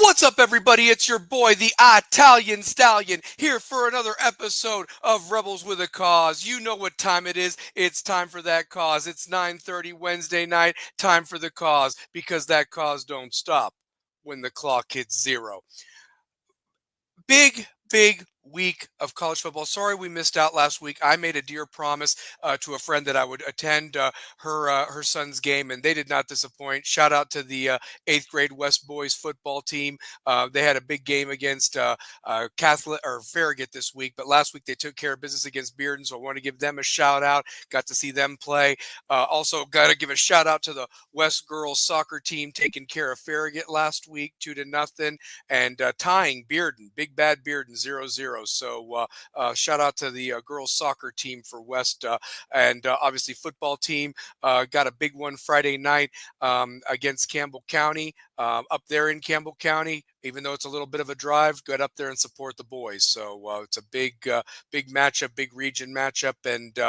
What's up, everybody? It's your boy, the Italian Stallion, here for another episode of Rebels with a Cause. You know what time it is. It's time for that cause. It's 9:30 Wednesday night. Time for the cause, because that cause don't stop when the clock hits zero. Big week of college football. Sorry we missed out last week. I made a dear promise to a friend that I would attend her son's game, and they did not disappoint. Shout out to the eighth grade West Boys football team. They had a big game against Catholic or Farragut this week, but last week they took care of business against Bearden, so I want to give them a shout out. Got to see them play. Also, got to give a shout out to the West girls soccer team taking care of Farragut last week, 2-0, and tying Bearden, Big Bad Bearden, 0-0. So shout out to the girls soccer team for West, and obviously football team got a big one Friday night against Campbell County, up there in Campbell County. Even though it's a little bit of a drive, get up there and support the boys. So it's a big matchup, big region matchup, and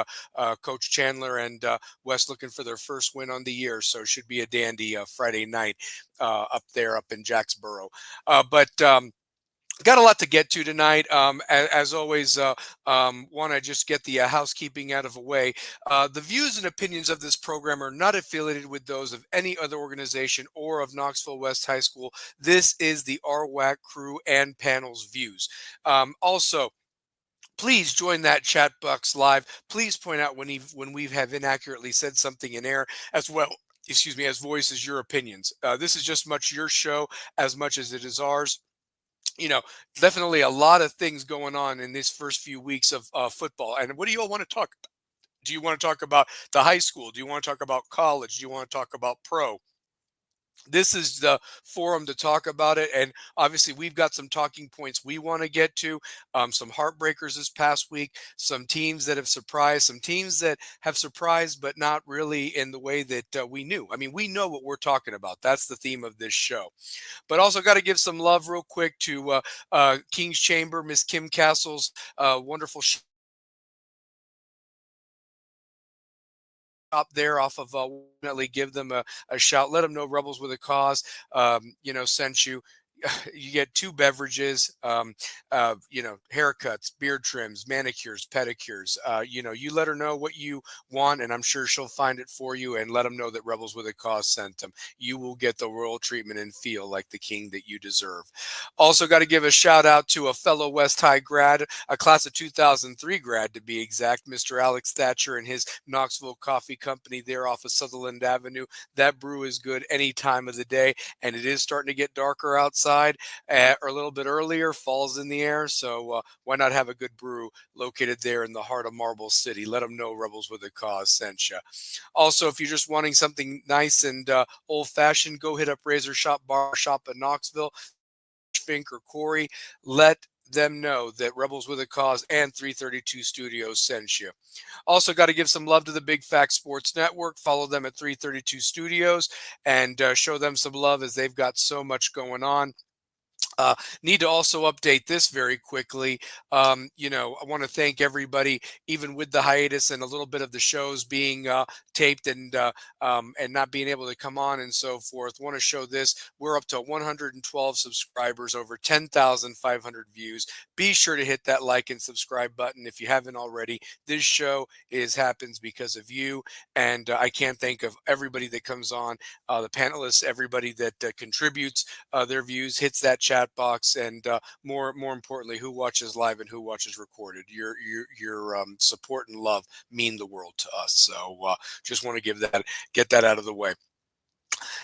Coach Chandler and West looking for their first win on the year. So it should be a dandy Friday night up in Jacksboro. But got a lot to get to tonight. As always, want to just get the housekeeping out of the way. The views and opinions of this program are not affiliated with those of any other organization or of Knoxville West High School. This is the RWAC Crew and panel's views. Also, please join that chat box live. Please point out when we have inaccurately said something in air, as well. Excuse me, as voices your opinions. This is just much your show as much as it is ours. Definitely a lot of things going on in these first few weeks of football. And what do you all want to talk about? Do you want to talk about the high school? Do you want to talk about college? Do you want to talk about pro? This is the forum to talk about it. And obviously, we've got some talking points we want to get to, some heartbreakers this past week, some teams that have surprised, some teams that have surprised, but not really in the way that we knew. I mean, we know what we're talking about. That's the theme of this show. But also got to give some love real quick to King's Chamber, Miss Kim Castle's wonderful shop there off of definitely give them a shout. Let them know Rebels with a Cause, sent you. You get 2 beverages, haircuts, beard trims, manicures, pedicures. You let her know what you want, and I'm sure she'll find it for you. And let them know that Rebels with a Cause sent them. You will get the royal treatment and feel like the king that you deserve. Also, got to give a shout out to a fellow West High grad, a class of 2003 grad to be exact, Mr. Alex Thatcher and his Knoxville Coffee Company there off of Sutherland Avenue. That brew is good any time of the day, and it is starting to get darker outside. Or a little bit earlier, fall's in the air, so why not have a good brew located there in the heart of Marble City? Let them know Rebels with a Cause sent you. Also, if you're just wanting something nice and old-fashioned, go hit up Razor Shop Bar Shop in Knoxville. Fink or Corey, let them know that Rebels with a Cause and 332 Studios sent you. Also, got to give some love to the Big Fact Sports Network. Follow them at 332 Studios and show them some love, as they've got so much going on. Need to also update this very quickly. I want to thank everybody, even with the hiatus and a little bit of the shows being taped and not being able to come on and so forth. Want to show this. We're up to 112 subscribers, over 10,500 views. Be sure to hit that like and subscribe button if you haven't already. This show happens because of you, and I can't think of everybody that comes on, the panelists, everybody that contributes their views, hits that chat box, and more importantly, who watches live and who watches recorded. Your support and love mean the world to us. So just want to get that out of the way.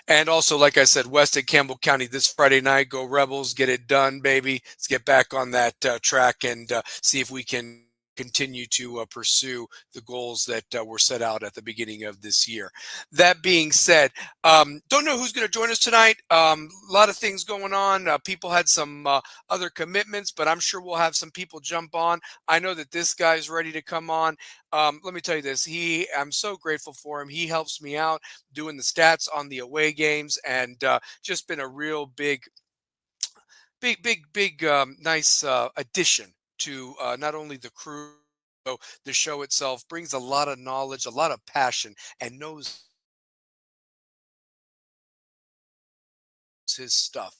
And also, like I said, West at Campbell County this Friday night. Go Rebels, get it done, baby. Let's get back on that track and see if we can continue to pursue the goals that were set out at the beginning of this year. That being said, don't know who's going to join us tonight. A lot of things going on. People had some other commitments, but I'm sure we'll have some people jump on. I know that this guy's ready to come on. Let me tell you this. I'm so grateful for him. He helps me out doing the stats on the away games, and just been a real big nice addition to not only the crew, so the show itself. Brings a lot of knowledge, a lot of passion, and knows his stuff.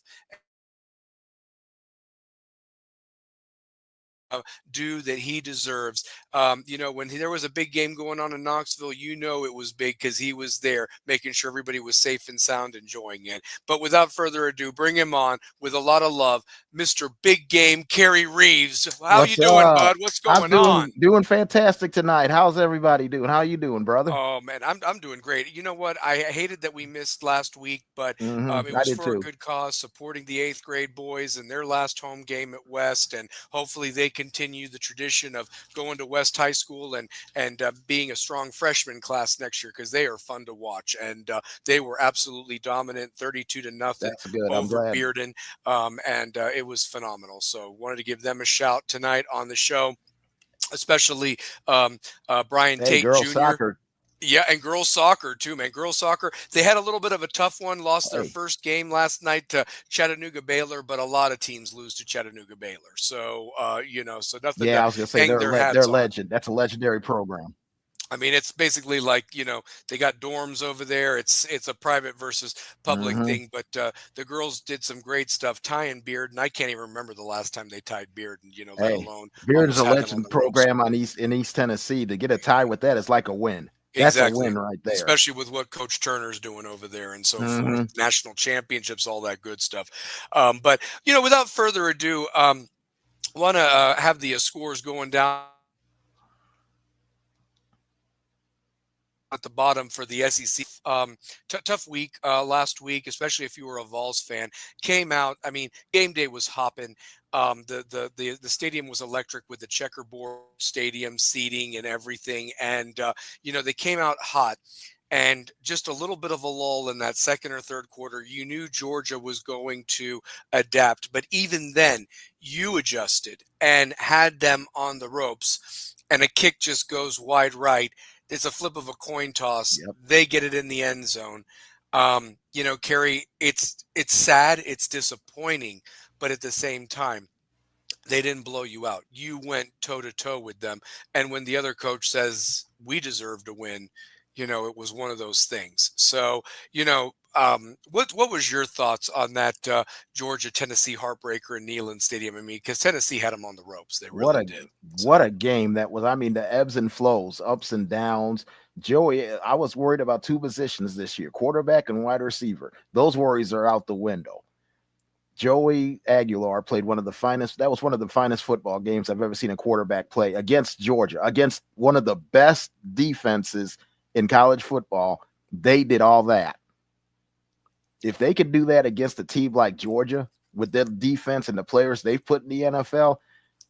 due that he deserves. When there was a big game going on in Knoxville, it was big because he was there making sure everybody was safe and sound, enjoying it. But without further ado, bring him on with a lot of love, Mr. Big Game Kerry Reeves. How you What's doing, up? bud? What's I'm going on? doing fantastic tonight. How's everybody doing? How you doing, brother? Oh man, I'm doing great. You know what? I hated that we missed last week, but it I was did for a too. good cause, supporting the eighth grade boys and their last home game at West, and hopefully they continue the tradition of going to West High School and being a strong freshman class next year because they are fun to watch, and they were absolutely dominant, 32-0 That's good. I'm over glad. Bearden, and it was phenomenal. So wanted to give them a shout tonight on the show, especially Brian Hey, Tate girls Jr. soccer. Yeah, and girls soccer too, man. Girls soccer, they had a little bit of a tough one, lost their Hey, first game last night to Chattanooga Baylor, but a lot of teams lose to Chattanooga Baylor. So, so nothing yeah, to I was gonna say hang their they're hats on. legend. That's a legendary program. I mean, it's basically like, they got dorms over there. It's a private versus public hmm thing, but the girls did some great stuff, tying Beard, and I can't even remember the last time they tied Beard, and let Hey, alone Beard is almost a had them on legend the ropes. program in East Tennessee. To get a tie with that is like a win. That's a Exactly. win right there. Especially with what Coach Turner's doing over there and so forth, hmm national championships, all that good stuff. But without further ado, want to have the scores going down at the bottom for the SEC. Tough week last week, especially if you were a Vols fan. Came out. I mean, game day was hopping. The stadium was electric with the checkerboard stadium seating and everything, and they came out hot. And just a little bit of a lull in that second or third quarter. You knew Georgia was going to adapt, but even then, you adjusted and had them on the ropes. And a kick just goes wide right. It's a flip of a coin toss. Yep. They get it in the end zone. Kerry, it's sad, it's disappointing, but at the same time, they didn't blow you out. You went toe to toe with them. And when the other coach says we deserve to win, it was one of those things. So, what was your thoughts on that Georgia Tennessee heartbreaker in Neyland Stadium? I mean, because Tennessee had them on the ropes, they What really a did. what So a game that was. I mean, the ebbs and flows, ups and downs. Joey, I was worried about two positions this year, quarterback and wide receiver. Those worries are out the window. Joey Aguilar played one of the finest. That was one of the finest football games I've ever seen a quarterback play against Georgia, against one of the best defenses in college football. They did all that. If they could do that against a team like Georgia with their defense and the players they've put in the NFL,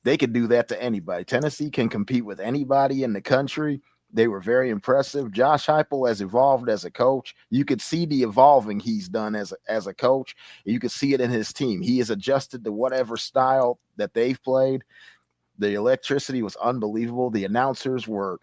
they could do that to anybody. Tennessee can compete with anybody in the country. They were very impressive. Josh Heupel has evolved as a coach. You could see the evolving he's done as a coach. You could see it in his team. He has adjusted to whatever style that they've played. The electricity was unbelievable. The announcers were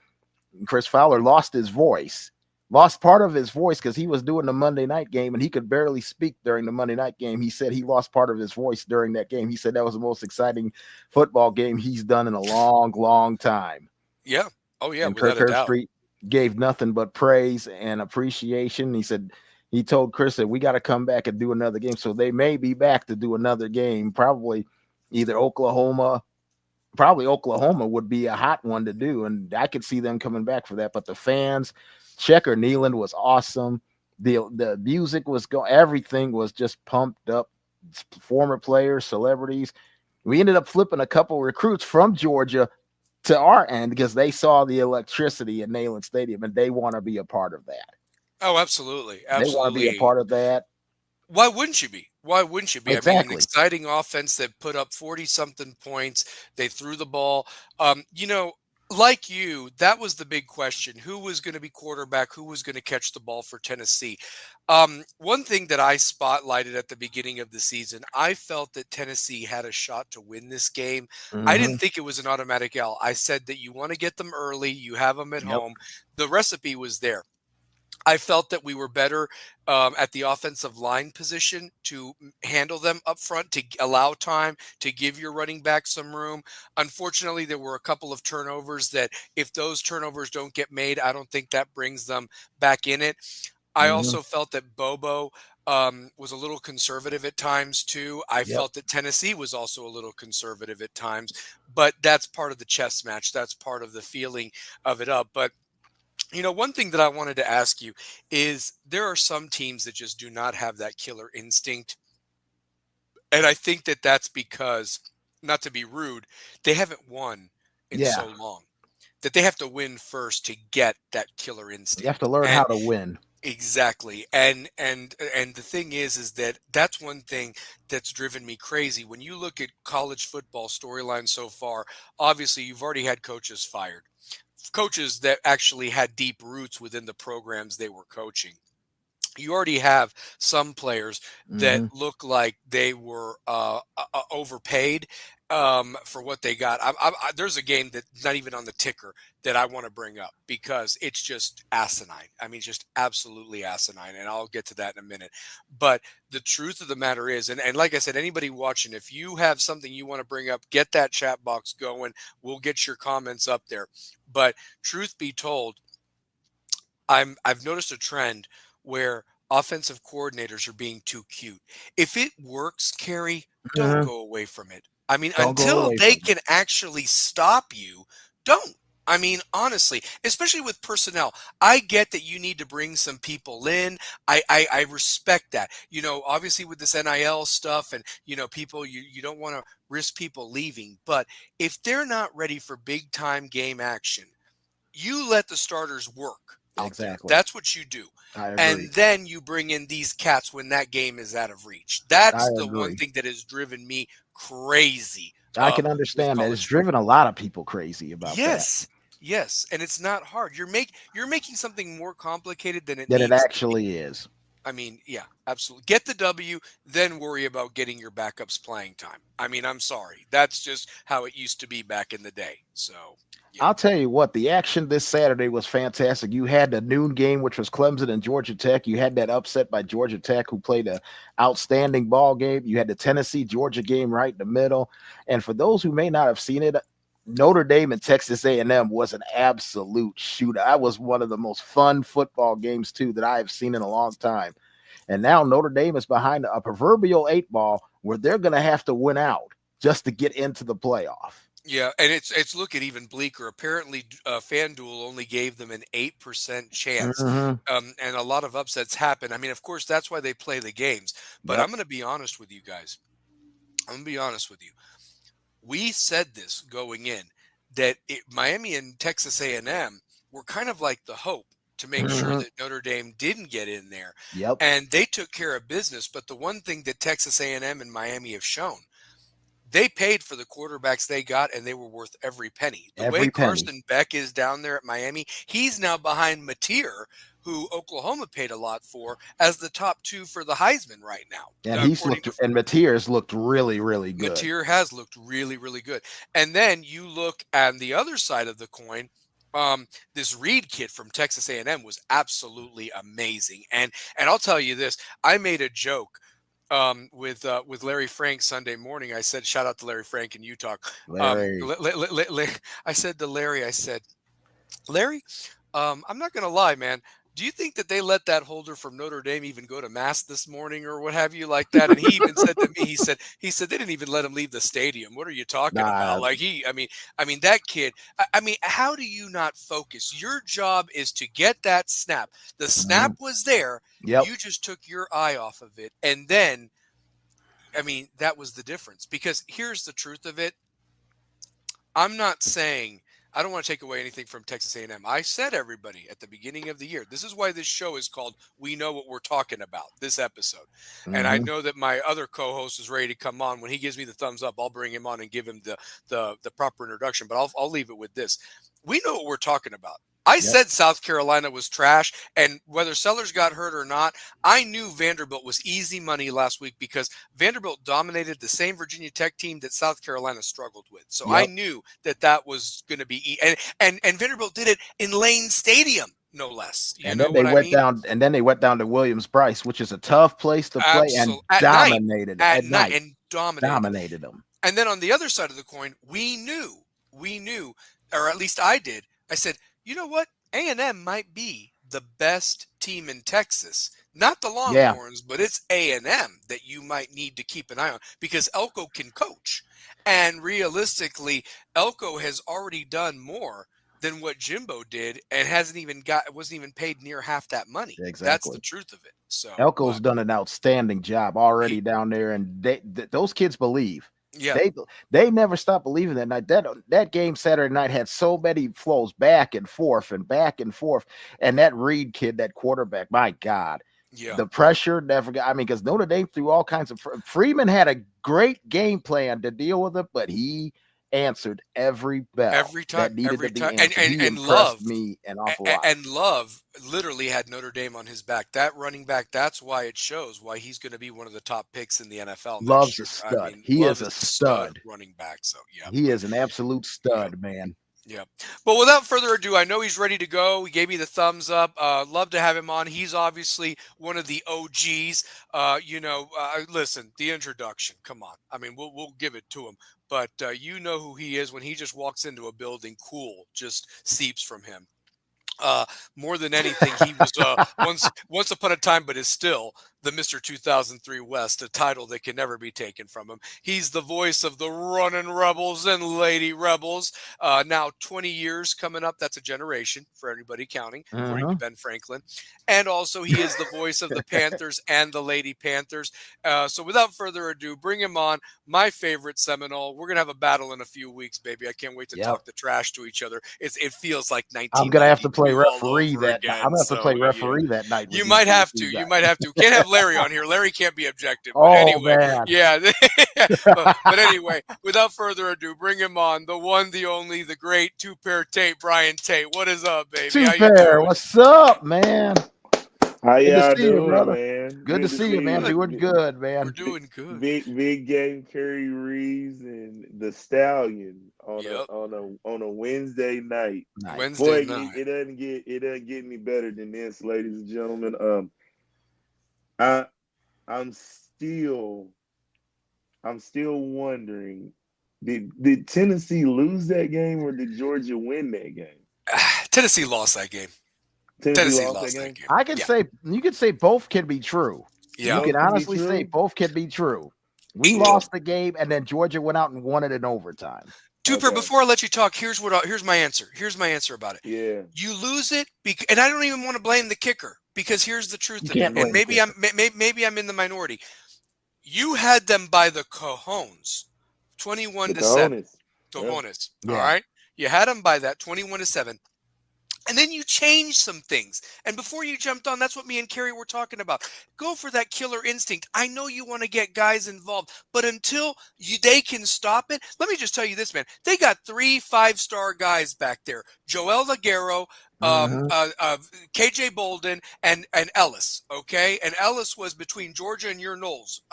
Chris Fowler lost his voice, lost part of his voice because he was doing the Monday night game and he could barely speak during the Monday night game. He said he lost part of his voice during that game. He said that was the most exciting football game he's done in a long, long time. yeah. Oh yeah, And without Kirk a doubt. Herbstreit gave nothing but praise and appreciation. He said he told Chris that we got to come back and do another game. So they may be back to do another game, probably either Oklahoma would be a hot one to do, and I could see them coming back for that. But the fans, Checker Neyland was awesome. The music was everything was just pumped up. Former players, celebrities. We ended up flipping a couple recruits from Georgia to our end because they saw the electricity in Neyland Stadium and they want to be a part of that. Oh, absolutely, They want to be a absolutely. part of that. Why wouldn't you be? Why wouldn't you be? I mean, an Exactly. exciting offense that put up 40 something points. They threw the ball. Like you, that was the big question. Who was going to be quarterback? Who was going to catch the ball for Tennessee? One thing that I spotlighted at the beginning of the season, I felt that Tennessee had a shot to win this game. I Mm-hmm. didn't think it was an automatic L. I said that you want to get them early, you have them at Yep. home. The recipe was there. I felt that we were better at the offensive line position to handle them up front, to allow time to give your running back some room. Unfortunately, there were a couple of turnovers that, if those turnovers don't get made, I don't think that brings them back in it. I Mm-hmm. also felt that Bobo was a little conservative at times too. I Yep. felt that Tennessee was also a little conservative at times, but that's part of the chess match. That's part of the feeling of it up. But one thing that I wanted to ask you is there are some teams that just do not have that killer instinct. And I think that that's because, not to be rude, they haven't won in Yeah. so long that they have to win first to get that killer You have instinct. to learn how And to win. exactly. And the thing is that that's one thing that's driven me crazy. When you look at college football storylines so far, obviously you've already had coaches fired. Coaches that actually had deep roots within the programs they were coaching. You already have some players that Hmm. look like they were overpaid for what they got. There's a game that's not even on the ticker that I want to bring up because it's just asinine. I mean, just absolutely asinine. And I'll get to that in a minute. But the truth of the matter is, and like I said, anybody watching, if you have something you want to bring up, get that chat box going. We'll get your comments up there. But truth be told, I've noticed a trend where offensive coordinators are being too cute. If it works, Carrie, don't Hmm. go away from it. I mean, Don't go until away they from it. can actually stop you, don't. I mean, honestly, especially with personnel, I get that you need to bring some people in. I respect that. Obviously with this NIL stuff and, people, you don't want to risk people leaving. But if they're not ready for big time game action, you let the starters work out there. Exactly. That's what you do. I agree. And then you bring in these cats when that game is out of reach. I That's the one agree. thing that has driven me crazy I can with understand that. It's college driven a football. lot of people crazy about that. Yes. Yes, and it's not hard. You're making something more complicated than it That it needs to be. actually is. I mean, yeah, absolutely. Get the W, then worry about getting your backups playing time. I mean, I'm sorry. That's just how it used to be back in the day. So, yeah. I'll tell you what, the action this Saturday was fantastic. You had the noon game, which was Clemson and Georgia Tech. You had that upset by Georgia Tech, who played an outstanding ball game. You had the Tennessee Georgia game right in the middle. And for those who may not have seen it, Notre Dame and Texas A&M was an absolute shootout. That was one of the most fun football games too that I have seen in a long time. And now Notre Dame is behind a proverbial 8 ball where they're going to have to win out just to get into the playoff. Yeah, and it's looking even bleaker. Apparently, FanDuel only gave them an 8% chance, Hmm. and a lot of upsets happen. I mean, of course, that's why they play the games. But I'm Yep. going to be honest with you guys. I'm going to be honest with you. We said this going in that Miami and Texas A&M were kind of like the hope to make sure Hmm. that Notre Dame didn't get in there, Yep. and they took care of business. But the one thing that Texas A&M and Miami have shown, they paid for the quarterbacks they got, and they were worth every penny. The way Every penny. Carson Beck is down there at Miami, he's now behind Mateer, who Oklahoma paid a lot for, as the top two for the Heisman right now, And he's according looked, to and Mateer's looked really, really good. Mateer has looked really, really good. And then you look at the other side of the coin. This Reed kid from Texas A&M was absolutely amazing. And I'll tell you this: I made a joke with Larry Frank Sunday morning. I said, shout out to Larry Frank in Utah. Larry. I said to Larry, I said, Larry, I'm not going to lie, man. Do you think that they let that holder from Notre Dame even go to mass this morning or what have you like that? And he even said to me, he said they didn't even let him leave the stadium. What are you talking about? Nah. Like I mean that kid. I mean, how do you not focus? Your job is to get that snap. The snap Mhm. was there. Yep. You just took your eye off of it, and then I mean that was the difference. Because here's the truth of it. I'm not saying I don't want to take away anything from Texas A&M. I said everybody at the beginning of the year. This is why this show is called "We Know What We're Talking About." This episode, and I Hmm. know that my other co-host is ready to come on. When he gives me the thumbs up, I'll bring him on and give him the proper introduction. But I'll leave it with this: we know what we're talking about. I Yep. said South Carolina was trash, and whether Sellers got hurt or not, I knew Vanderbilt was easy money last week because Vanderbilt dominated the same Virginia Tech team that South Carolina struggled with. So I Yep. knew that that was going to be and Vanderbilt did it in Lane Stadium, no less. You And know then they what I went mean? down, and then they went down to Williams Brice, which is a tough place to play, and Absolutely. At night, dominated at night. and dominated them. Dominated them. And then on the other side of the coin, we knew, or at least I did. I said, you know what? A&M might be the best team in Texas not the Yeah, Longhorns, but it's A&M that you might need to keep an eye on, because Elko can coach. And realistically, Elko has already done more than what Jimbo did, and wasn't even paid near half that money. That's the exactly. truth of it. So, Elko's but done an outstanding job already he, down there, and those kids believe. yeah, They never stop believing that night. That game Saturday night had so many flows back and forth and back and forth. And that Reed kid, that quarterback, my God, yeah. the pressure never got. I mean, because Notre Dame threw all kinds of. Freeman had a great game plan to deal with it, but he answered every bell that needed to Every be time, answered. He and impressed Love, me an awful lot. and Love literally had Notre Dame on his back. That running back, that's why it shows why he's going to be one of the top picks in the NFL next Love's year. a I stud. mean, He Love is is a a stud stud. running back. So yeah, He but is an absolute yeah. stud, man. Yeah. But without further ado, I know he's ready to go. He gave me the thumbs up. Love to have him on. He's obviously one of the OGs. Listen, the introduction. Come on. I mean, we'll give it to him. But you know who he is when he just walks into a building. Cool just seeps from him. More than anything, he was once upon a time, but is still the Mr. 2003 West, a title that can never be taken from him. He's the voice of the running Rebels and Lady Rebels. Now 20 years coming up. That's a generation for anybody counting, according to Mhm. Ben Franklin. And also, he is the voice of the Panthers and the Lady Panthers. So without further ado, bring him on. My favorite Seminole. We're gonna have a battle in a few weeks, baby. I can't wait to Yep. talk the trash to each other. It feels like I'm gonna have to play 1992 all referee over that night. I'm again. gonna have to play So yeah, referee that night with you you might have two to. You guys. might have to. Can't have Larry on here. Larry can't be objective. But Oh anyway, man. yeah. but anyway, without further ado, bring him on. The one, the only, the great two-pair Tate, Brian Tate. What is up, baby? Two How you pair. doing? What's up, man? How Good to y'all see you, doing, brother. man? Good to Good to see you, see man. Good. Doing you. good, We're man. doing good. Big game Curry Reeves and the Stallion on Yep. a Wednesday night. Nice. Wednesday Boy, night. it doesn't get any better than this, ladies and gentlemen. I I'm still I'm still wondering, did Tennessee lose that game or did Georgia win that game? Tennessee lost that game. Tennessee Tennessee lost that lost that game. game. I can Yeah. say you could say both can be true. You Yeah. can Both can be honestly say true. both can be true. We E- lost the game, and then Georgia went out and won it in overtime. Tuper, Okay. before I let you talk, here's my answer. Here's my answer about it. Yeah. You lose it, and I don't even want to blame the kicker, because here's the truth You of it. can't Mm-hmm. And blame the kicker. maybe I'm in the minority. You had them by the cojones, 21 The to 7. cojones. Yeah. Cojones. All Yeah. right. You had them by that 21 to 7. And then you changed some things. And before you jumped on, that's what me and Carrie were talking about. Go for that killer instinct. I know you want to get guys involved, but until they can stop it, let me just tell you this, man. They got 3 5-star guys back there: Joel Laguerro, Mhm. KJ Bolden, and Ellis. Okay, and Ellis was between Georgia and your Knowles.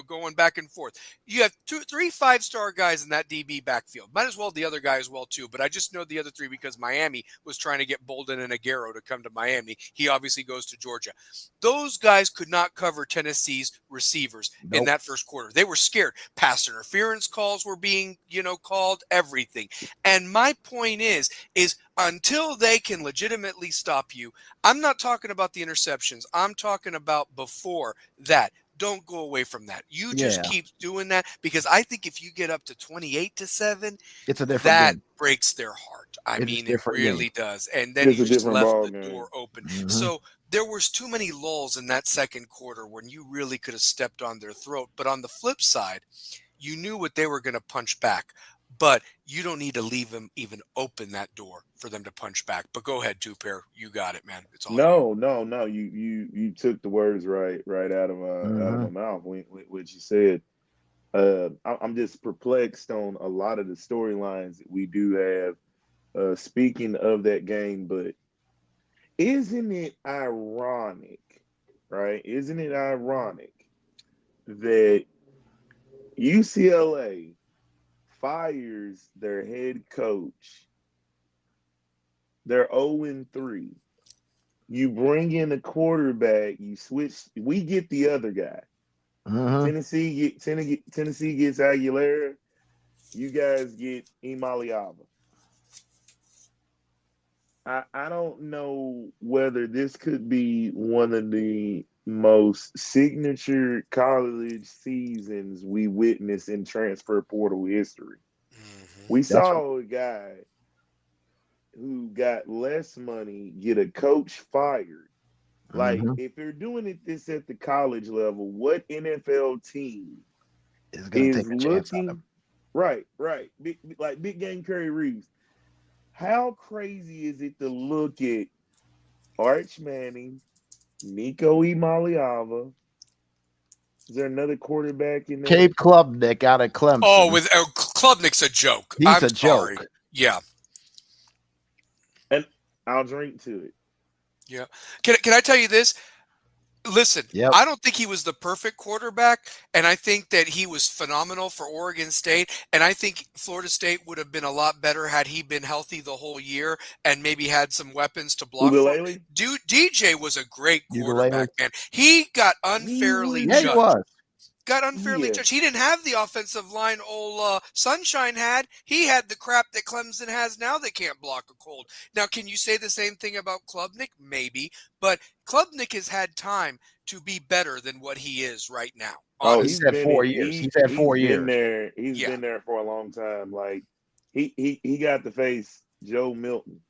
Going back and forth. You have 3 5-star guys in that DB backfield. Might as well the other guy as well too. But I just know the other 3 because Miami was trying to get Bolden and Aguero to come to Miami. He obviously goes to Georgia. Those guys could not cover Tennessee's receivers in Nope. that first quarter. They were scared. Pass interference calls were being, called, everything. And my point is until they can legitimately stop you, I'm not talking about the interceptions. I'm talking about before that. Don't go away from that. You just Yeah. keep doing that, because I think if you get up to 28 to 7, It's a different that game. breaks their heart. I It's a mean, it different game. really does. And then It's you a just different left ball the game. door open. Mhm. So there was too many lulls in that second quarter when you really could have stepped on their throat. But on the flip side, you knew what they were going to punch back. But you don't need to leave them even open that door for them to punch back. But go ahead, two-pair. You got it, man. It's all you. No. You took the words right out of my Mhm. mouth when what you said. I'm just perplexed on a lot of the storylines that we do have. Speaking of that game, but isn't it ironic, right? Isn't it ironic that UCLA fires their head coach? They're 0-3. You bring in a quarterback, you switch, we get the other guy. Mhm. Tennessee gets Aguilera, you guys get Imaliava. I don't know whether this could be one of the most signature college seasons we witnessed in transfer portal history. We That's saw a guy who got less money get a coach fired. Like, Mhm. if you're doing this at the college level, what NFL team Is going to is take a chance on him. looking right, like Big Game Curry Reeves? How crazy is it to look at Arch Manning, Nico Imaliava? Is there another quarterback in there? Cade Klubnik out of Clemson. Oh, with Klubnik's a joke. He's I'm a sorry. joke. Yeah. And I'll drink to it. Yeah. Can I tell you this? Listen, Yep. I don't think he was the perfect quarterback, and I think that he was phenomenal for Oregon State, and I think Florida State would have been a lot better had he been healthy the whole year and maybe had some weapons to block for him. Ukulele? Dude, DJ was a great Ukulele. quarterback, man. He got unfairly was- Yeah, he judged. was. Got unfairly Yeah. judged. He didn't have the offensive line old Sunshine had. He had the crap that Clemson has now that can't block a cold. Now, can you say the same thing about Klubnik? Maybe. But Klubnik has had time to be better than what he is right now. Oh, He's Honestly. had 4 years. He's had 4 been years. there. He's Yeah. been there for a long time. Like he got to face Joe Milton.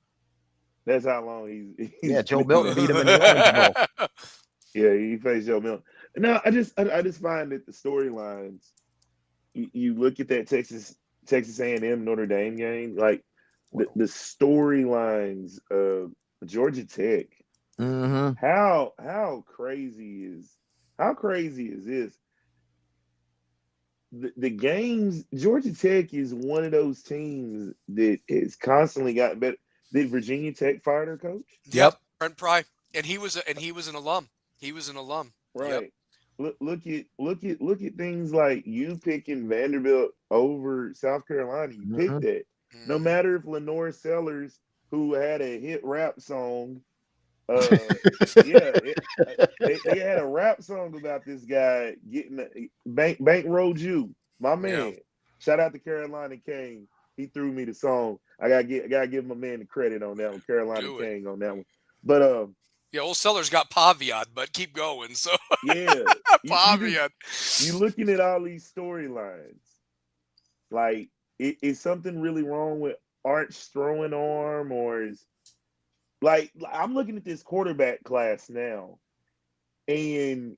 That's how long he's Yeah, Joe been Milton there. beat him in the Orange Bowl. Yeah, he faced Joe Milton. No, I just find that the storylines. You look at that Texas A&M Notre Dame game, like the storylines of Georgia Tech. Mm-hmm. How crazy is this? The games, Georgia Tech is one of those teams that has constantly gotten better. Did Virginia Tech fire their coach? Yep. Brent Pry. And he was an alum. He was an alum. Right. Yep. Look at things like you picking Vanderbilt over South Carolina. You picked that. No matter if Lenore Sellers, who had a hit rap song, they had a rap song about this guy getting bankrolled you, my man. Yeah. Shout out to Carolina King. He threw me the song. I gotta give my man the credit on that one. Carolina Do it. King on that one. But Yeah, old Sellers got Paviad, but keep going. So yeah, Paviad. you looking at all these storylines. Like, is something really wrong with Arch throwing arm, or is like I'm looking at this quarterback class now, and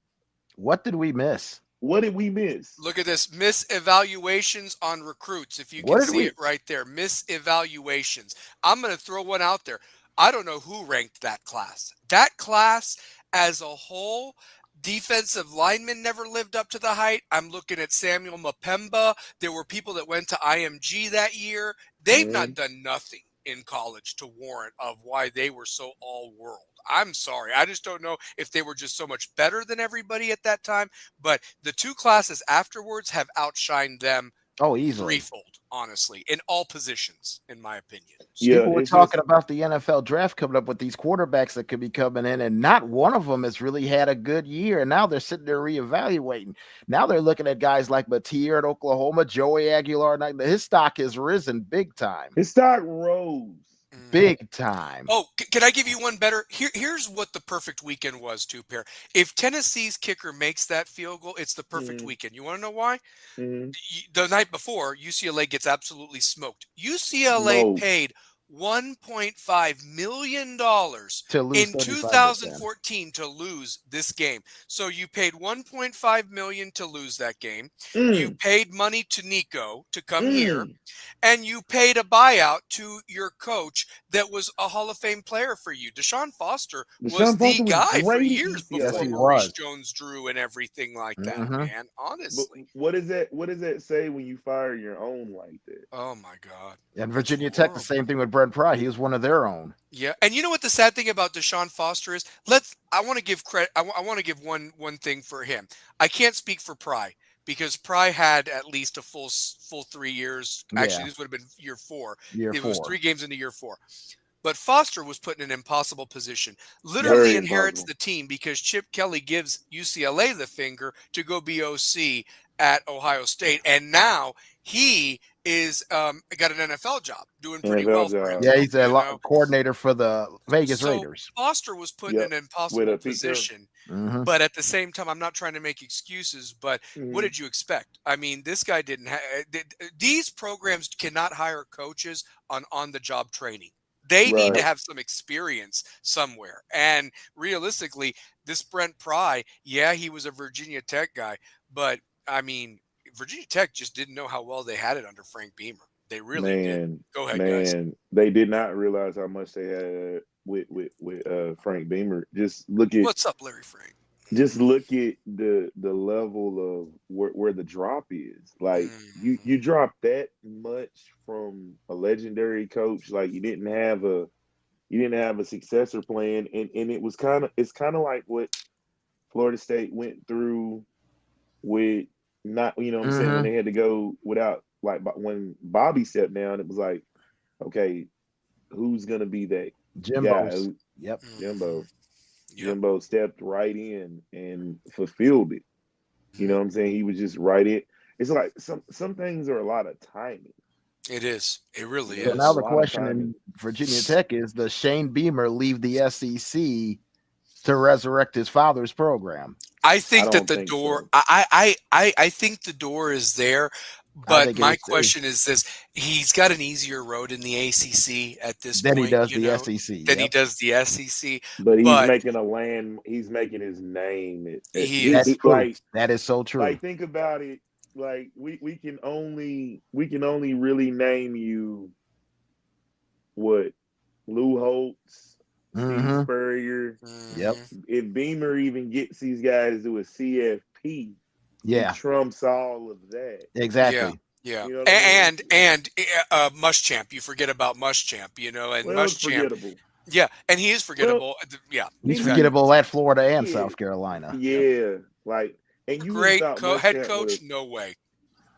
What did we miss? what did we miss? Look at this. Misevaluations on recruits. If you What can did see we- it right there. Misevaluations. I'm going to throw one out there. I don't know who ranked that class. That class as a whole, defensive linemen never lived up to the height. I'm looking at Samuel Mapemba. There were people that went to IMG that year. They've not done nothing in college to warrant of why they were so all world. I'm sorry. I just don't know if they were just so much better than everybody at that time. But the two classes afterwards have outshined them Oh, easily. threefold, honestly, in all positions, in my opinion. Yeah, People were it's talking just- about the NFL draft coming up with these quarterbacks that could be coming in, and not one of them has really had a good year. And now they're sitting there reevaluating. Now they're looking at guys like Matier at Oklahoma, Joey Aguilar. His stock has risen big time. His stock rose. Big time. Oh, can I give you one better? Here's what the perfect weekend was, too, Pair. If Tennessee's kicker makes that field goal, it's the perfect weekend. You want to know why? Mhm. The night before, UCLA gets absolutely smoked. UCLA Smoked. paid $1.5 million To lose in 35%. 2014 to lose this game. So you paid $1.5 million to lose that game. You paid money to Nico to come here, and you paid a buyout to your coach that was a Hall of Fame player for you. Deshaun Foster was Deshaun the Foster was guy for great at years UCLA. before Yes, he Maurice was. Jones-Drew and everything like that, Mhm. man. But Honestly. what does that say when you fire your own like that? Oh, my God. And Virginia Tech, the horrible. same thing with Brent Pry. He was one of their own. Yeah, and you know what the sad thing about Deshaun Foster is? I want to give credit. I want to give one thing for him. I can't speak for Pry because Pry had at least a full 3 years. Actually, Yeah. this would have been year 4. Year It 4. was 3 games into year 4. But Foster was put in an impossible position. Literally Very inherits impossible. the team because Chip Kelly gives UCLA the finger to go be OC at Ohio State, and now he is got an NFL job, doing pretty NFL well for job. Yeah, himself. he's a coordinator for the Vegas So Raiders. Foster was put in Yep. an With impossible a Pete Carroll. position. Hmm. But at the same time, I'm not trying to make excuses, but what Mhm. did you expect? I mean, this guy didn't have these programs cannot hire coaches on the job training. They need to Right. have some experience somewhere. And realistically, this Brent Pry, yeah, he was a Virginia Tech guy, but I mean, Virginia Tech just didn't know how well they had it under Frank Beamer. They really did. Go ahead, guys. Man, they did not realize how much they had with Frank Beamer. What's up, Larry Frank? Just look at the level of where the drop is. Like you drop that much from a legendary coach. Like you didn't have a successor plan, and it's kind of like what Florida State went through with not, you know what I'm saying, when Hmm. they had to go without, like, when Bobby stepped down, it was like, okay, who's gonna be that guy? Jimbo's. Yep. Jimbo. Yep. Jimbo stepped right in and fulfilled it. You know what I'm saying? He was just right in. It's like some things are a lot of timing. It is. It really So Yeah, now a is. the lot of question timing. in Virginia Tech is: does Shane Beamer leave the SEC to resurrect his father's program? I I think that don't the think door. so. I think the door is there, I but think it my is too. question is this: he's got an easier road in the ACC at this Then he point, does the SEC. than he Yep. does the SEC. But But he's making his name. he That's is. true. That is so true. Like, think about it. Like, we can only really name you what Lou Holtz, Steve Hmm. Spurrier. Yep. Mhm. If Beamer even gets these guys to a CFP, he Yeah. trumps all of that. Yeah, Exactly. yeah, You know what I mean? and Muschamp. You forget about Muschamp, and Well, it's Muschamp. forgettable. Yeah, and he is Well, forgettable. Yeah, He's didn't exactly. he? forgettable at Florida and Yeah, South Carolina. Yep. yeah. Like, and you would have Great thought head Muschamp coach? was. No way.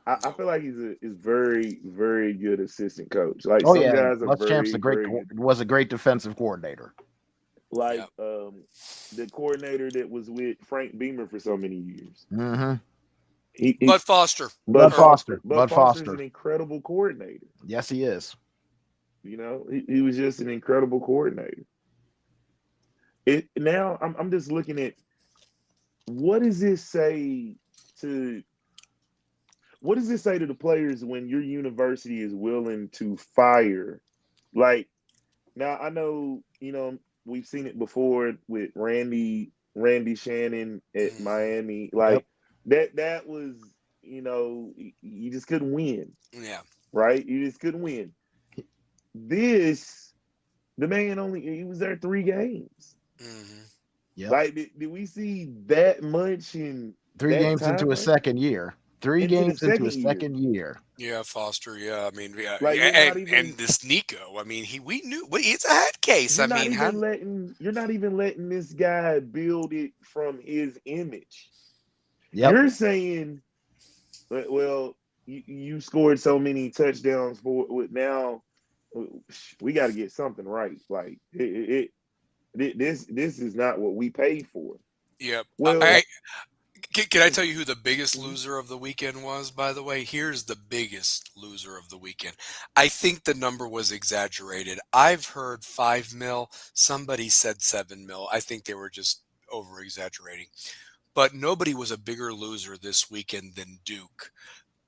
I No feel way. like is very, very good assistant coach. Like, Oh some yeah, guys are Muschamp's very, very good. was a great defensive coordinator. Like, Yeah. the coordinator that was with Frank Beamer for so many years. Hmm. Bud Foster. Bud Or, Foster. Bud Bud Foster is an Foster. incredible coordinator. Yes, he is. You know, he was just an incredible coordinator. Now I'm just looking at, what does this say to what does this say to the players when your university is willing to fire? Like, now I know, we've seen it before with Randy Shannon at Miami. Yep. Like, that was, you just couldn't win, yeah. right? You just couldn't win. This, the man he was there 3 games. Hmm. Yep. Like, did we see that much in 3 that games into time? his second year. 3 Into the games into his second year. second year. Yeah, Foster. Yeah, I mean, yeah, Like, you're not even and this Nico. I mean, we knew it's a head case. I mean, you're not even letting this guy build it from his image. Yep. You're saying, well, you scored so many touchdowns now, we got to get something right. Like, this is not what we paid for. yeah. Well, Can I tell you who the biggest loser of the weekend was, by the way? Here's the biggest loser of the weekend. I think the number was exaggerated. I've heard 5 mil. Somebody said 7 mil. I think they were just over exaggerating. But nobody was a bigger loser this weekend than Duke,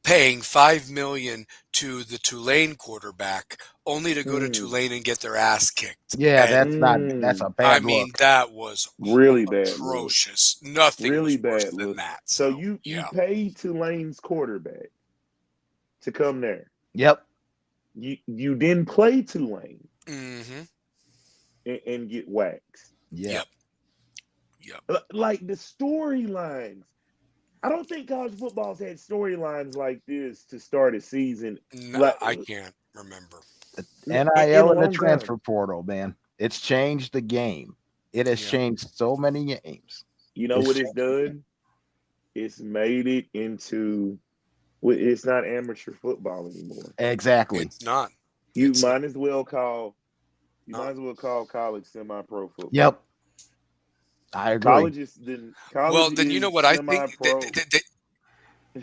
paying 5 million to the Tulane quarterback only to go to Tulane and get their ass kicked. Yeah, And that's a I bad mean, look. that was really bad look. atrocious. Nothing Really was worse bad than look. that. So So, you yeah. paid Tulane's quarterback to come there. Yep. You didn't play Tulane Mm-hmm. and get waxed. Yeah. Yep. Like, the storylines. I don't think college football's had storylines like this to start a season. No, Like, I can't remember. in NIL a and the long transfer time. portal, man. It's changed the game. It has Yeah. changed so many games. You know what it's done? It's made it into, it's not amateur football anymore. Exactly. It's not. You It's might as well call college semi-pro football. Yep. I agree. College Well, then you know is what I think? semi-pro.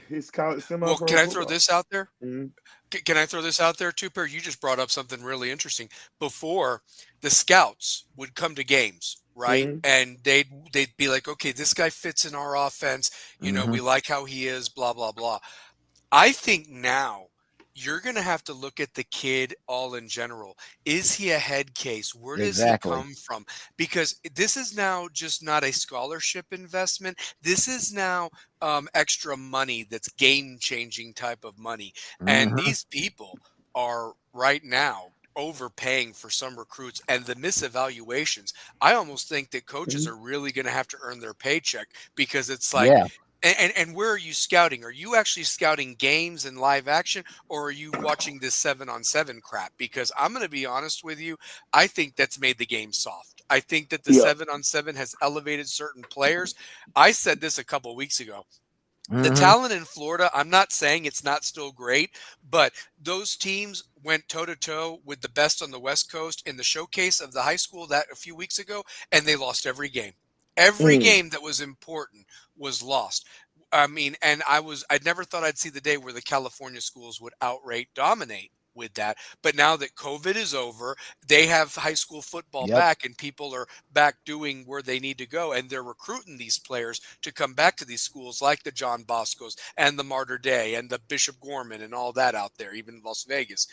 His college Well, semi-pro can I throw football. this out there? Mhm. Can I throw this out there too, Per? You just brought up something really interesting. Before, the scouts would come to games, right? Mhm. And they'd be like, okay, this guy fits in our offense. You know, Mhm. we like how he is, blah, blah, blah. I think now you're going to have to look at the kid all in general. Is he a head case? Where does he Exactly. come from? Because this is now just not a scholarship investment. This is now extra money that's game changing type of money. And Mhm. these people are right now overpaying for some recruits and the misevaluations. I almost think that coaches Mhm. are really going to have to earn their paycheck because it's like, Yeah. and where are you scouting? Are you actually scouting games and live action, or are you watching this 7-on-7 crap? Because I'm going to be honest with you, I think that's made the game soft. I think that the Yeah. 7-on-7 has elevated certain players. I said this a couple weeks ago. The Mhm. talent in Florida, I'm not saying it's not still great, but those teams went toe to toe with the best on the West Coast in the showcase of the high school that a few weeks ago, and they lost every game. Every Mm. game that was important was lost. I mean, and I never thought I'd see the day where the California schools would outright dominate with that. But now that COVID is over, they have high school football Yep. back and people are back doing where they need to go. And they're recruiting these players to come back to these schools like the John Boscos and the Martyr Day and the Bishop Gorman and all that out there, even in Las Vegas.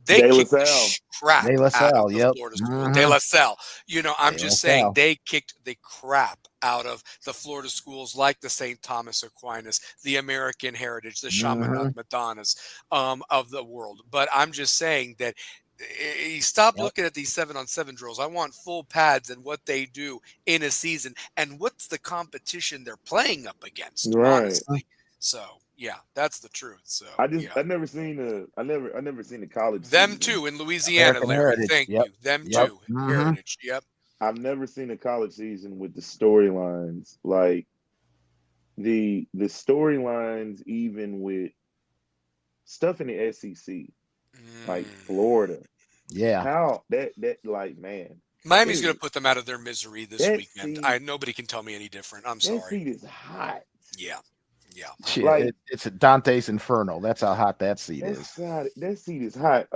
They De La kicked the Salle. De crap La out of Salle. the Yep. Florida school. De Mhm. La Salle. You know, I'm De La just saying Salle. they kicked the crap out of the Florida schools like the St. Thomas Aquinas, the American Heritage, the Mhm. Chaminade Madonnas of the world. But I'm just saying that stop Yep. looking at these 7-on-7 drills. I want full pads and what they do in a season and what's the competition they're playing up against, Right. honestly. So, yeah, that's the truth. So, yeah. I never seen a college Them season. too in Louisiana, American Larry. Heritage. Thank Yep. you. Them Yep. too. Mhm. Heritage. Yep. I've never seen a college season with the storylines like the storylines even with stuff in the SEC, like Mm. Florida. Yeah. How that like man, Miami's going it to put them out of their misery this that weekend. I seat nobody can tell me any different. I'm that sorry. seat is hot. Yeah. Yeah. Shit. Like It's a Dante's Inferno. That's how hot that seat is. that seat is hot.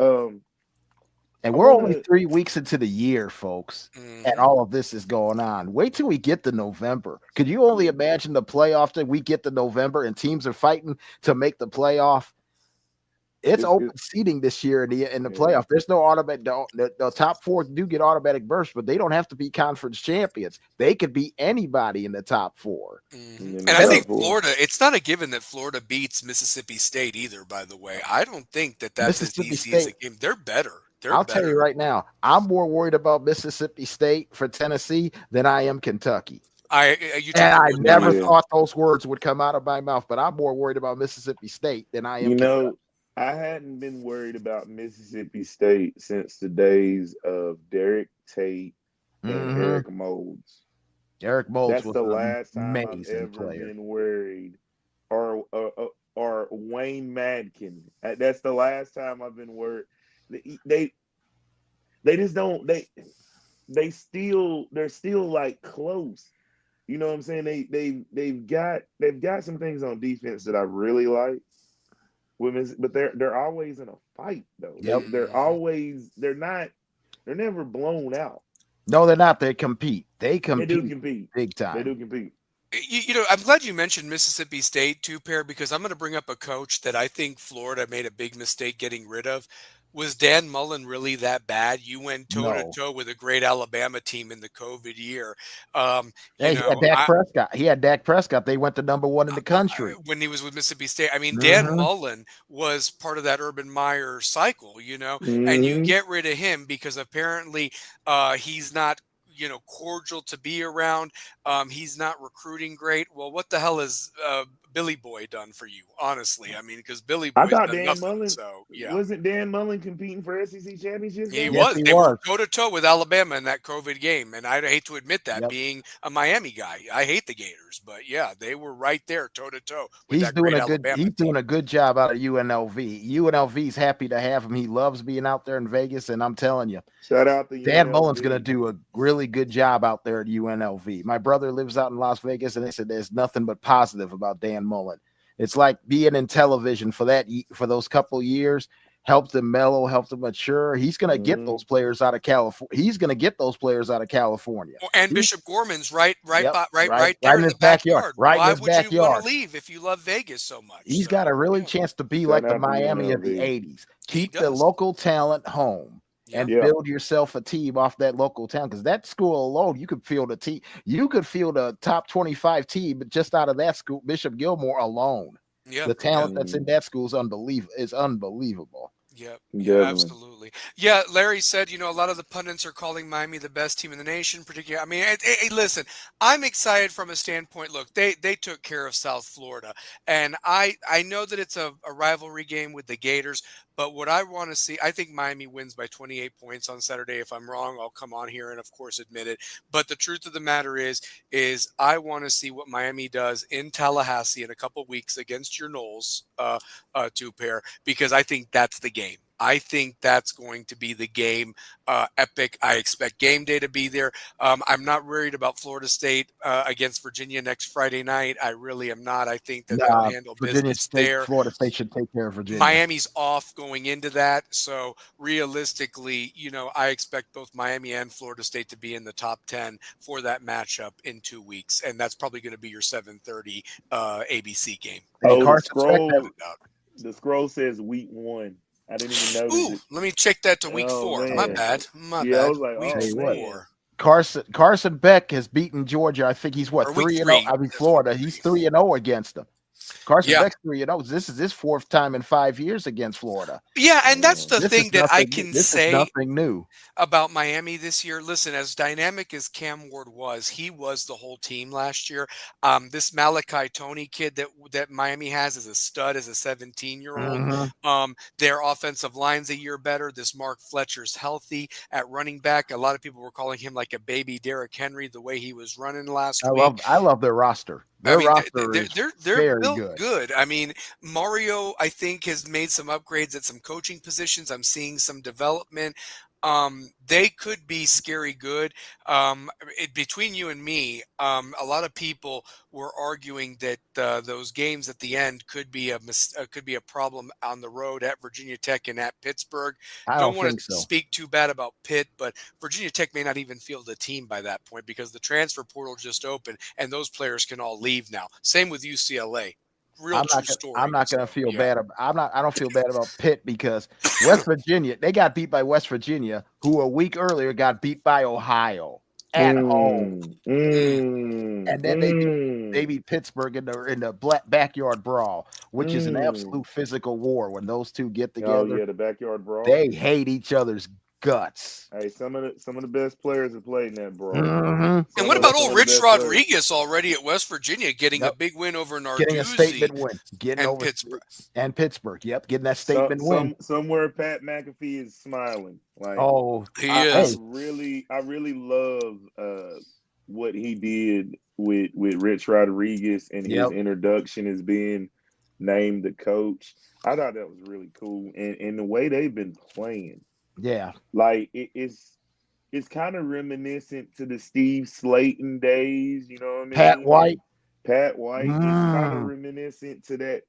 And I we're only wanna 3 weeks into the year, folks. And Hmm. all of this is going on. Wait till we get to November. Could you only imagine the playoff that we get to November and teams are fighting to make the playoff? It's it's open seating this year in the yeah. playoff. There's no automatic. The top four do get automatic berths, but they don't have to be conference champions. They could be anybody in the top four. Hmm. In the And I Hell, top think four. Florida, it's not a given that Florida beats Mississippi State either, by the way. I don't think that that's as Mississippi easy as a State. game. They're better. They're I'll tell you better. right now, I'm more worried about Mississippi State for Tennessee than I am Kentucky. You And talking I what though, my never Yeah. friend? thought those words would come out of my mouth, but I'm more worried about Mississippi State than I am You Kentucky. know, I hadn't been worried about Mississippi State since the days of Derek Tate and Mhm. Eric Moulds. Eric Moulds That's was the an last time I've amazing ever player. been worried. Or Wayne Madkin. That's the last time I've been worried. They they just don't they're still like close. You know what I'm saying? They've got some things on defense that I really like. Women's, but they're always in a fight though. Yep. They're never blown out. No, they're not. They compete. They They do compete compete. big They do time. compete. You know, I'm glad you mentioned Mississippi State too, Pair, because I'm going to bring up a coach that I think Florida made a big mistake getting rid of. Was Dan Mullen really that bad? You went toe to No. toe with a great Alabama team in the COVID year. You Hey, he had know, Dak Prescott. He had Dak Prescott. They went to number one in the country. when he was with Mississippi State. I mean, Dan Mhm. Mullen was part of that Urban Meyer cycle, you know, and you Mm-hmm. get rid of him because apparently he's not, you know, cordial to be around. He's not recruiting great. Well, what the hell has Billy Boy done for you, honestly? I mean, because Billy I Boy's thought done Dan nothing. Mullen So, yeah. wasn't Dan Mullen competing for SEC championships He that Yes, year? was. he They were was. toe to toe with Alabama in that COVID game, and I hate to admit that, Yep. being a Miami guy. I hate the Gators, but yeah, they were right there, toe to toe with He's that doing great a good. Alabama He's team. doing a good job out of UNLV. UNLV's happy to have him. He loves being out there in Vegas, and I'm telling you, Shout out to Dan Mullen's going to UNLV. do a really good job out there at UNLV. My brother lives out in Las Vegas, and they said there's nothing but positive about Dan Mullen. It's like being in television for those couple years. Helped him mellow, helped him mature. He's going to get those players out of California. He's going to get those players out of California. And Bishop Gorman's right there in in his the backyard. Right Why in his would you want backyard. to leave if you love Vegas so much? He's got a really chance to be like the Miami of the 80s. Keep the local talent home and build yourself a team off that local town. Because that school alone, you could field a team. You could field a top 25 team just out of that school. Bishop Gilmore alone. The talent that's in that school is unbelievable. Yeah, absolutely. Yeah, Larry said, a lot of the pundits are calling Miami the best team in the nation, particularly. I mean, hey, listen, I'm excited from a standpoint. Look, they took care of South Florida, and I know that it's a rivalry game with the Gators, but what I want to see, I think Miami wins by 28 points on Saturday. If I'm wrong, I'll come on here and, of course, admit it. But the truth of the matter is I want to see what Miami does in Tallahassee in a couple of weeks against your Knowles two pair, because I think that's the game. I think that's going to be the game. Epic. I expect game day to be there. I'm not worried about Florida State against Virginia next Friday night. I really am not. I think that they'll handle business there. Florida State should take care of Virginia. Miami's off going into that. So realistically, I expect both Miami and Florida State to be in the top 10 for that matchup in 2 weeks. And that's probably going to be your 7:30 ABC game. Oh, the scroll says week 1. I didn't even notice it. Let me check that to week 4. Man. My bad. I was like, week 4. Carson Beck has beaten Georgia. I think he's 3-0. I mean, Florida. He's 3-0 against them. Carson Beck's 3-0. This is his 4th time in 5 years against Florida. Yeah, and that's the thing that I can say nothing new about Miami this year. Listen, as dynamic as Cam Ward was, he was the whole team last year. This Malachi Toney kid that Miami has is a stud as a 17-year-old. Their offensive line's a year better. This Mark Fletcher's healthy at running back. A lot of people were calling him like a baby Derrick Henry the way he was running last week. I love their roster. They're very good. I mean, Mario, I think, has made some upgrades at some coaching positions. I'm seeing some development. They could be scary good. Between you and me, a lot of people were arguing that those games at the end could be a problem on the road at Virginia Tech and at Pittsburgh. I don't want to speak too bad about Pitt, but Virginia Tech may not even field a team by that point because the transfer portal just opened and those players can all leave now. Same with UCLA. I'm not going to feel bad. I don't feel bad about Pitt because West Virginia, they got beat by West Virginia, who a week earlier got beat by Ohio at home. And then they beat Pittsburgh in the backyard brawl, which is an absolute physical war when those two get together. Oh yeah, the backyard brawl. They hate each other's guts. Hey, some of the best players have played in that brawl. And what about old Rich Rodriguez already at West Virginia getting a big win over Narduzzi? Getting a statement win. Pittsburgh. Yep, getting that statement win. Somewhere Pat McAfee is smiling. Like, he is. I really love what he did with Rich Rodriguez and his introduction as being named the coach. I thought that was really cool. And the way they've been playing. Yeah, like it's kind of reminiscent to the Steve Slayton days, you know what I mean? Pat White is kind of reminiscent to that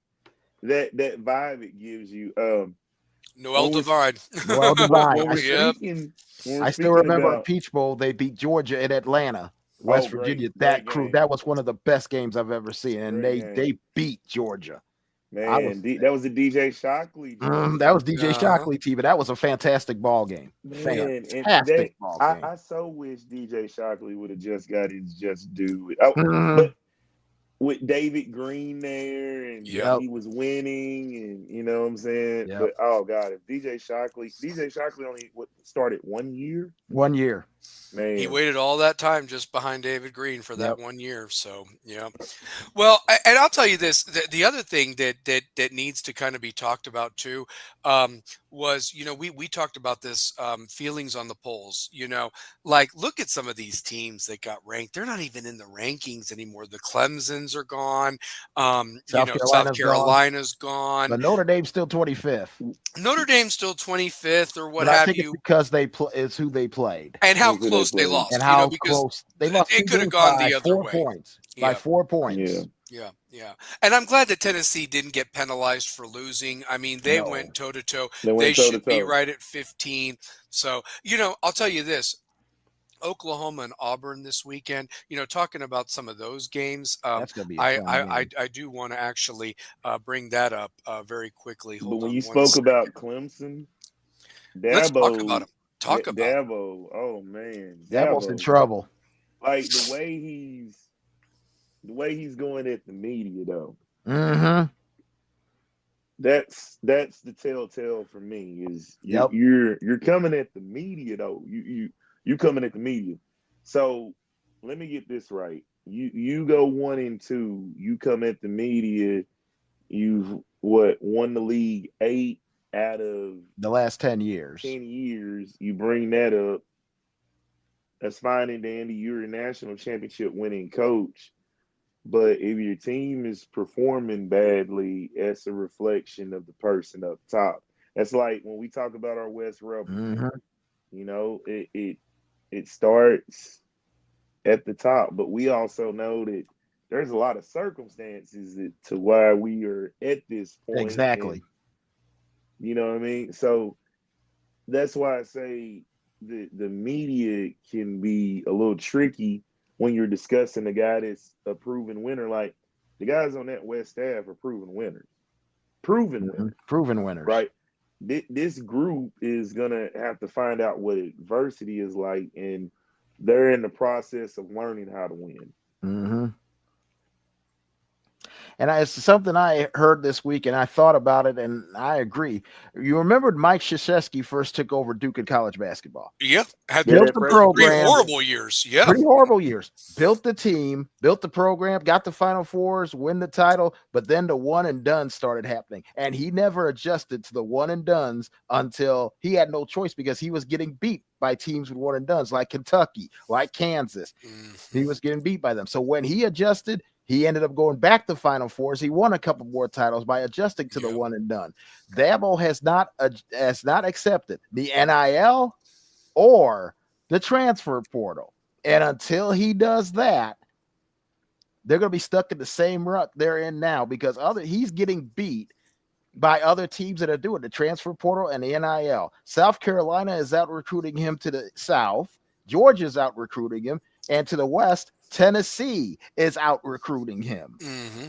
vibe it gives you. Noel Devine. I still remember at Peach Bowl they beat Georgia in Atlanta, West Virginia. That crew, that was one of the best games I've ever seen, and they beat Georgia. Man, that was the DJ Shockley. That was DJ Shockley team, but that was a fantastic ball game. Fantastic ball game. I so wish DJ Shockley would have just got his just due. But with David Green there, and he was winning, and you know what I'm saying. But oh god, if DJ Shockley only started 1 year. 1 year. Man. He waited all that time just behind David Green for that 1 year. So, yeah. Well, and I'll tell you this, the other thing that needs to kind of be talked about too, was, we talked about this, feelings on the polls, like look at some of these teams that got ranked. They're not even in the rankings anymore. The Clemsons are gone. South Carolina's gone. But Notre Dame's still 25th. Notre Dame's still 25th or what have you. Because it's who they played. And how close they lost. And how close they lost. It could have gone the other 4 way. points. By 4 points. Yeah. Yeah, yeah. And I'm glad that Tennessee didn't get penalized for losing. I mean, they No. went toe to toe. They They went toe to should be toe. right at 15. So, I'll tell you this. Oklahoma and Auburn this weekend, talking about some of those games, That's gonna be a I, fun I, I, game. I do want to actually bring that up very quickly. But Hold when on you one spoke about second. Clemson, Let's talk about Dabo, them. Talk about them. Dabo, oh man, Dabo's in Dabo, trouble. like the way he's going at the media though. Mm-hmm. That's the telltale for me is Yep. you're coming at the media though. You coming at the media. So let me get this right. You go 1-2. You come at the media. You've won the league 8 out of The last 10 years. 10 years. You bring that up. That's fine and dandy. You're a national championship winning coach. But if your team is performing badly, it's a reflection of the person up top. That's like when we talk about our West Rebels. Mm-hmm. It starts at the top, but we also know that there's a lot of circumstances to why we are at this point. Exactly. And, you know what I mean? So that's why I say the media can be a little tricky when you're discussing a guy that's a proven winner. Like the guys on that West staff are proven winners. Proven winners. Proven winners. Right. This group is gonna have to find out what adversity is like, and they're in the process of learning how to win. Mm-hmm. And it's something I heard this week, and I thought about it, and I agree. You remembered Mike Krzyzewski first took over Duke in college basketball. Yeah, had Built the three program. horrible years. Yeah, Pretty horrible years. Built the team, built the program, got the Final Fours, win the title, but then the one and done started happening, and he never adjusted to the one and dones until he had no choice because he was getting beat by teams with one and dones like Kentucky, like Kansas. He was getting beat by them. So when he adjusted, he ended up going back to Final Fours. He won a couple more titles by adjusting to the one and done. Dabo has not accepted the NIL or the transfer portal. And until he does that, they're going to be stuck in the same rut they're in now because he's getting beat by other teams that are doing the transfer portal and the NIL. South Carolina is out recruiting him to the south. Georgia's out recruiting him. And to the west, Tennessee is out recruiting him. Mm-hmm.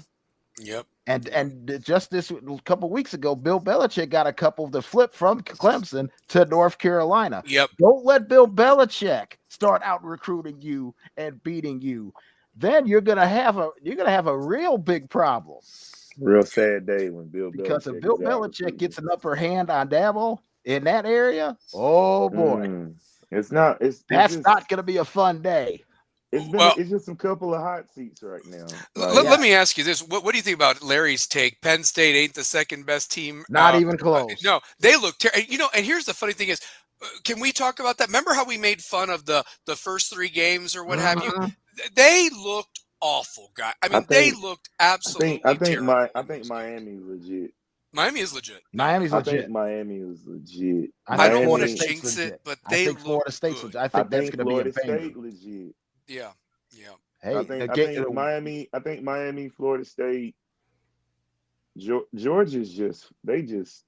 Yep. And just this couple of weeks ago, Bill Belichick got a couple of the flip from Clemson to North Carolina. Yep. Don't let Bill Belichick start out recruiting you and beating you. Then you're gonna have a real big problem. Real sad day when Bill because Belichick if Bill Belichick gets an upper hand on Dabo in that area, oh boy, that's not going to be a fun day. It's just a couple of hot seats right now. Let me ask you this: what do you think about Larry's take? Penn State ain't the second best team. Not even close. No, they look terrible. And here's the funny thing is, can we talk about that? Remember how we made fun of the first 3 games or what have you? They looked awful, guys. I mean, they looked absolutely terrible. I think Miami's legit. Miami is legit. Miami's legit. I think Miami is legit. I don't want to jinx it, but they look Florida State's good. legit. I think that's going to be a State legit. Yeah. Hey, I think Miami, Florida State, Georgia's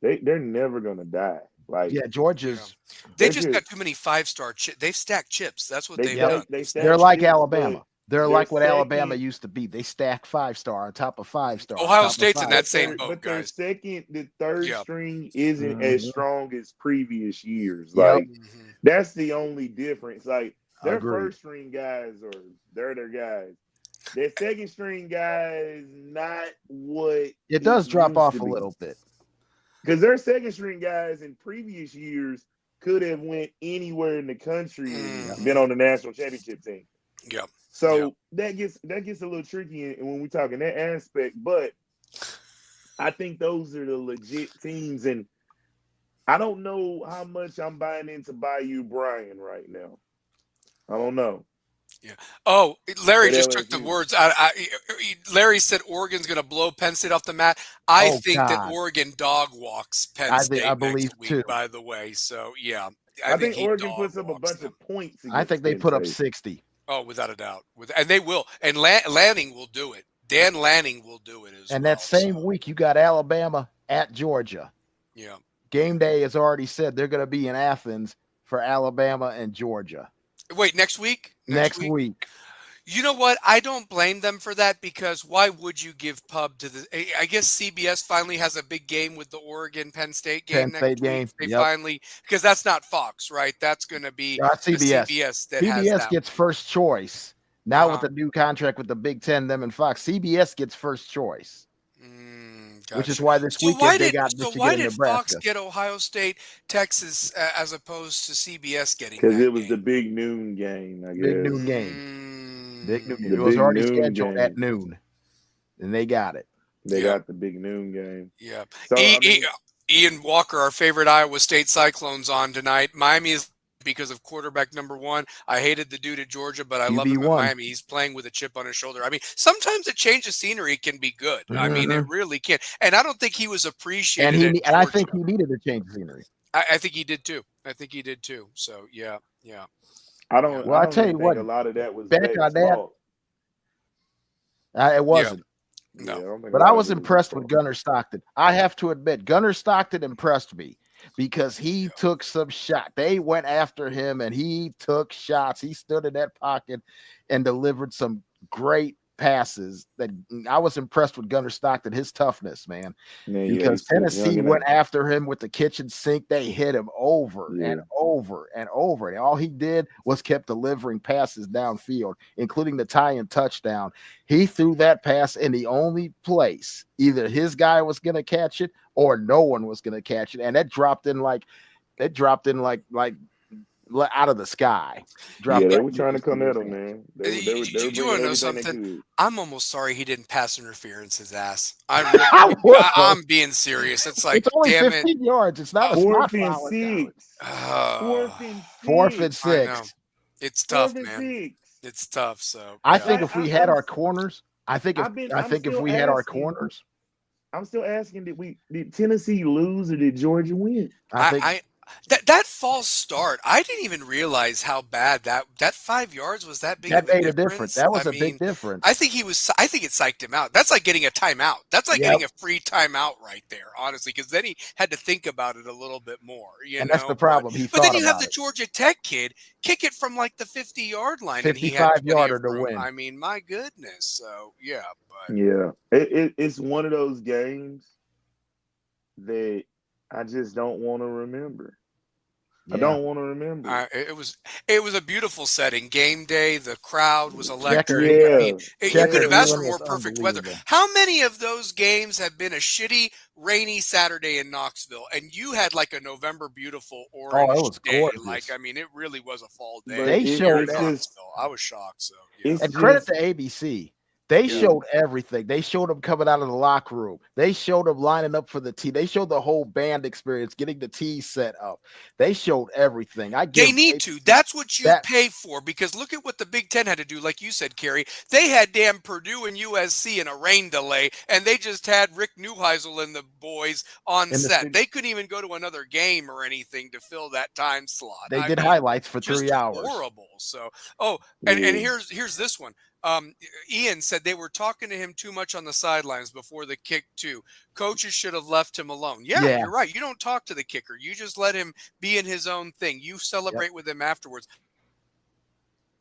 they're never gonna die. Like Georgia's. They just got too many 5-star chips. They've stacked chips. That's what they've done. They're like Alabama. They're like what Alabama used to be. They stack 5-star on top of 5-star. Ohio State's in that same boat, but guys. The third string isn't as strong as previous years. Like that's the only difference. Like their first string guys they're their guys. Their second string guys, not what it does drop off a little bit. Because their second string guys in previous years could have went anywhere in the country and been on the national championship team. Yeah. So that gets a little tricky when we talk in that aspect, but I think those are the legit teams, and I don't know how much I'm buying into Bayou Brian right now. I don't know. Yeah. Oh, Larry just took the words out. Larry said Oregon's going to blow Penn State off the mat. I think that Oregon dog walks Penn State I believe next week, too. By the way. So, yeah. I think Oregon puts up a bunch of points. I think they put up 60. Oh, without a doubt. And they will. And Lanning will do it. Dan Lanning will do it as And well. that same week, you got Alabama at Georgia. Yeah. Game day has already said they're going to be in Athens for Alabama and Georgia. Wait, next week? Next week. You know what? I don't blame them for that, because why would you give pub to the? I guess CBS finally has a big game with the Oregon Penn State game next week. They finally, because that's not Fox, right? That's going to be CBS. CBS that CBS has that gets first choice now with the new contract with the Big Ten, them and Fox. CBS gets first choice, which is why this weekend they got Michigan and Nebraska. Why did Fox get Ohio State, Texas, as opposed to CBS getting? Because it was the big noon game. I guess big noon game. It was already scheduled at noon, and they got it. They got the big noon game. Yeah. So, Ian Walker, our favorite Iowa State Cyclones, on tonight. Miami is because of quarterback number 1. I hated the dude at Georgia, but I love him at Miami. He's playing with a chip on his shoulder. I mean, sometimes a change of scenery can be good. I mean, it really can. And I don't think he was appreciated. And I think he needed a change of scenery. I think he did too. So yeah. I don't. Well, I tell you what, a lot of that was back on that. It wasn't. No, yeah, but I was impressed with Gunnar Stockton. I have to admit, Gunnar Stockton impressed me because he took some shot. They went after him and he took shots. He stood in that pocket and delivered some great passes. That I was impressed with Gunnar Stockton, his toughness, man. Because Tennessee went after him with the kitchen sink. They hit him over and over and over. And all he did was kept delivering passes downfield, including the tie-in touchdown. He threw that pass in the only place either his guy was going to catch it or no one was going to catch it. And that dropped in like out of the sky. They were trying to come at him, man. You want to know something? I'm almost sorry he didn't pass interference his ass. I'm being serious. It's like, it's only damn 15 yards. It's not a fourth and six. Fourth and six. It's tough, man. It's tough. So I think if we had our corners, I'm still asking, did Tennessee lose or did Georgia win? That false start, I didn't even realize how bad that 5 yards was. That big. That made a difference. That was a big difference. I think it psyched him out. That's like getting a timeout. That's like getting a free timeout right there, honestly, because then he had to think about it a little bit more. That's the problem. But then you have the Georgia Tech kid kick it from like the 50-yard line, 55-yarder to win. I mean, my goodness. So it's one of those games that I just don't want to remember. I don't want to remember. It was a beautiful setting. Game day, the crowd was electric. You could have asked for more perfect weather. How many of those games have been a shitty, rainy Saturday in Knoxville, and you had like a November beautiful orange day? Gorgeous. Like, I mean, it really was a fall day. They showed Knoxville. I was shocked. So, and credit to ABC. They showed everything. They showed them coming out of the locker room. They showed them lining up for the tee. They showed the whole band experience, getting the tee set up. They showed everything. They need to. That's what you pay for, because look at what the Big Ten had to do. Like you said, Kerry, they had damn Purdue and USC in a rain delay, and they just had Rick Neuheisel and the boys on set. They couldn't even go to another game or anything to fill that time slot. They did highlights for 3 hours. Horrible. So, and here's this one. Ian said they were talking to him too much on the sidelines before the kick too. Coaches should have left him alone. Yeah, you're right. You don't talk to the kicker. You just let him be in his own thing. You celebrate with him afterwards.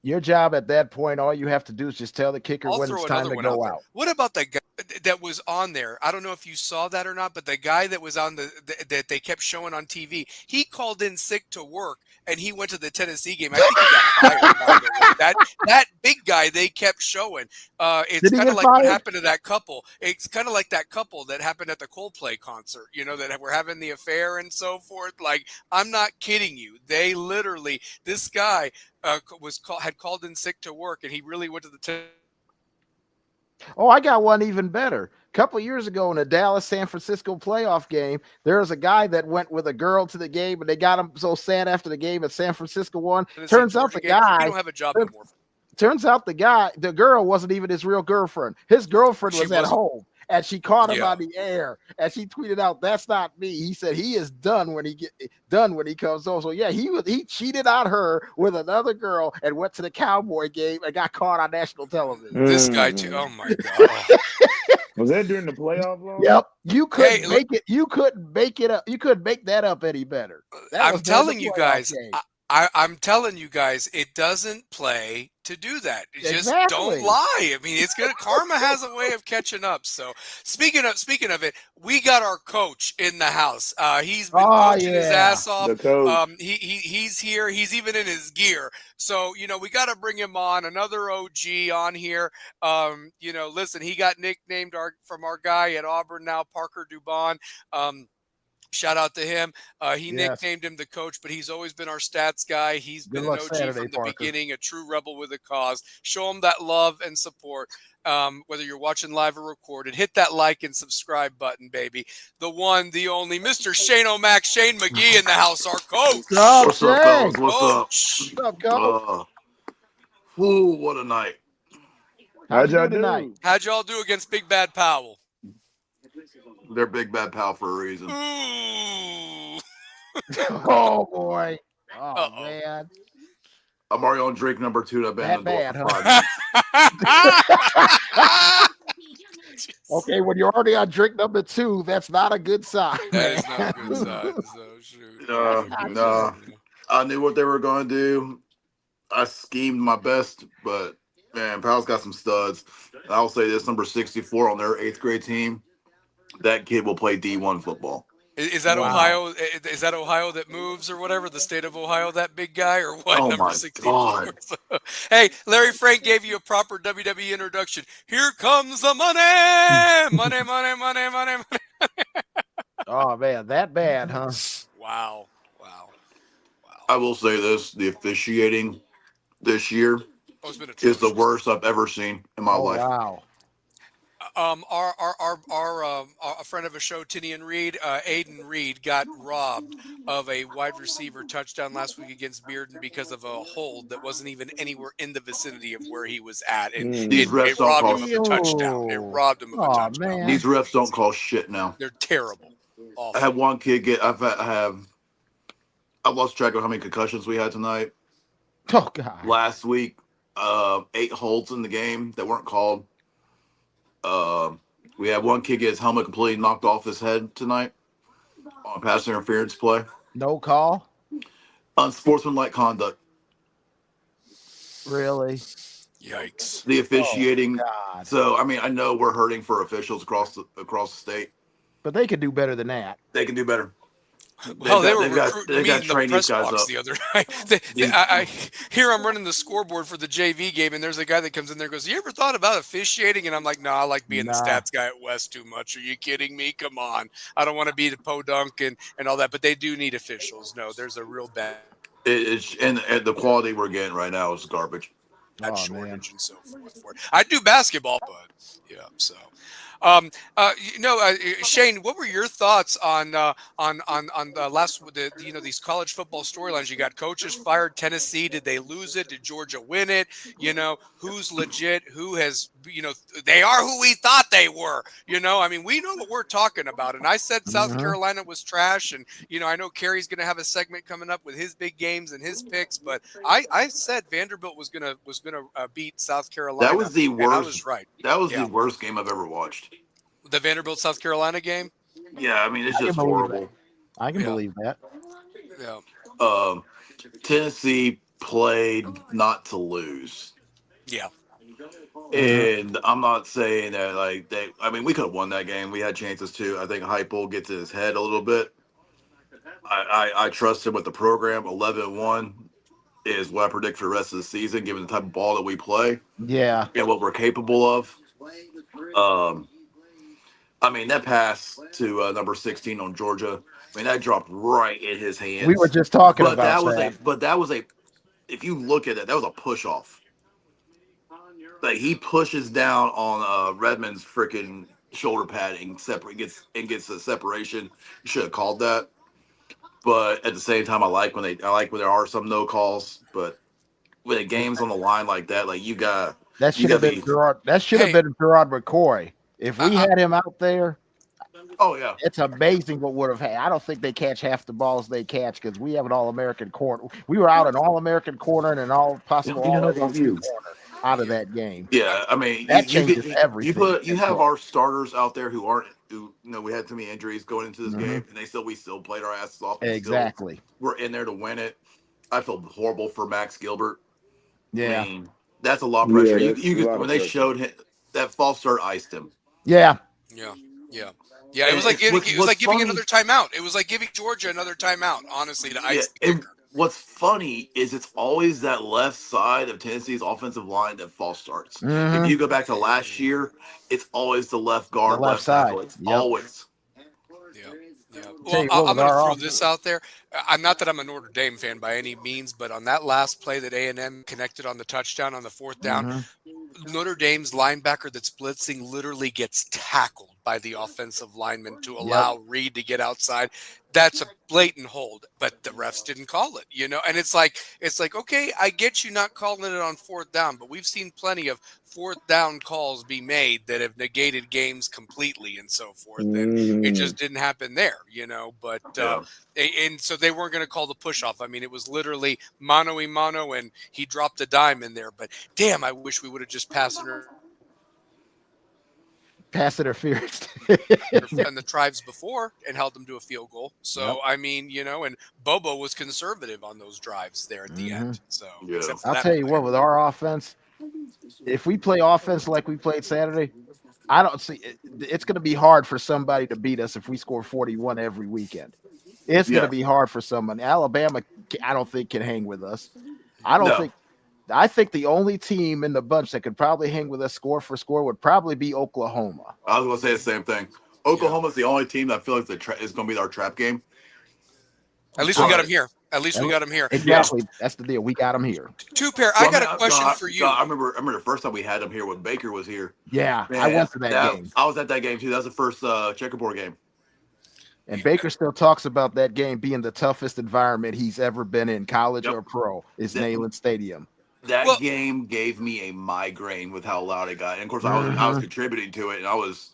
Your job at that point, all you have to do is just tell the kicker when it's time to go out. What about the guy that was on there? I don't know if you saw that or not, but the guy that was on that they kept showing on TV, he called in sick to work and he went to the Tennessee game. I think he got fired. That big guy they kept showing. It's kind of like what happened to that couple. It's kind of like that couple that happened at the Coldplay concert, that were having the affair and so forth. Like, I'm not kidding you. They literally, this guy had called in sick to work, and he really went to the. I got one even better. A couple of years ago in a Dallas-San Francisco playoff game, there was a guy that went with a girl to the game, and they got him so sad after the game that San Francisco won. Turns out the guy. You don't have a job anymore. Turns out the girl wasn't even his real girlfriend. His girlfriend was at home. and she caught him Yeah. on the air, and she tweeted out, "That's not me." He said he is done when he comes home. So yeah, he cheated on her with another girl and went to the Cowboy game and got caught on national television. This guy too. Oh my God. Oh. Was that during the playoff run? Yep, you couldn't Hey, make it. You couldn't make it up. You couldn't make that up any better. That I'm was during the telling you playoff guys, game. I'm telling you guys, it doesn't play to do that. Just don't Exactly. lie. I mean, it's gonna karma has a way of catching up. So speaking of it, we got our coach in the house. He's been coaching his ass off. The coach. He's here. He's even in his gear. So we got to bring him on. Another OG on here. Listen, he got nicknamed from our guy at Auburn now, Parker Dubon. Shout out to him. He nicknamed him the coach, but he's always been our stats guy. He's been an OG from the beginning, a true rebel with a cause. Show him that love and support. Whether you're watching live or recorded, hit that like and subscribe button, baby. The one, the only, Mr. Shane O'Mac, Shane McGee in the house, our coach. What's up, fellas? What's Coach. What's up, coach? Ooh, what a night. How'd y'all do tonight? How'd y'all do against Big Bad Powell? They're Big Bad Pal for a reason. Ooh. Oh boy. Oh Uh-oh. man. I'm already on drink number 2. I've been That in the door bad, for 5 minutes. Okay, when you're already on drink number 2, that's not a good sign. That is not a good sign. So shoot. No. I knew what they were going to do. I schemed my best, but man, Pal's got some studs. And I'll say this: number 64 on their 8th grade team. That kid will play D1 football. Is that Ohio? Is that Ohio that moves or whatever? The state of Ohio, that big guy or what? Oh Number my 64. God. Hey, Larry Frank gave you a proper WWE introduction. Here comes the money, money, money, money, money, money. Oh man, that bad, huh? Wow. I will say this: the officiating this year It's been is the atrocious. worst I've ever seen in my life. Wow. A friend of a show, Tinian Reed, Aiden Reed, got robbed of a wide receiver touchdown last week against Bearden because of a hold that wasn't even anywhere in the vicinity of where he was at, and These refs it don't robbed call him of a touchdown. It robbed him of a touchdown. Man. These refs don't call shit now. They're terrible. Awful. I had one kid get. I've lost track of how many concussions we had tonight. Oh God. Last week, 8 holds in the game that weren't called. We had one kid get his helmet completely knocked off his head tonight on a pass interference play. No call? Unsportsmanlike conduct. Really? Yikes. The officiating. God. So I mean, I know we're hurting for officials across the state. But they could do better than that. They can do better. Well, they were they've got recruiting me in the trained these press guys box up. the other night. I hear I'm running the scoreboard for the JV game, and there's a guy that comes in there and goes, "You ever thought about officiating?" And I'm like, "No, I like being the stats guy at West too much. Are you kidding me? Come on. I don't want to be the podunk and all that." But they do need officials. No, there's a real bad And the quality we're getting right now is garbage. shortage and so forth. I do basketball, but yeah, so. Shane, what were your thoughts on the last these college football storylines? You got coaches fired. Tennessee, did they lose it? Did Georgia win it? Who's legit? Who has they are who we thought they were. I mean, we know what we're talking about. And I said South Carolina was trash, and I know Kerry's going to have a segment coming up with his big games and his picks, but I said Vanderbilt was gonna beat South Carolina. That was the worst. And I was right. That was the worst game I've ever watched. The Vanderbilt South Carolina game. Yeah, I mean it's just horrible. I can believe that. Yeah. Tennessee played not to lose. Yeah. And I'm not saying that I mean we could have won that game. We had chances too. I think Heupel gets in his head a little bit. I trust him with the program. 11-1 is what I predict for the rest of the season, given the type of ball that we play. Yeah. And what we're capable of. I mean, that pass to number 16 on Georgia, I mean, that dropped right in his hands. We were just talking about that. But that was if you look at it, that was a push off. Like he pushes down on Redmond's freaking shoulder padding, gets a separation. You should have called that. But at the same time, I like when there are some no calls. But when a game's on the line like that, like you got that should have been Gerard. That should have been Gerard McCoy. If we had him out there, Oh yeah. it's amazing what would have had. I don't think they catch half the balls they catch because we have an All-American corner. We were out an All-American corner and an all possible All-SEC corner out of that game. Yeah, I mean, That changes everything. you have our starters out there who aren't who we had too many injuries going into this game, and we still played our asses off. And Exactly. Still, we're in there to win it. I feel horrible for Max Gilbert. Yeah. I mean, that's a lot of pressure. Yeah, You could, when they showed him that false start iced him. Yeah. Yeah, it was like giving another timeout. It was like giving Georgia another timeout, honestly, to ice the kicker. What's funny is it's always that left side of Tennessee's offensive line that false starts. If you go back to last year, it's always the left guard, the left side. It's always. Yeah. Well, I'm going to throw this out there. I'm not that I'm a Notre Dame fan by any means, but on that last play that A&M connected on the touchdown on the fourth down, Notre Dame's linebacker that's blitzing literally gets tackled by the offensive lineman to allow Reed to get outside. That's a blatant hold, but the refs didn't call it, and it's like, okay, I get you not calling it on fourth down, but we've seen plenty of fourth down calls be made that have negated games completely and so forth. And it just didn't happen there, but, and so they weren't going to call the push off. I mean, it was literally mano-a-mano and he dropped a dime in there, but damn, I wish we would have just passed interference and the tribes before and held them to a field goal. So, I mean, and Bobo was conservative on those drives there at the end. So I'll tell you what, with our offense, if we play offense like we played Saturday, I don't see it's going to be hard for somebody to beat us if we score 41 every weekend. It's going to be hard for someone. Alabama, I don't think, can hang with us. I think the only team in the bunch that could probably hang with us score for score would probably be Oklahoma. I was going to say the same thing. Oklahoma's the only team that I feel like is going to be our trap game. At least we got him here. We got him here. Exactly. That's the deal. We got him here. Two pair. I got a question for you. I remember the first time we had him here when Baker was here. Yeah, man, I went to that game. I was at that game too. That was the first checkerboard game. And Baker still talks about that game being the toughest environment he's ever been in, college or pro, is Neyland Stadium. That game gave me a migraine with how loud it got. And of course, I was contributing to it, and I was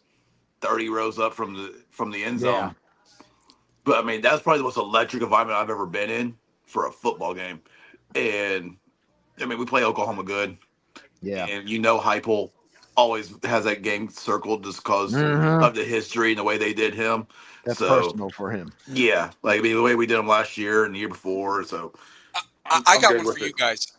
30 rows up from the end zone. Yeah. But I mean, that's probably the most electric environment I've ever been in for a football game. And I mean, we play Oklahoma good. Yeah. And Heupel always has that game circled just because of the history and the way they did him. That's personal for him. Yeah. Like, I mean, the way we did him last year and the year before. So I got one for you guys.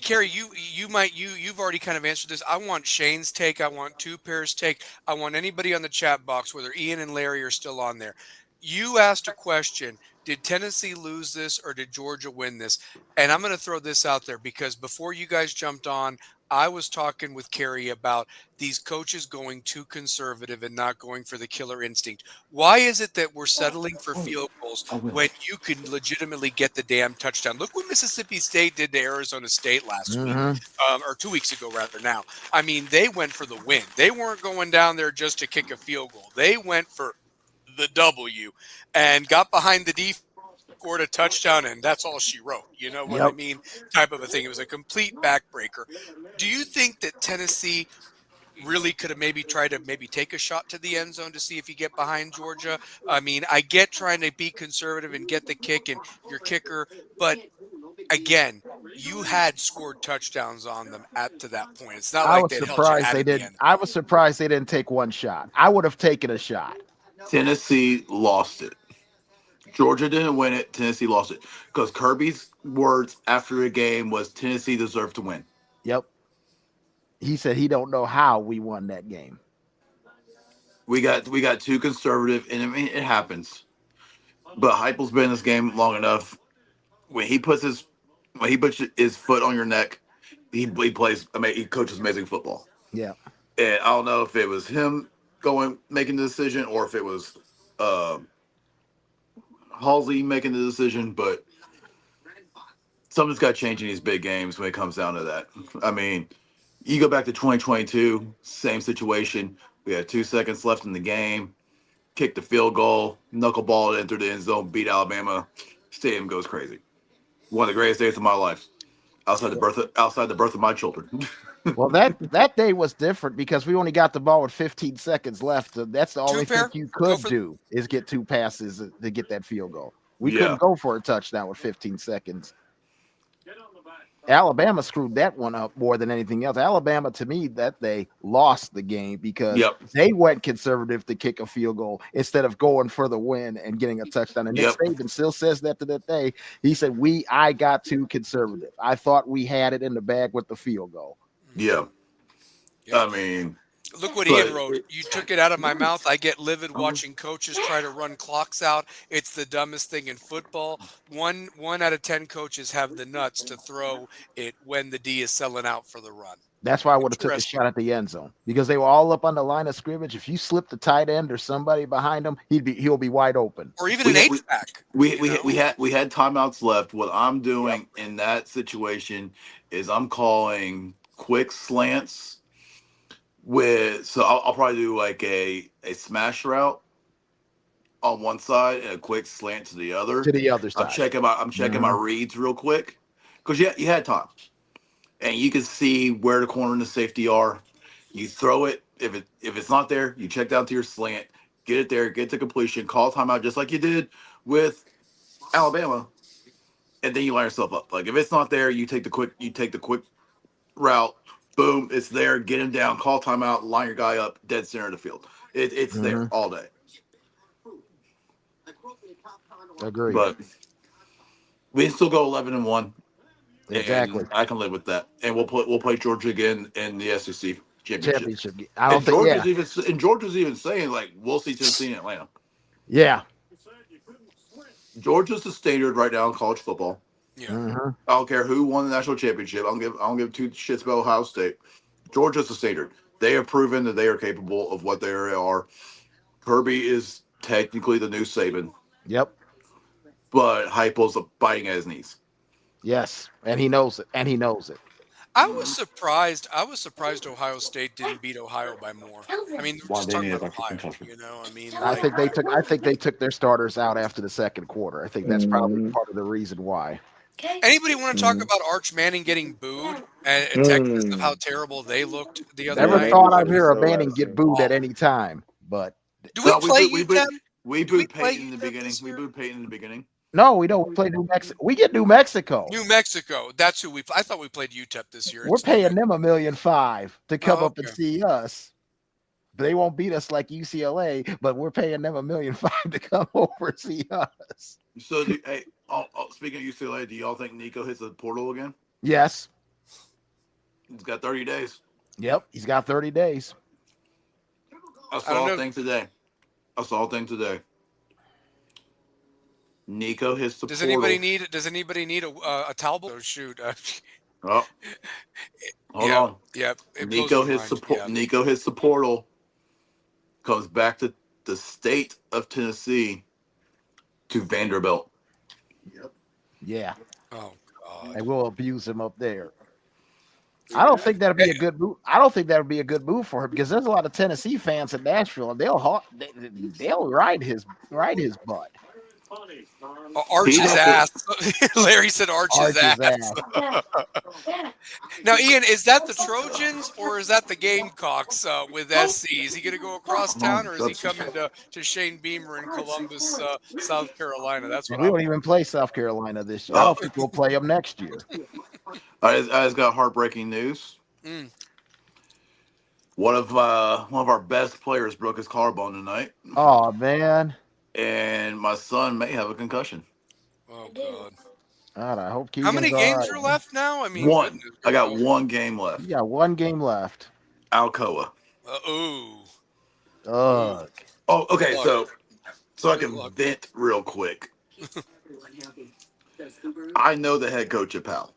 Carrie, you've already kind of answered this. I want Shane's take. I want Two Pair's take. I want anybody on the chat box, whether Ian and Larry are still on there. You asked a question. Did Tennessee lose this or did Georgia win this? And I'm going to throw this out there because before you guys jumped on, I was talking with Carrie about these coaches going too conservative and not going for the killer instinct. Why is it that we're settling for field goals when you can legitimately get the damn touchdown? Look what Mississippi State did to Arizona State last week, or 2 weeks ago, rather now. I mean, they went for the win. They weren't going down there just to kick a field goal. They went for the W and got behind the defense, scored a touchdown, and that's all she wrote. You know what I mean? Type of a thing. It was a complete backbreaker. Do you think that Tennessee really could have maybe tried to take a shot to the end zone to see if you get behind Georgia? I mean, I get trying to be conservative and get the kick and your kicker, but again, you had scored touchdowns on them to that point. It's not like they surprised they didn't. I was surprised they didn't take one shot. I would have taken a shot. Tennessee lost it. Georgia didn't win it. Tennessee lost it because Kirby's words after the game was Tennessee deserved to win. Yep. He said he don't know how we won that game. We got too conservative, and I mean it happens. But Heupel's been in this game long enough. When he puts his foot on your neck, he plays. I mean, he coaches amazing football. Yeah. And I don't know if it was him making the decision or if it was Halsey making the decision, but something's got to change in these big games when it comes down to that. I mean, you go back to 2022, same situation. We had 2 seconds left in the game, kicked the field goal, knuckleball it into the end zone, beat Alabama. Stadium goes crazy. One of the greatest days of my life, outside the birth of my children. Well, that day was different because we only got the ball with 15 seconds left. So that's the only thing Two-pair? you Go could for do is get 2 passes to get that field goal. We Yeah. couldn't go for a touchdown with 15 seconds. Alabama screwed that one up more than anything else. Alabama, to me, that they lost the game because Yep. they went conservative to kick a field goal instead of going for the win and getting a touchdown. And Nick Yep. Saban still says that to this day. He said, I got too conservative. I thought we had it in the bag with the field goal. Yeah. Yeah. I mean, Look what but Ian wrote. You took it out of my mouth. I get livid watching coaches try to run clocks out. It's the dumbest thing in football. One out of 10 coaches have the nuts to throw it when the D is selling out for the run. That's why I would have took a Interesting. shot at the end zone because they were all up on the line of scrimmage. If you slip the tight end or somebody behind him, he'll be wide open. Or even We an had- H-back. we you know? had timeouts left. What I'm doing in that situation is I'm calling quick slants so I'll probably do like a smash route on one side and a quick slant to the other. To the other I'm side. checking my reads real quick because you had time and you can see where the corner and the safety are. You throw it if it's not there, you check down to your slant, get it there, get to completion, call timeout just like you did with Alabama, and then you line yourself up. Like if it's not there, you take the quick route. Boom, it's there. Get him down. Call timeout. Line your guy up. Dead center of the field. It's there all day. Agree. But we can still go 11-1. Exactly. And I can live with that. And we'll play Georgia again in the SEC championship. I don't think. Georgia's even saying like we'll see Tennessee in Atlanta. Yeah. Georgia's the standard right now in college football. Yeah. Mm-hmm. I don't care who won the national championship. I don't give two shits about Ohio State. Georgia's the standard. They have proven that they are capable of what they are. Kirby is technically the new Saban. Yep. But Heupel's biting at his knees. Yes, and he knows it. I was surprised Ohio State didn't beat Ohio by more. I mean, we're just talking about Ohio, I mean, I think they took their starters out after the second quarter. I think that's probably part of the reason why. Anybody want to talk about Arch Manning getting booed at Texas of how terrible they looked the other Never night? thought I'd hear a Manning get booed at any time, but do we play UTEP? We booed Peyton in the beginning. We booed Peyton in the beginning. No, we don't play New Mexico. We get New Mexico. New Mexico. That's who I thought we played UTEP this year. We're paying them $1.5 million to come up and okay. see us. They won't beat us like UCLA, but we're paying them $1.5 million to come over and see us. So, speaking of UCLA, do y'all think Nico hits the portal again? Yes. He's got 30 days. Yep, he's got 30 days. I saw a thing today. Nico hits the Does portal. Does anybody need a towel? Oh shoot! Hold on. Yep. Nico hits the portal. Comes back to the state of Tennessee to Vanderbilt. Yep. Yeah. Oh God. And we'll abuse him up there. I don't think that'd be a good move. I don't think that would be a good move for him because there's a lot of Tennessee fans in Nashville, and they'll ride his butt. Arch's ass. Larry said Arch's ass. Now, Ian, is that the Trojans or is that the Gamecocks with SC? Is he going to go across town or is he coming to Shane Beamer in Columbus, South Carolina? That's what we don't even play South Carolina this year. I don't think we'll play them next year. I just got heartbreaking news. One of our best players broke his collarbone tonight. Oh man. And my son may have a concussion. Oh God! God, I hope. How many games are left now? I mean, one. I got one game left. You got one game left. Alcoa. Ooh. Ugh. Oh, okay. So I can vent real quick. I know the head coach at Pal.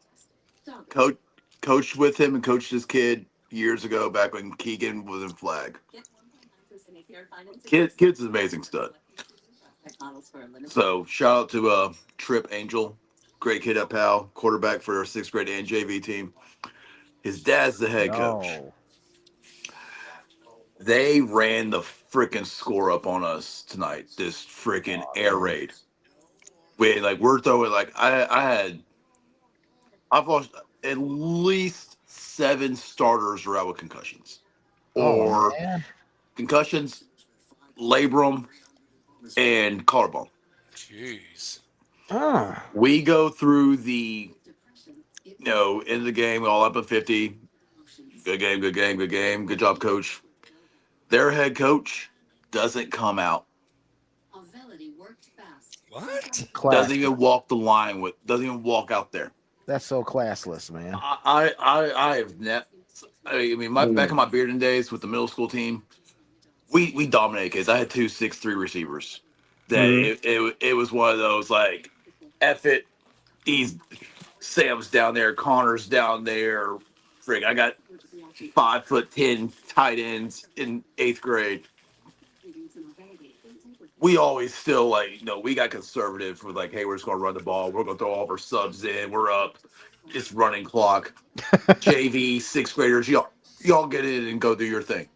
Coached with him and coached his kid years ago, back when Keegan was in flag. Kid's an amazing stud. So shout out to Trip Angel, great kid at Pal, quarterback for our 6th grade and JV team. His dad's the head coach. They ran the freaking score up on us tonight. This freaking air raid. We're throwing I've lost at least 7 starters are out with concussions. Oh, Or man. concussions, labrum, and collarbone. Jeez. We go through the, end of the game, all up at 50. Good game, good game, good game. Good job, coach. Their head coach doesn't come out. What? Doesn't Class. even walk the line doesn't even walk out there. That's so classless, man. I have net. I mean, back in my Bearden days with the middle school team, we dominated kids. I had 2 6'3" receivers. That it was one of those like, F it. He's Sam's down there, Connor's down there. Frig, I got 5'10" tight ends in 8th grade. We always still we got conservative with hey, we're just gonna run the ball. We're gonna throw all of our subs in. We're up. It's running clock. JV 6th graders, y'all get in and go do your thing.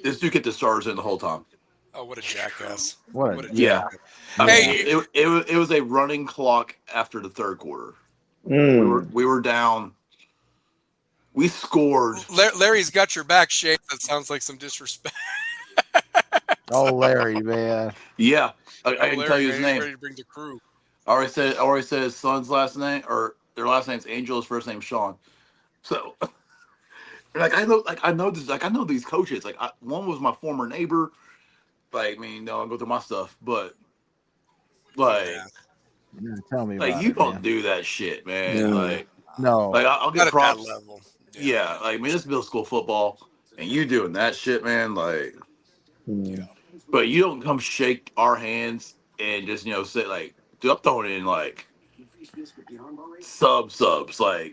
This dude get the stars in the whole time. Oh, what a jackass! What a yeah. I mean, it was a running clock after the 3rd quarter. We were down. We scored. Larry's got your back, Shane. That sounds like some disrespect. Oh, Larry, man. Yeah, I can tell you his name. Ready to bring the crew. I already said his son's last name, or their last name's Angel. His first name's Sean. So, I know these coaches. One was my former neighbor. I go through my stuff, but tell me about you it, don't man. do that shit, man. Yeah. No. I'll get props. At that level. Yeah, it's middle school football, and you doing that shit, man. But you don't come shake our hands and just say dude, I'm throwing in subs. I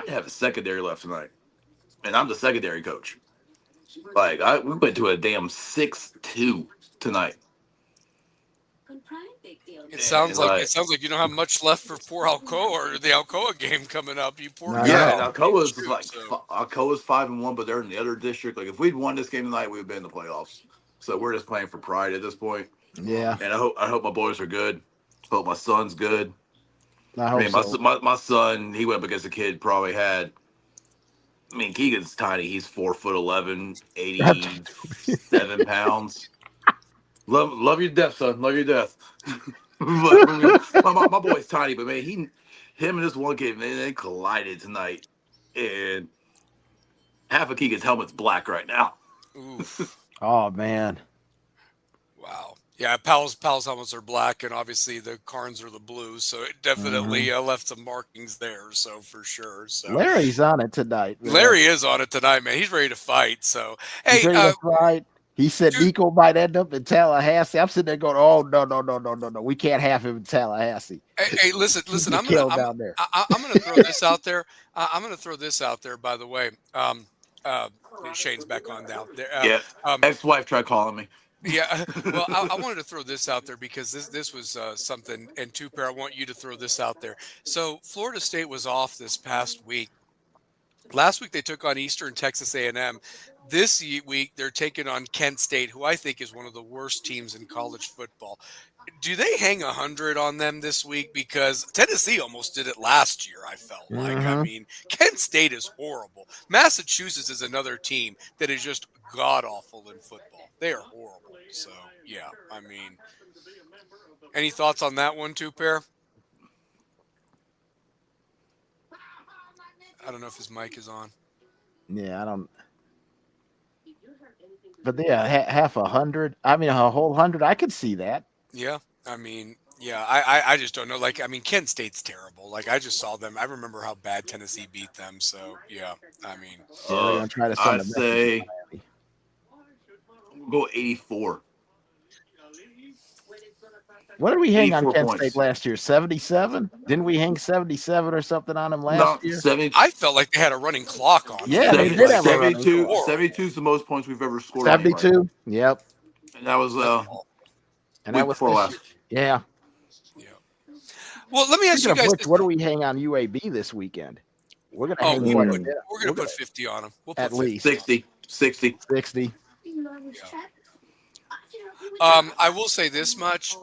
have a secondary left tonight, and I'm the secondary coach. We went to a damn 6-2 tonight. It sounds like you don't have much left for poor Alcoa or the Alcoa game coming up. You poor yeah, and Alcoa's Alcoa's 5-1, but they're in the other district. If we'd won this game tonight, we'd have been in the playoffs. So we're just playing for pride at this point. Yeah. And I hope my boys are good. Hope my son's good. I hope so. My son, he went up against a kid probably had. Keegan's tiny. He's 4'11", 87 pounds. Love your death, son. Love your death. my boy's tiny, but man, him and this one kid, man, they collided tonight, and half of Keegan's helmet's black right now. Oof. Oh, man. Wow. Yeah, Powell's helmets are black, and obviously the Carnes are the blue, so it definitely left some markings there. So for sure. So Larry's on it tonight, man. Larry is on it tonight, man. He's ready to fight. So hey, he's ready to fight. He said Nico might end up in Tallahassee. I'm sitting there going, "Oh no! We can't have him in Tallahassee." Hey, listen! I'm gonna throw this out there. I'm gonna throw this out there. By the way, Shane's back on down there. Ex-wife tried calling me. Yeah, well, I wanted to throw this out there because this was something. And Two-Pair, I want you to throw this out there. So Florida State was off this past week. Last week they took on Eastern Texas A&M. This week they're taking on Kent State, who I think is one of the worst teams in college football. Do they hang 100 on them this week? Because Tennessee almost did it last year, I felt like. I mean, Kent State is horrible. Massachusetts is another team that is just god-awful in football. They are horrible. So, yeah, I mean, any thoughts on that one, Two-Pair? I don't know if his mic is on. Yeah, I don't. But yeah, half 100. I mean, a whole 100. I could see that. Yeah, I mean, yeah, I just don't know. Kent State's terrible. I just saw them. I remember how bad Tennessee beat them. So yeah, I mean, they're gonna try to send I say go 84. What did we hang on Kent points. State last year? 77? Didn't we hang 77 or something on them last year? 70. I felt like they had a running clock on. Yeah, they did have a running clock. 72 is the most points we've ever scored. 72. Yep. And that was and that was before last. Yeah. Well, let me ask you guys. What do we hang on UAB this weekend? We're gonna hang we're gonna put 50 on them. We'll put at least 60. 60. I will say this much.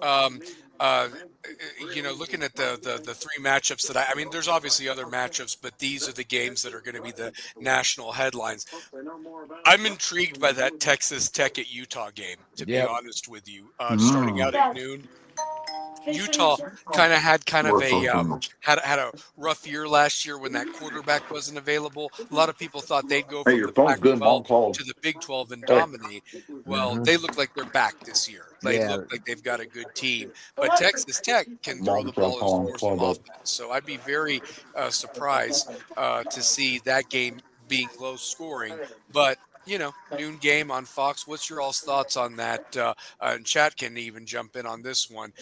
Looking at the three matchups that I mean, there's obviously other matchups, but these are the games that are going to be the national headlines. I'm intrigued by that Texas Tech at Utah game, to be Yep. honest with you. Starting out at noon, Utah had a rough year last year when that quarterback wasn't available. A lot of people thought they'd go Hey, from your the phone's good. Pac-12 Mom called. to the Big 12 and Hey. dominate. Well, they look like they're back this year. They Yeah. look like they've got a good team. But Texas Tech can throw Mom the tried ball and calling. score some Phone up. offense. So I'd be very surprised to see that game being low scoring. But noon game on Fox. What's your all's thoughts on that? And chat can even jump in on this one.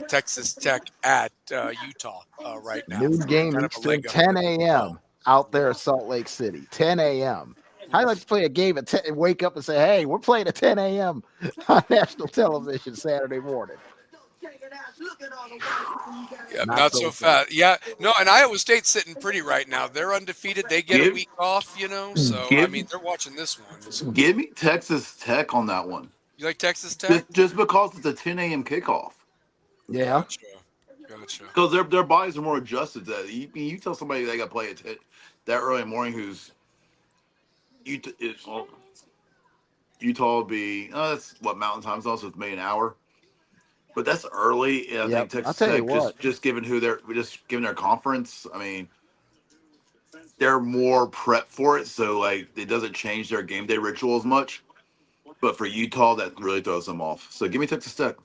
Texas Tech at Utah right now Noon for game kind of a Eastern, leg up in 10 the Big 12. a.m. out there in Salt Lake City. 10 a.m. How you like to play a game at 10 and wake up and say, hey, we're playing at 10 a.m. on national television Saturday morning? Yeah, not so fast. Yeah, no, and Iowa State's sitting pretty right now. They're undefeated. They get a week off, So I mean, they're watching this one. So. Give me Texas Tech on that one. You like Texas Tech? Just because it's a 10 a.m. kickoff. Yeah. Gotcha. Because their bodies are more adjusted to that. You tell somebody they got to play at that early in the morning who's Utah would be, that's what Mountain Time's also, it's maybe an hour. But that's early. And I think I'll Texas tell you Tech, what. just given their conference, I mean, they're more prepped for it. So, like, it doesn't change their game day ritual as much. But for Utah, that really throws them off. So give me Texas Tech.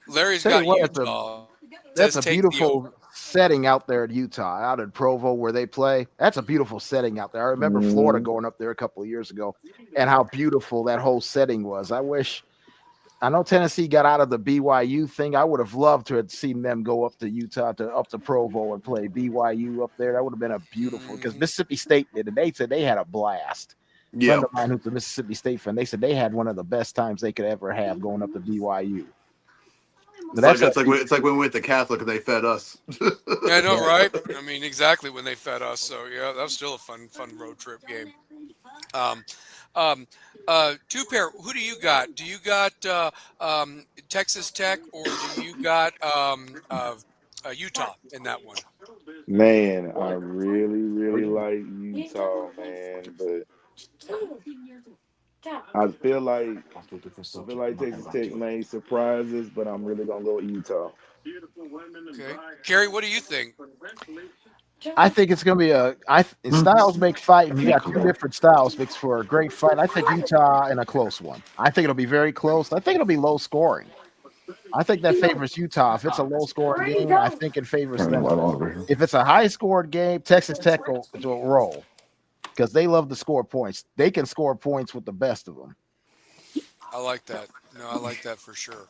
Larry's Tell you got what, Utah. that's Says a take the over. beautiful setting out there at Utah, out in Provo where they play. That's a beautiful setting out there. I remember Florida going up there a couple of years ago and how beautiful that whole setting was. I know Tennessee got out of the BYU thing. I would have loved to have seen them go up to Utah, up to Provo and play BYU up there. That would have been a beautiful, because Mississippi State did, and they said they had a blast. A friend of mine who's a Mississippi State fan, they said they had one of the best times they could ever have going up to BYU. It's like when we went to Catholic and they fed us. Yeah, I know, right? I mean, exactly when they fed us. So yeah, that was still a fun road trip game. Two pair. Who do you got? Do you got Texas Tech, or do you got Utah in that one? Man, I really like Utah, man, but I feel like Texas Tech may surprise us, but I'm really gonna go with Utah. Okay, Kerry, what do you think? I think it's going to be styles make fight, and you got two different styles makes for a great fight. I think Utah in a close one. I think it'll be very close. I think it'll be low scoring. I think that favors Utah. If it's a low scoring game, I think it favors them. If it's a high scored game, Texas Tech will roll because they love to score points. They can score points with the best of them. I like that. No, I like that for sure.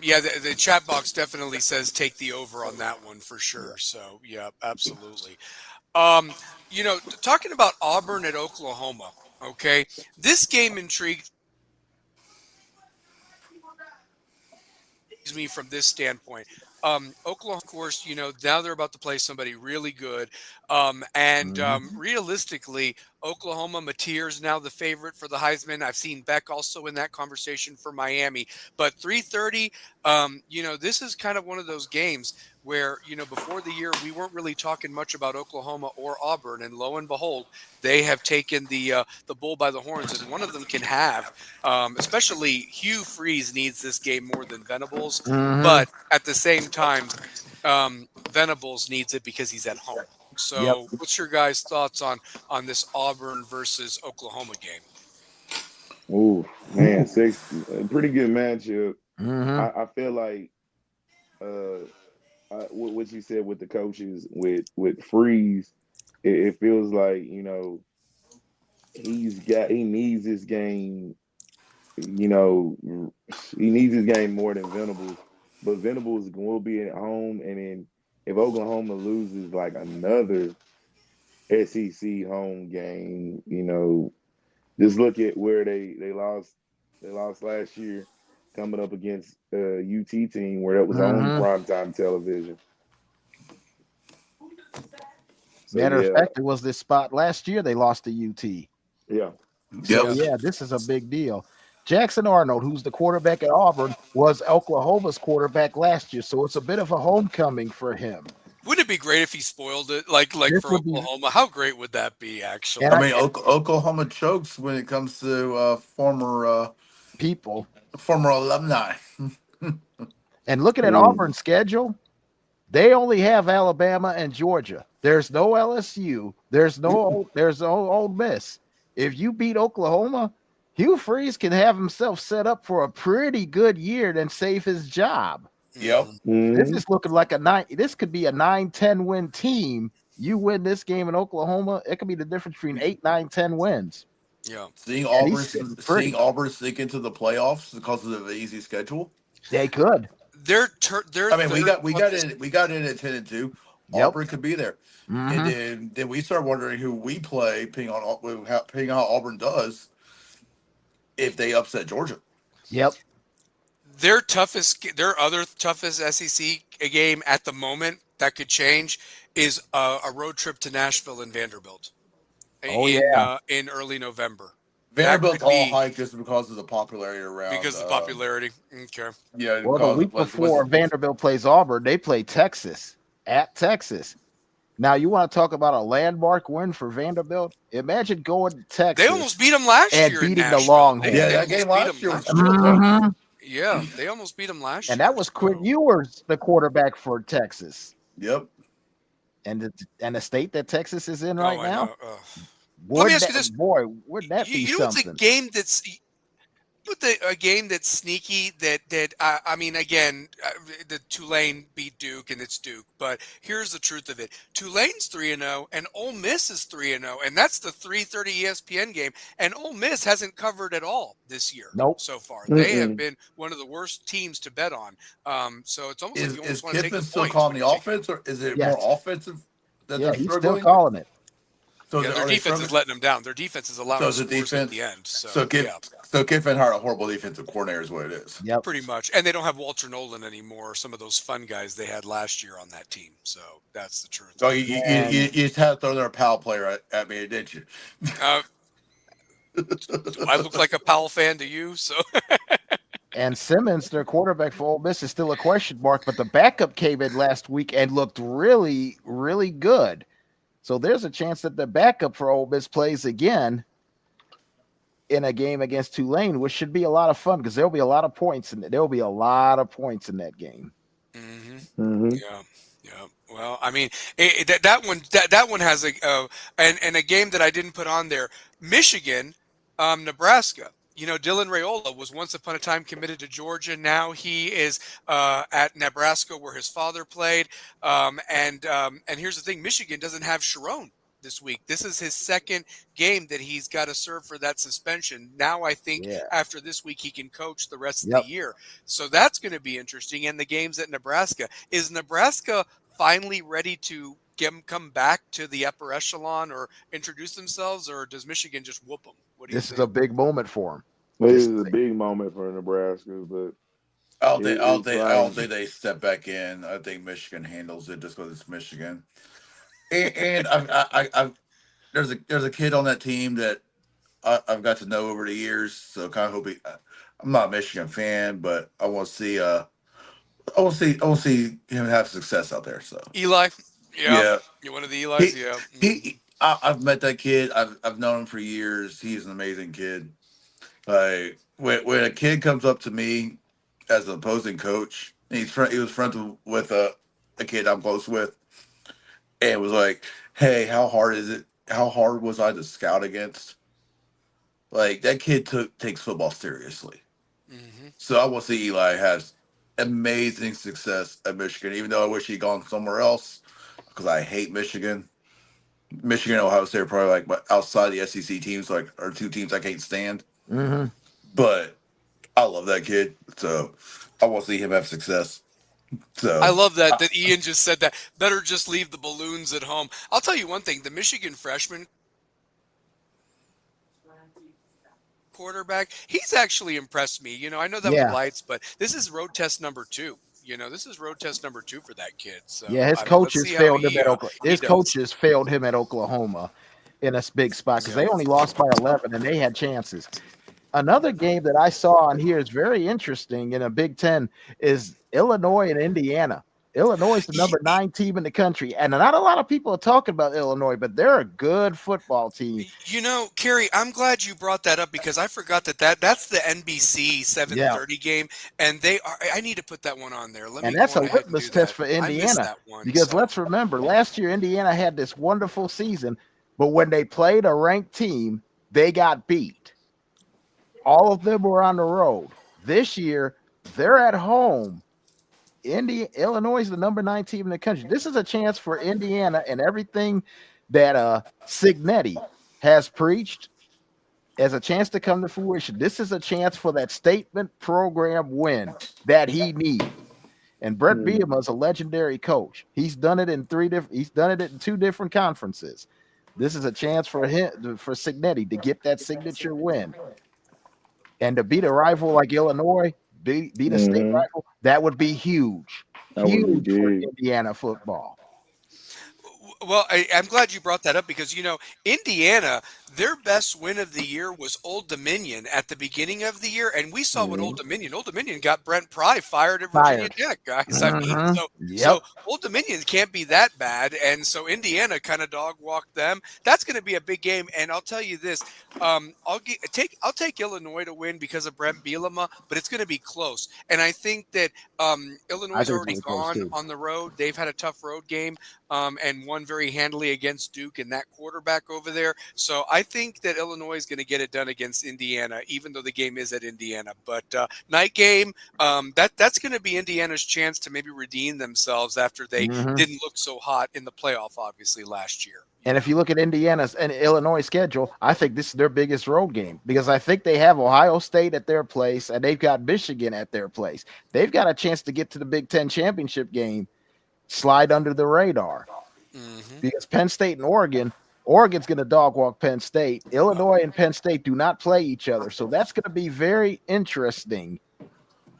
Yeah, the chat box definitely says take the over on that one for sure. So yeah, absolutely. Talking about Auburn at Oklahoma. Okay, this game intrigues me from this standpoint. Oklahoma, of course, now they're about to play somebody really good. Realistically, Oklahoma, Mateer's now the favorite for the Heisman. I've seen Beck also in that conversation for Miami. But 3:30, this is kind of one of those games where, before the year, we weren't really talking much about Oklahoma or Auburn. And lo and behold, they have taken the bull by the horns, and one of them can have. Especially Hugh Freeze needs this game more than Venables. But at the same time, Venables needs it because he's at home. So what's your guys' thoughts on this Auburn versus Oklahoma game? Ooh, man, pretty good matchup. I feel like what you said with the coaches with Freeze, it feels like he needs this game. He needs his game more than Venables. But Venables will be at home, and then if Oklahoma loses like another SEC home game, just look at where they lost. They lost last year, coming up against a UT team where that was on primetime television. So, Matter of fact, it was this spot last year they lost to UT. Yeah. So yeah, this is a big deal. Jackson Arnold, who's the quarterback at Auburn, was Oklahoma's quarterback last year, so it's a bit of a homecoming for him. Wouldn't it be great if he spoiled it, like This for would be, Oklahoma? How great would that be, actually? and I mean, Oklahoma chokes when it comes to people. former alumni. And looking at Auburn's schedule, they only have Alabama and Georgia. There's no LSU. There's no Ole Miss. If you beat Oklahoma, Hugh Freeze can have himself set up for a pretty good year and save his job. Yep. This is looking like this could be a 9-10 win team. You win this game in Oklahoma, it could be the difference between 8, 9, 10 wins. Yeah. Seeing Auburn sneak into the playoffs because of the easy schedule. They could. I mean, we got in at 10-2. Yep. Auburn could be there, and then we start wondering who we play, depending on how Auburn does, if they upset Georgia. Yep. Their other toughest SEC game at the moment that could change is a road trip to Nashville and Vanderbilt. In early November. Vanderbilt's all hyped just because of the popularity around. Because of the popularity. Okay. Yeah. Well, the week before Vanderbilt plays Auburn, they play Texas at Texas. Now, you want to talk about a landmark win for Vanderbilt? Imagine going to Texas. They almost beat them last year. And beating the Longhorns. Yeah, that game last year was Yeah, they almost beat them last year. And that was Quinn Ewers, the quarterback for Texas. Yep. And the state that Texas is in right now. Let me ask you this, boy. Wouldn't that be something? It's a game that's sneaky. I mean, again, the Tulane beat Duke, and it's Duke. But here's the truth of it: Tulane's 3-0, and Ole Miss is 3-0, and that's the 3:30 ESPN game. And Ole Miss hasn't covered at all this year. Nope. So far, they have been one of the worst teams to bet on. So it's almost like you almost want to take the point. Is Kiffin still calling the offense, or is it more offensive? He's still calling it. So their defense is letting them down. Their defense is allowing scores at the end. So Kiffin hired a horrible defensive coordinator is what it is. Yep. Pretty much. And they don't have Walter Nolan anymore, some of those fun guys they had last year on that team. So that's the truth. So you just had to throw their Powell player at me, didn't you? I look like a Powell fan to you, so. And Simmons, their quarterback for Ole Miss, is still a question mark, but the backup came in last week and looked really, really good. So there's a chance that the backup for Ole Miss plays again in a game against Tulane, which should be a lot of fun because there'll be a lot of points in it. There'll be a lot of points in that game. Yeah. Well, I mean, that one has a game that I didn't put on there. Michigan, Nebraska. You know, Dylan Raiola was once upon a time committed to Georgia. Now he is at Nebraska, where his father played. And here's the thing: Michigan doesn't have Sharon this week. This is his second game that he's got to serve for that suspension. Now I think after this week he can coach the rest of the year. So that's going to be interesting. And the games at Nebraska. Is Nebraska finally ready to come back to the upper echelon or introduce themselves, or does Michigan just whoop them? This is a big moment for him. This is a big moment for Nebraska, but I don't think they step back in. I think Michigan handles it just because it's Michigan. And there's a kid on that team that I've got to know over the years, so kind of hope I'm not a Michigan fan, but I want to see him have success out there. So Eli, you're one of the Elis. I've met that kid. I've known him for years. He's an amazing kid. Like when a kid comes up to me as an opposing coach, and he was friends with a kid I'm close with, and was like, "Hey, how hard is it? How hard was I to scout against?" Like that kid takes football seriously. So I want to see Eli has amazing success at Michigan, even though I wish he'd gone somewhere else because I hate Michigan. Michigan and Ohio State are probably like outside the SEC teams, are two teams I can't stand. But I love that kid, so I want to see him have success. So I love that Ian just said that. Better just leave the balloons at home. I'll tell you one thing: the Michigan freshman quarterback, he's actually impressed me. You know, I know that was lights, but this is road test number 2. You know, this is road test number 2 for that kid. So his coaches failed him at Oklahoma. His coaches failed him at Oklahoma in a big spot because they only lost by 11 and they had chances. Another game that I saw on here is very interesting in a Big Ten is Illinois and Indiana. Illinois is the number 9 team in the country, and not a lot of people are talking about Illinois, but they're a good football team. You know, Kerry, I'm glad you brought that up because I forgot that's the NBC Yeah, 7:30 game, and they are. I need to put that one on there. Let me and go that's on a ahead and litmus do test that. for I missed Indiana that one. because So let's remember last year Indiana had this wonderful season, but when they played a ranked team, they got beat. All of them were on the road. This year, they're at home. Illinois is the number 9 team in the country. This is a chance for Indiana and everything that Signetti has preached as a chance to come to fruition. This is a chance for that statement program win that he needs. And Brett Bielema is a legendary coach. He's done it in He's done it in 2 different conferences. This is a chance for him, for Signetti, to get that signature win and to beat a rival like Illinois, beat a state rival. That would be huge, That would be huge for big. Indiana football. well, I'm glad you brought that up because, Indiana, their best win of the year was Old Dominion at the beginning of the year. And we saw what Mhm. Old Dominion got Brent Pry fired at Virginia Fired. Tech, guys. I mean, so, Yep. Old Dominion can't be that bad. And so Indiana kind of dog walked them. That's going to be a big game. And I'll tell you this, I'll take Illinois to win because of Brent Bielema, but it's going to be close. And I think that Illinois I is think it's already gonna be close gone too. on the road. They've had a tough road game and won very handily against Duke and that quarterback over there. So I think that Illinois is going to get it done against Indiana, even though the game is at Indiana. But night game, that's going to be Indiana's chance to maybe redeem themselves after they didn't look so hot in the playoff, obviously, last year. And if you look at Indiana's and Illinois schedule, I think this is their biggest road game because I think they have Ohio State at their place and they've got Michigan at their place. They've got a chance to get to the Big Ten championship game, slide under the radar because Penn State and Oregon's going to dog walk Penn State. Illinois and Penn State do not play each other. So that's going to be very interesting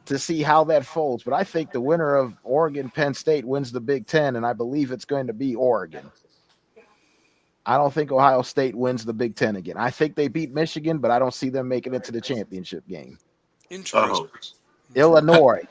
to see how that folds. But I think the winner of Oregon Penn State wins the Big Ten, and I believe it's going to be Oregon. I don't think Ohio State wins the Big Ten again. I think they beat Michigan, but I don't see them making it to the championship game. Interesting. Illinois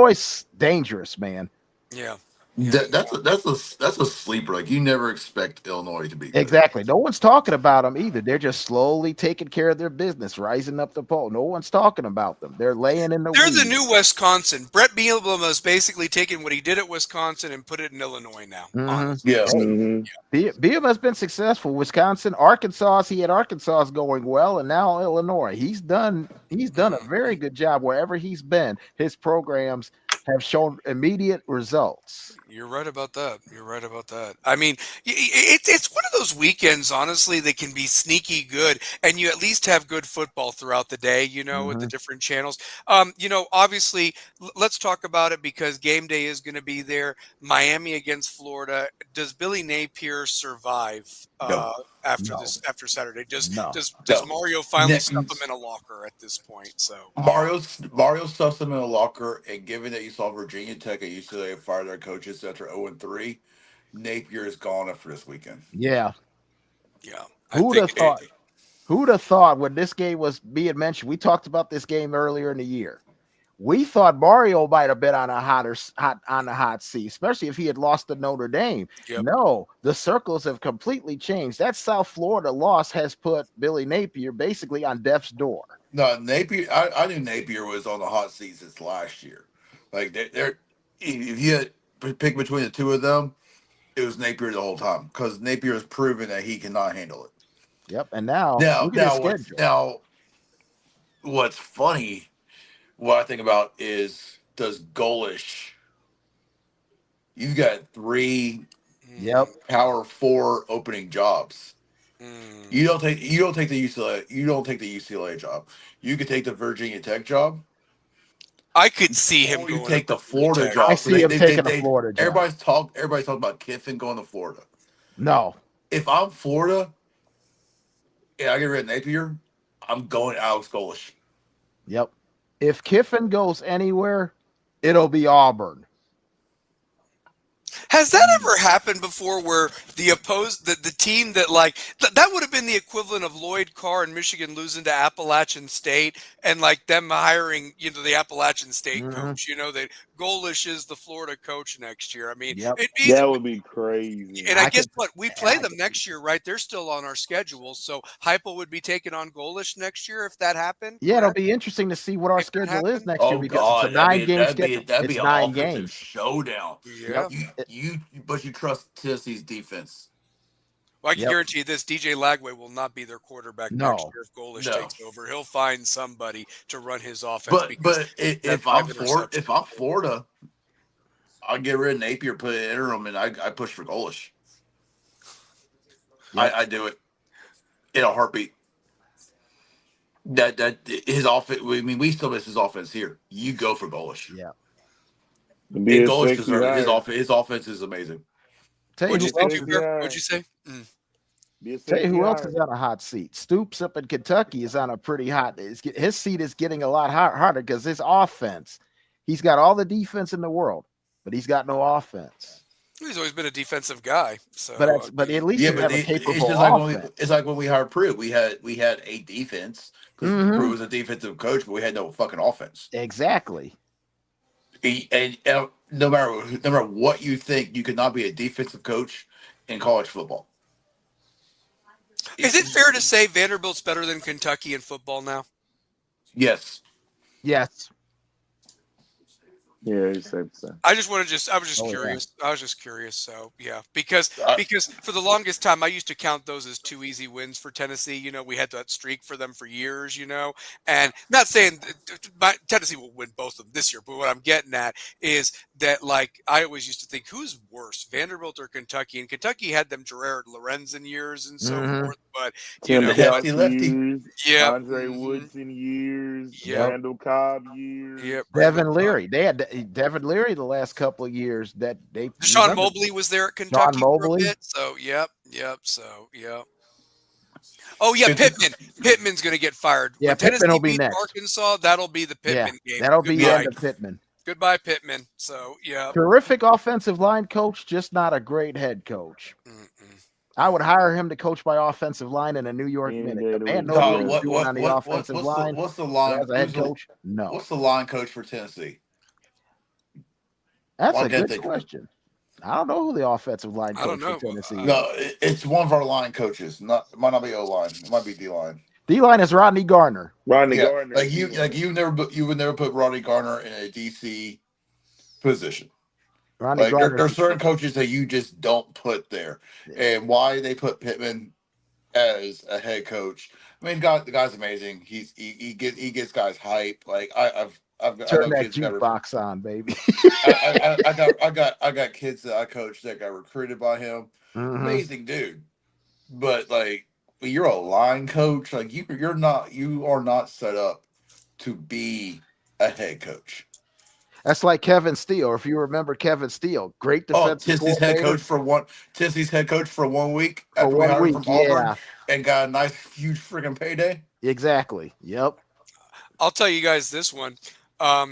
is dangerous, man. Yeah. That's a sleeper. Like you never expect Illinois to be good. Exactly. No one's talking about them either. They're just slowly taking care of their business, rising up the pole. No one's talking about them. They're laying in the They're weeds. the new Wisconsin. Brett Bielema is basically taking what he did at Wisconsin and put it in Illinois now. Honestly. Yeah. Bielema's been successful. Wisconsin, Arkansas. He had Arkansas going well, and now Illinois. He's done a very good job wherever he's been. His programs have shown immediate results. You're right about that. I mean, it's one of those weekends, honestly, that can be sneaky good, and you at least have good football throughout the day, with the different channels. Obviously, let's talk about it because game day is going to be there. Miami against Florida. Does Billy Napier survive after Saturday? Does Mario finally stuff him in a locker at this point? So Mario stuffs him in a locker, and given that you saw Virginia Tech and UCLA fire their coaches after 0-3, Napier is gone after this weekend. Yeah. Yeah. Who'd have thought when this game was being mentioned? We talked about this game earlier in the year. We thought Mario might have been on a hot seat, especially if he had lost to Notre Dame. Yep. No, the circles have completely changed. That South Florida loss has put Billy Napier basically on death's door. No, Napier. I knew Napier was on the hot seat since last year. Like they're if you had to pick between the two of them, it was Napier the whole time because Napier has proven that he cannot handle it. Yep, and now what's funny? What I think about is does Golish. You've got 3 Power 4 opening jobs. You don't take the UCLA job. You could take the Virginia Tech job. I could see him going. You going take to the Florida Tech. job. I see him taking the Florida job. Everybody's talking about Kiffin going to Florida. No. If I'm Florida and I get rid of Napier, I'm going Alex Golish. Yep. If Kiffin goes anywhere, it'll be Auburn. Has that ever happened before where the team that like that would have been the equivalent of Lloyd Carr and Michigan losing to Appalachian State and like them hiring, the Appalachian State coach, that Golish is the Florida coach next year. I mean, Yep. it'd be, That would be crazy. and I guess could, what we play them next year, right? They're still on our schedule. So Heupel would be taking on Golish next year if that happened. yeah, it'll correct? be interesting to see what our If that schedule is happened? next year Oh because God, it's a 9-game schedule. that'd It's be an 9 offensive games. showdown. Yeah. But you trust Tennessee's defense. Well, I can guarantee you this: DJ Lagway will not be their quarterback next year if Golish takes over. He'll find somebody to run his offense. But if I'm Florida, I'll get rid of Napier, put it in interim, and I push for Golish. Yep. I do it in a heartbeat. That his offense. I mean, we still miss his offense here. You go for Golish. Yeah. And Golish deserves his offense is amazing. What'd you say? Tell you who else is on a hot seat. Stoops up in Kentucky is on a pretty hot. His seat is getting a lot harder because his offense. He's got all the defense in the world, but he's got no offense. He's always been a defensive guy. So, but at least you have a capable offense. It's like when we hired Pruitt, we had a defense because Pruitt was a defensive coach, but we had no fucking offense. Exactly. And no matter what you think, you could not be a defensive coach in college football. Is it fair to say Vanderbilt's better than Kentucky in football now? Yes. Yes. Yeah, it's safe to say. I was just curious. Yeah. I was just curious. So yeah, because for the longest time I used to count those as 2 easy wins for Tennessee. We had that streak for them for years. And not saying Tennessee will win both of them this year, but what I'm getting at is that like I always used to think who's worse, Vanderbilt or Kentucky? And Kentucky had them Gerard Lorenzen years and so forth. But lefty. Yeah, Andre Woodson years, Randall Cobb years, Devin Leary. They had Devin Leary the last couple of years that they. Sean Mobley was there at Kentucky for a bit. So yep. Oh yeah, Pittman. Pittman's going to get fired. Yeah, when Pittman will be beats next. Arkansas, that'll be the Pittman game. That'll be the end of Pittman. Goodbye, Pittman. So yeah, terrific offensive line coach, just not a great head coach. I would hire him to coach my offensive line in a New York minute. Man, on the offensive line. What's the line? As a head coach? No. What's the line coach for Tennessee? That's a good question. I don't know who the offensive line coach for Tennessee is. No, it's one of our line coaches. It might not be O-line. It might be D-line. D-line is Rodney Garner. Garner. You would never put Rodney Garner in a DC position. There's certain coaches that you just don't put there, and why they put Pittman as a head coach. I mean, the guy's amazing. He gets guys hype. Like I've turn that jukebox on, baby. I got kids that I coach that got recruited by him. Amazing dude, but like you're a line coach. Like you are not set up to be a head coach. That's like Kevin Steele. If you remember Kevin Steele, great defensive Tennessee's head coach for 1 week after we hired him from Auburn and got a nice huge freaking payday. Exactly. Yep. I'll tell you guys this one.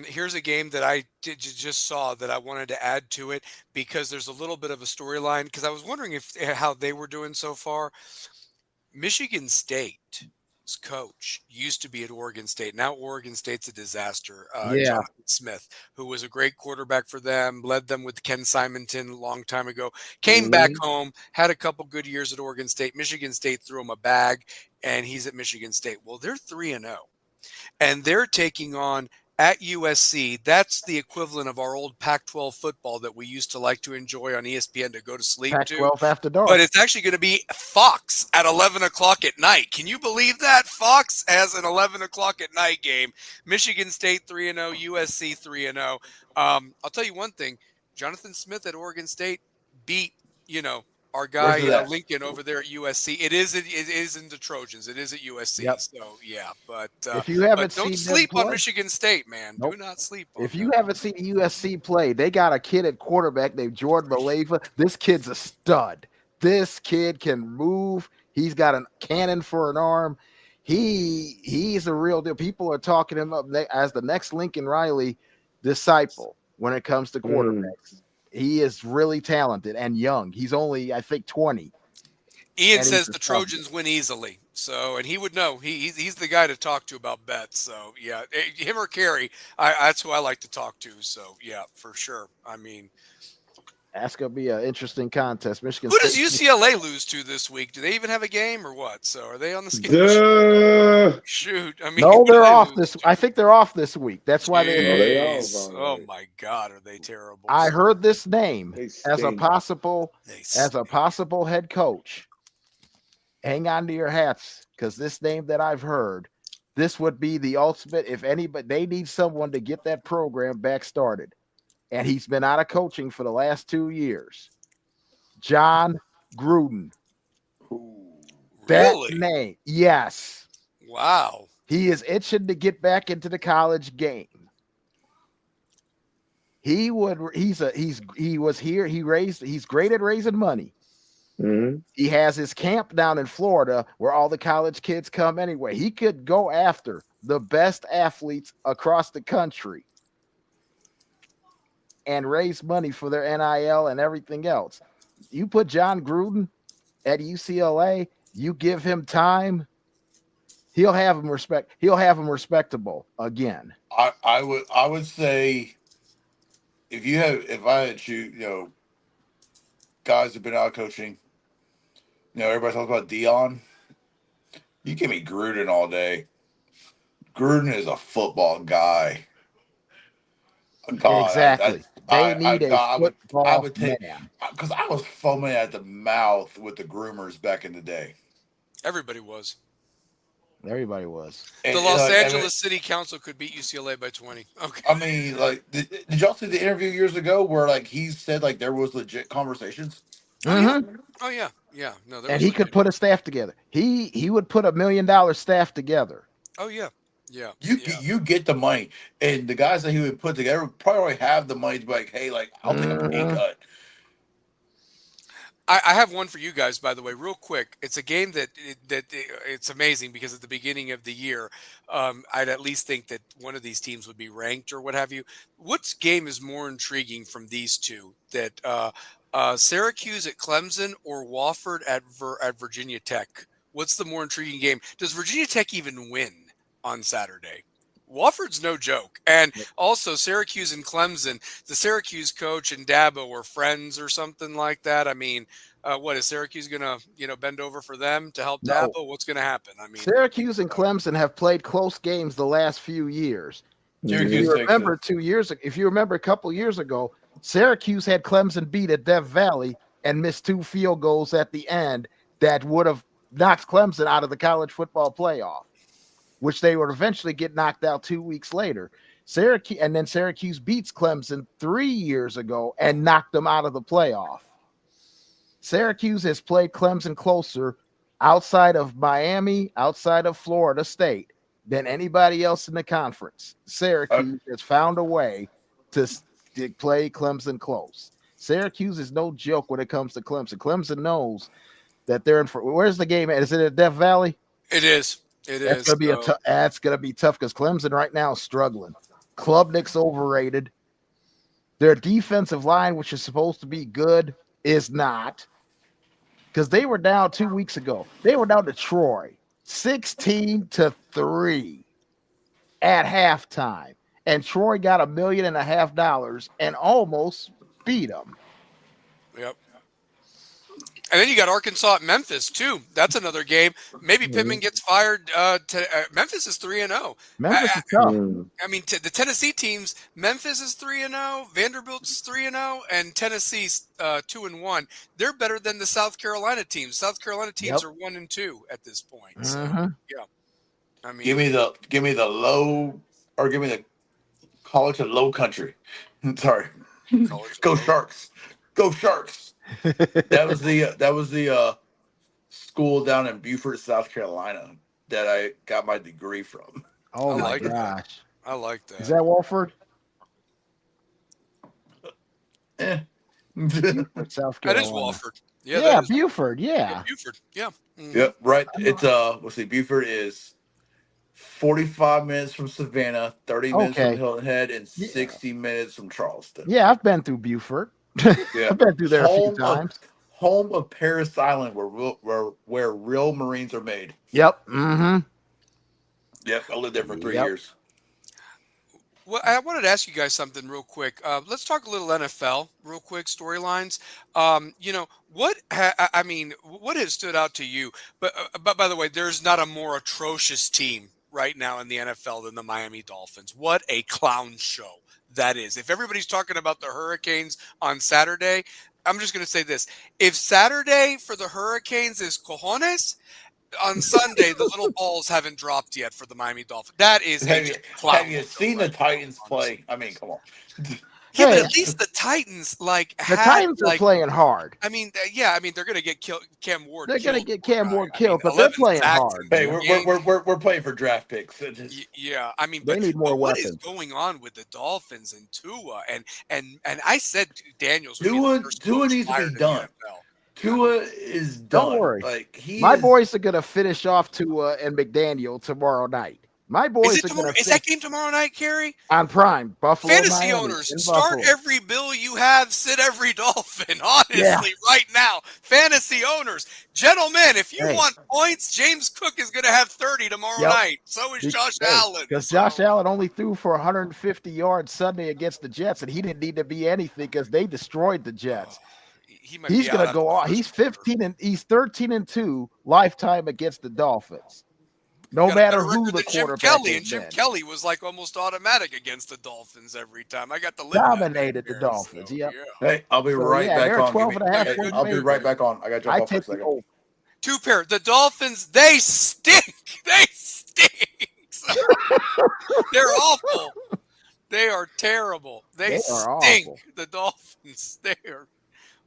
Here's a game that I just saw that I wanted to add to it because there's a little bit of a storyline because I was wondering how they were doing so far. Michigan State's coach used to be at Oregon State. Now Oregon State's a disaster. Jonathan Smith, who was a great quarterback for them, led them with Ken Simonton a long time ago, came back home, had a couple good years at Oregon State. Michigan State threw him a bag, and he's at Michigan State. Well, they're 3-0, and they're taking on at USC. That's the equivalent of our old Pac-12 football that we used to like to enjoy on ESPN to go to sleep Pac-12 after dark. But it's actually going to be Fox at 11 o'clock at night. Can you believe that? Fox has an 11 o'clock at night game. Michigan State 3-0, USC 3-0. I'll tell you one thing. Jonathan Smith at Oregon State beat, our guy Lincoln over there at USC. It is in the Trojans. It is at USC. Yep. So yeah, but if you haven't don't sleep on Michigan State, man. Nope. Do not sleep on If you haven't seen USC play, they got a kid at quarterback named Jordan Maleva. This kid's a stud. This kid can move. He's got a cannon for an arm. He's a real deal. People are talking him up as the next Lincoln Riley disciple when it comes to quarterbacks. He is really talented and young. He's only, I think, 20. Ian And he's says a the tough Trojans win easily. So, and he would know. He's the guy to talk to about bets. So, yeah, him or Kerry, that's who I like to talk to. So, yeah, for sure. I mean, That's gonna be an interesting contest. Michigan who does State. UCLA lose to this week? Do they even have a game or what? So, are they on the schedule? Duh. Shoot, I mean, No, who do they're they off lose this. to? I think they're off this week. That's why they. No, they off Jeez. Oh already. my God, are they terrible? I heard this name They as a stink. possible They head coach. Hang on to your hats, because this name that I've heard, this would be the ultimate. If anybody, they need someone to get that program back started, and he's been out of coaching for the last 2 years. John Gruden. That Really? name, yes. Wow. He is itching to get back into the college game. He was here. He's great at raising money. Mhm. He has his camp down in Florida where all the college kids come anyway. He could go after the best athletes across the country and raise money for their NIL and everything else. You put John Gruden at UCLA, you give him time, he'll have him respectable again. I would say if I had to, guys who've been out coaching, everybody talks about Dion. You give me Gruden all day. Gruden is a football guy. God, Exactly. They need a I football would take, man. because I was foaming at the mouth with the groomers back in the day. Everybody was. Everybody was. The And, Los like, Angeles City Council could beat UCLA by 20. Okay. I mean, like, did y'all see the interview years ago where like he said like there was legit conversations? Mhm. Oh yeah, yeah. No, there And was he could legit- put a staff together. He would put $1 million staff together. Oh yeah, yeah. You get the money, and the guys that he would put together would probably already have the money to be like, hey, like I'll take a pay Mhm. cut. I have one for you guys, by the way, real quick. It's a game that it's amazing because at the beginning of the year, I'd at least think that one of these teams would be ranked or what have you. What game is more intriguing from these two? That Syracuse at Clemson or Wofford at Virginia Tech? What's the more intriguing game? Does Virginia Tech even win on Saturday? Wofford's no joke. And also Syracuse and Clemson, the Syracuse coach and Dabo were friends or something like that. I mean, what is Syracuse going to, bend over for them to help No. Dabo? What's going to happen? I mean, Syracuse and Clemson have played close games the last few years. Syracuse If you takes remember it. 2 years ago, if you remember a couple years ago, Syracuse had Clemson beat at Death Valley and missed 2 field goals at the end that would have knocked Clemson out of the college football playoff, which they would eventually get knocked out 2 weeks later. Syracuse beats Clemson 3 years ago and knocked them out of the playoff. Syracuse has played Clemson closer outside of Miami, outside of Florida State, than anybody else in the conference. Syracuse has found a way to play Clemson close. Syracuse is no joke when it comes to Clemson. Clemson knows that they're in for. Where's the game at? Is it at Death Valley? it is. That's gonna be that's gonna be tough because Clemson right now is struggling. Klubnik's overrated. Their defensive line, which is supposed to be good, is not. Because they were down 2 weeks ago. They were down to Troy 16-3 at halftime. And Troy got $1.5 million and almost beat them. Yep. And then you got Arkansas at Memphis too. That's another game. Maybe Pittman gets fired. Memphis is 3-0. Memphis is tough. I mean, the Tennessee teams. Memphis is 3-0. Vanderbilt's 3-0, and Tennessee's 2-1. They're better than the South Carolina teams. South Carolina teams are 1-2 at this point. So, yeah. I mean, Give me the low, or give me the college of low country. Sorry, go Sharks, go Sharks. That was the school down in Beaufort, South Carolina, that I got my degree from. Oh I my like that. gosh. I like that. Is that Walford? Beaufort, South That Carolina. is Wofford. Yeah, that is Buford. Yeah. Beaufort. Yeah. Mhm. Yep, right. It's let's see, Beaufort is 45 minutes from Savannah, 30 minutes from Okay. Hilton Head, and 60 minutes from Charleston. Yeah, I've been through Buford. Yeah. I've been through there a few Home of times. home of Paris Island, where real Marines are made. Yep. Mm-hmm. Yep, I lived there for 3 Yep. years. Well, I wanted to ask you guys something real quick. Let's talk a little NFL, real quick storylines. I mean, what has stood out to you? But by the way, there's not a more atrocious team right now in the NFL than the Miami Dolphins. What a clown show that is! If everybody's talking about the Hurricanes on Saturday, I'm just going to say this: if Saturday for the Hurricanes is cojones, on Sunday, the little balls haven't dropped yet for the Miami Dolphins. That is a Have you just clown have you show seen the right now, Titans honestly. play? I mean, come on. Yeah, but Hey, at least the Titans the had Titans are playing hard. I mean, they're going to get killed. Cam Ward They're gonna killed. get poor Cam guy. Ward I mean, killed, but they're 11 playing sacks hard, in Hey, two man. we're playing for draft picks. Yeah, I mean, They need more what is weapons. going on with the Dolphins and Tua? And I said Daniels would be the first Tua coach needs to be fired in the done. NFL. Tua is Don't done. worry. Like he My is. boys are gonna finish off Tua and McDaniel tomorrow night. My Is boys it are tomorrow? gonna Is that game tomorrow night, Kerry? on Prime, Buffalo, Fantasy Miami, owners, in start Buffalo. every bill you have, sit every Dolphin. Honestly, Yeah. right now, fantasy owners, gentlemen, if you Hey. want points, James Cook is going to have 30 tomorrow Yep. night. So is Josh Allen. Because So, Josh Allen only threw for 150 yards Sunday against the Jets, and he didn't need to be anything because they destroyed the Jets. he might He's be gonna out after go the on. first He's quarter. 15 and he's 13-2 lifetime against the Dolphins. No Got a matter better who record the than Jim quarterback Kelly, has and Jim been. Kelly was like almost automatic against the Dolphins every time. I got to live Dominated that the Dolphins. So, Yep. yeah. Hey, I'll be So, right yeah, back they're on. 12 and a half Hey, point I'll be right favorite. back on. I got to jump I off for a take the second. over. Two pair. The Dolphins, they stink. They stink. So, they're awful. They are terrible. They are stink. awful. The Dolphins. They are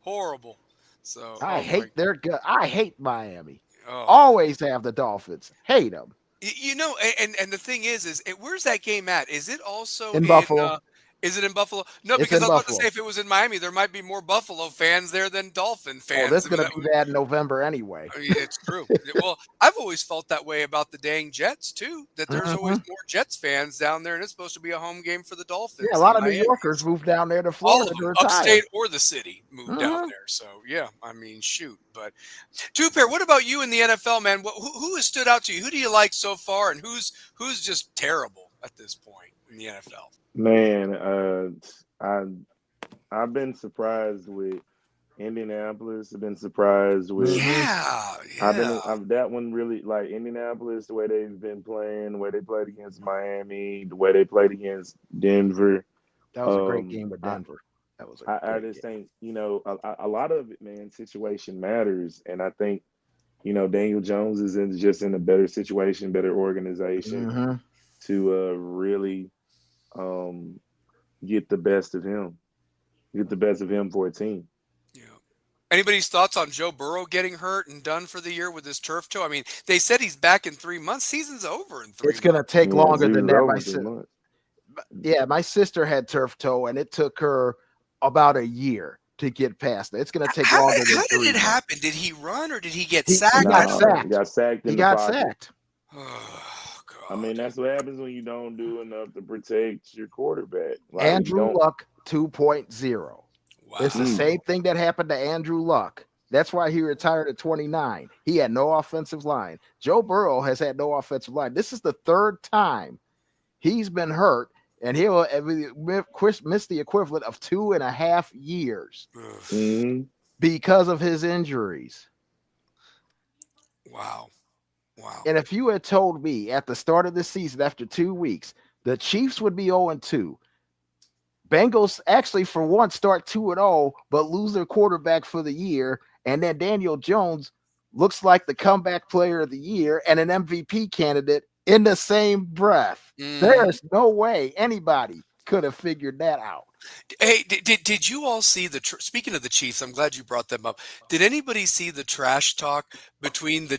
horrible. So I hate their gut. I hate Miami. oh. Always have the Dolphins. Hate them. You know, and the thing is where's that game at? Is it also In Buffalo. Is it in Buffalo? No, It's because in I was about to Buffalo. say if it was in Miami, there might be more Buffalo fans there than Dolphin fans. Oh, this is I mean, gonna be bad in November anyway. it's true. Well, I've always felt that way about the dang Jets too. That there's always more Jets fans down there, and it's supposed to be a home game for the Dolphins. Yeah, a lot in of New Miami. Yorkers moved down there to All Florida of to them, retire. upstate or the city, moved down there. So yeah, I mean, shoot. But two pair. What about you in the NFL, man? Who has stood out to you? Who do you like so far, and who's just terrible at this point in the NFL? Man, I've been surprised with Indianapolis. I've been surprised with. Yeah. That one really, like Indianapolis, the way they've been playing, the way they played against Miami, the way they played against Denver. That was a great game with Denver. That was. I just think a lot of it, man. Situation matters, and I think Daniel Jones is just in a better situation, better organization to really get the best of him. Get the best of him for a team. Yeah. Anybody's thoughts on Joe Burrow getting hurt and done for the year with his turf toe? I mean, they said he's back in 3 months. Season's over in 3 months. It's going to take longer than that. My sister had turf toe, and it took her about a year to get past it. It's going to take longer than 3 months. How did it happen? Did he run or did he get sacked? He got sacked. He got sacked. He got sacked. Oh, God. I mean, that's what happens when you don't do enough to protect your quarterback. Like, Andrew Luck 2.0. Wow. It's the same thing that happened to Andrew Luck. That's why he retired at 29. He had no offensive line. Joe Burrow has had no offensive line. This is the third time he's been hurt, and he'll miss the equivalent of 2.5 years because of his injuries. Wow. And if you had told me at the start of the season, after 2 weeks, the Chiefs would be 0-2, Bengals actually for once start 2-0, but lose their quarterback for the year, and then Daniel Jones looks like the comeback player of the year and an MVP candidate in the same breath. There's no way anybody could have figured that out. Hey, did you all see speaking of the Chiefs, I'm glad you brought them up. Did anybody see the trash talk between the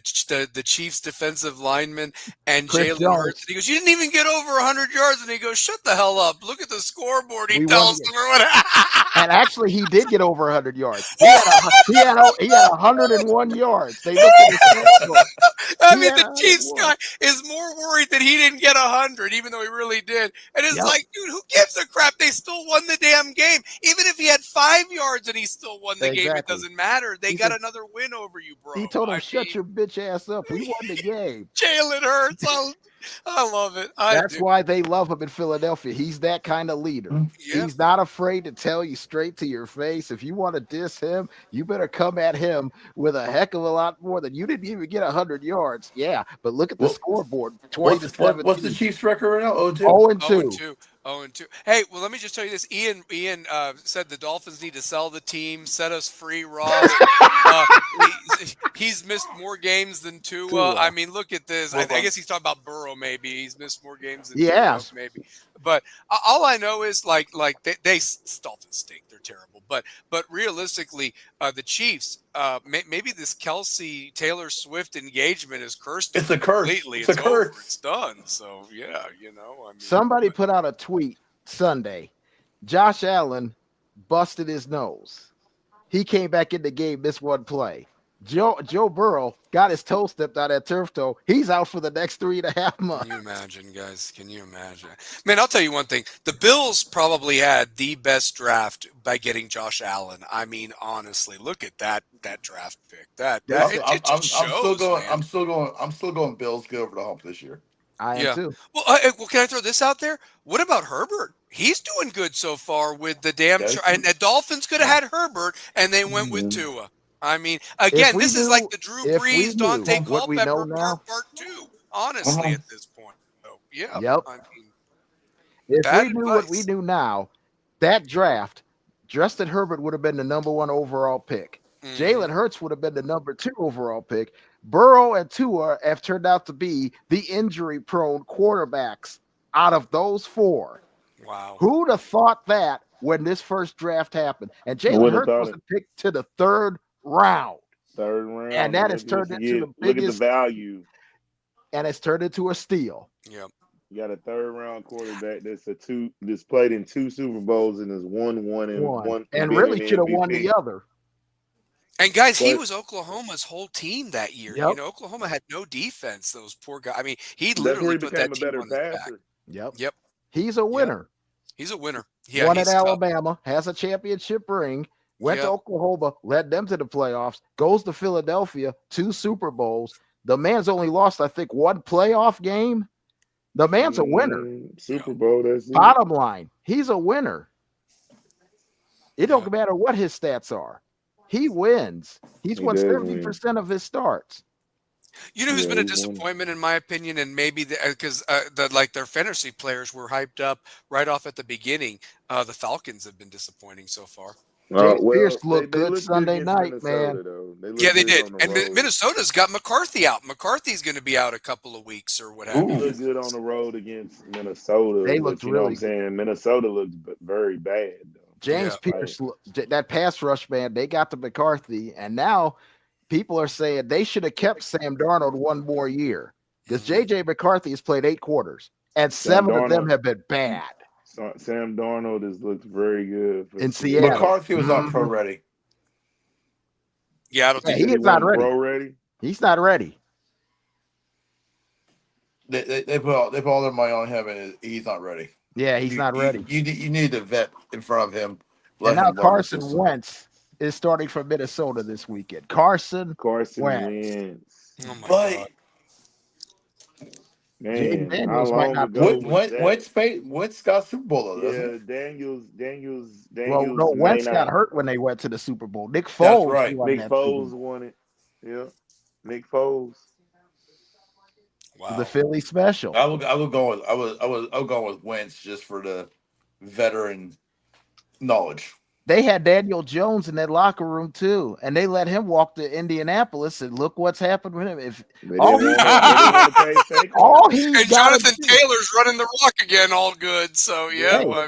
Chiefs defensive lineman and Jalen Hurts? He goes, "You didn't even get over 100 yards." And he goes, "Shut the hell up. Look at the scoreboard." He tells them or whatever. And actually, he did get over 100 yards. He had 101 yards. They looked at his scoreboard. I mean, the Chiefs guy is more worried that he didn't get 100, even though he really did. And it's like, dude, who gives a crap? They still won the damn game. Even if he had 5 yards and he still won the game, it Exactly. doesn't matter. They He got said- another win over you, bro. He told him, "Shut your bitch ass up. We won the game." Jalen Hurts. I love it. That's why they love him in Philadelphia. He's that kind of leader. Yeah. He's not afraid to tell you straight to your face. If you want to diss him, you better come at him with a heck of a lot more than you didn't even get 100 yards. Yeah, but look at the scoreboard. 20-17. What's the Chiefs' record right now? 0-2. 0-2. 0-2. Hey, well, let me just tell you this. Ian said the Dolphins need to sell the team, set us free, Ross. He's missed more games than Tua. I mean, look at this. I guess he's talking about Burrow. Maybe he's missed more games than Tua. Maybe. But all I know is like they Dolphins stink. They're terrible. But realistically, the Chiefs. Maybe this Kelsey Taylor Swift engagement is cursed. It's a curse. Completely. It's a curse. Over. It's done. So yeah, I mean, somebody put out a tweet Sunday. Josh Allen busted his nose. He came back in the game, missed one play. Joe Burrow got his toe stepped out at turf toe. He's out for the next 3.5 months. Can you imagine, guys? Can you imagine? Man, I'll tell you one thing. The Bills probably had the best draft by getting Josh Allen. I mean, honestly, look at that draft pick. I'm still going Bills get over the hump this year. I am too. Well, can I throw this out there? What about Herbert? He's doing good so far with the damn. And the Dolphins could have had Herbert, and they went with Tua. I mean, again, this is like the Drew Brees, Dante Culpepper part 2, honestly, at this point. So, yeah. Yep. I mean, if we knew what we knew now, that draft, Justin Herbert would have been the number 1 overall pick. Jalen Hurts would have been the number 2 overall pick. Burrow and Tua have turned out to be the injury-prone quarterbacks out of those 4. Wow. Who'd have thought that when this first draft happened? And Jalen Hurts was picked to the 3rd round. And that has turned into the biggest. Look at the value. And it's turned into a steal. Yep. You got a 3rd round quarterback that's played in 2 Super Bowls and has won one and really should have won the other. And guys, he was Oklahoma's whole team that year. Yep. You know, Oklahoma had no defense. Those poor guys. I mean, he literally put that team on his back. Yep. He's a winner. He's a winner. Yeah, won at Alabama, has a championship ring, went to Oklahoma, led them to the playoffs, goes to Philadelphia, 2 Super Bowls. The man's only lost, I think, 1 playoff game. The man's a winner. Super Bowl. That's bottom line. He's a winner. It don't matter what his stats are. He wins. He's won 70% of his starts. You know who's been a disappointment in my opinion, and maybe because their fantasy players were hyped up right off at the beginning. The Falcons have been disappointing so far. Pierce looked good Sunday night, man. They did. And Minnesota's got McCarthy out. McCarthy's going to be out a couple of weeks or what have you. They looked good on the road against Minnesota. They looked really. You know what I'm saying? Minnesota looked very bad. Though. James Pierce, that pass rush, man, they got to McCarthy, and now people are saying they should have kept Sam Darnold 1 more year because J.J. McCarthy has played 8 quarters, and 7 of them have been bad. Sam Darnold has looked very good in Seattle. McCarthy was not pro ready. Yeah, I don't think he's not ready. Pro ready. He's not ready. They put all their money on him, and he's not ready. Yeah, he's not ready. You need a vet in front of him. And now Carson Wentz is starting for Minnesota this weekend. Carson Wentz. Oh my God. Man, Wentz got Super Bowl though. Yeah, Daniels. Well, no, Wentz got hurt when they went to the Super Bowl. Nick Foles, right. Nick Foles won it. Yeah, Nick Foles. Wow. The Philly special. I would go with Wentz just for the veteran knowledge. They had Daniel Jones in that locker room too, and they let him walk to Indianapolis, and look what's happened with him. And Jonathan Taylor's running the rock again, all good. So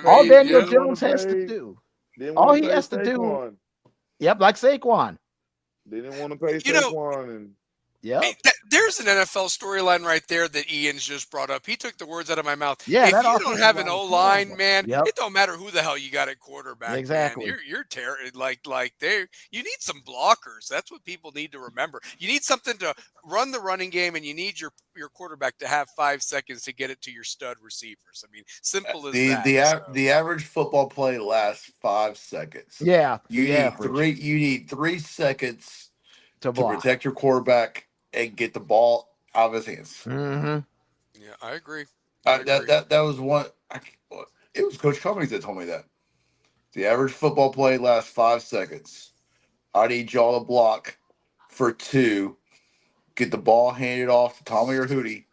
all Daniel Jones has to do, all he has to do, like Saquon. They didn't want to pay Saquon, and Yep. There's an NFL storyline right there that Ian's just brought up. He took the words out of my mouth. Yeah, If that you don't offensive have an line was O-line, horrible. man, Yep. it don't matter who the hell you got at quarterback, Exactly. man. You're you need some blockers. That's what people need to remember. You need something to run the running game, and you need your quarterback to have 5 seconds to get it to your stud receivers. I mean, simple as that. The average football play lasts 5 seconds. Yeah. You need 3 seconds to protect your quarterback and get the ball out of his hands. Mm-hmm. Yeah, I agree. That was one. It was Coach Cummings that told me that. The average football play lasts 5 seconds. I need y'all to block for 2. Get the ball handed off to Tommy or Hootie.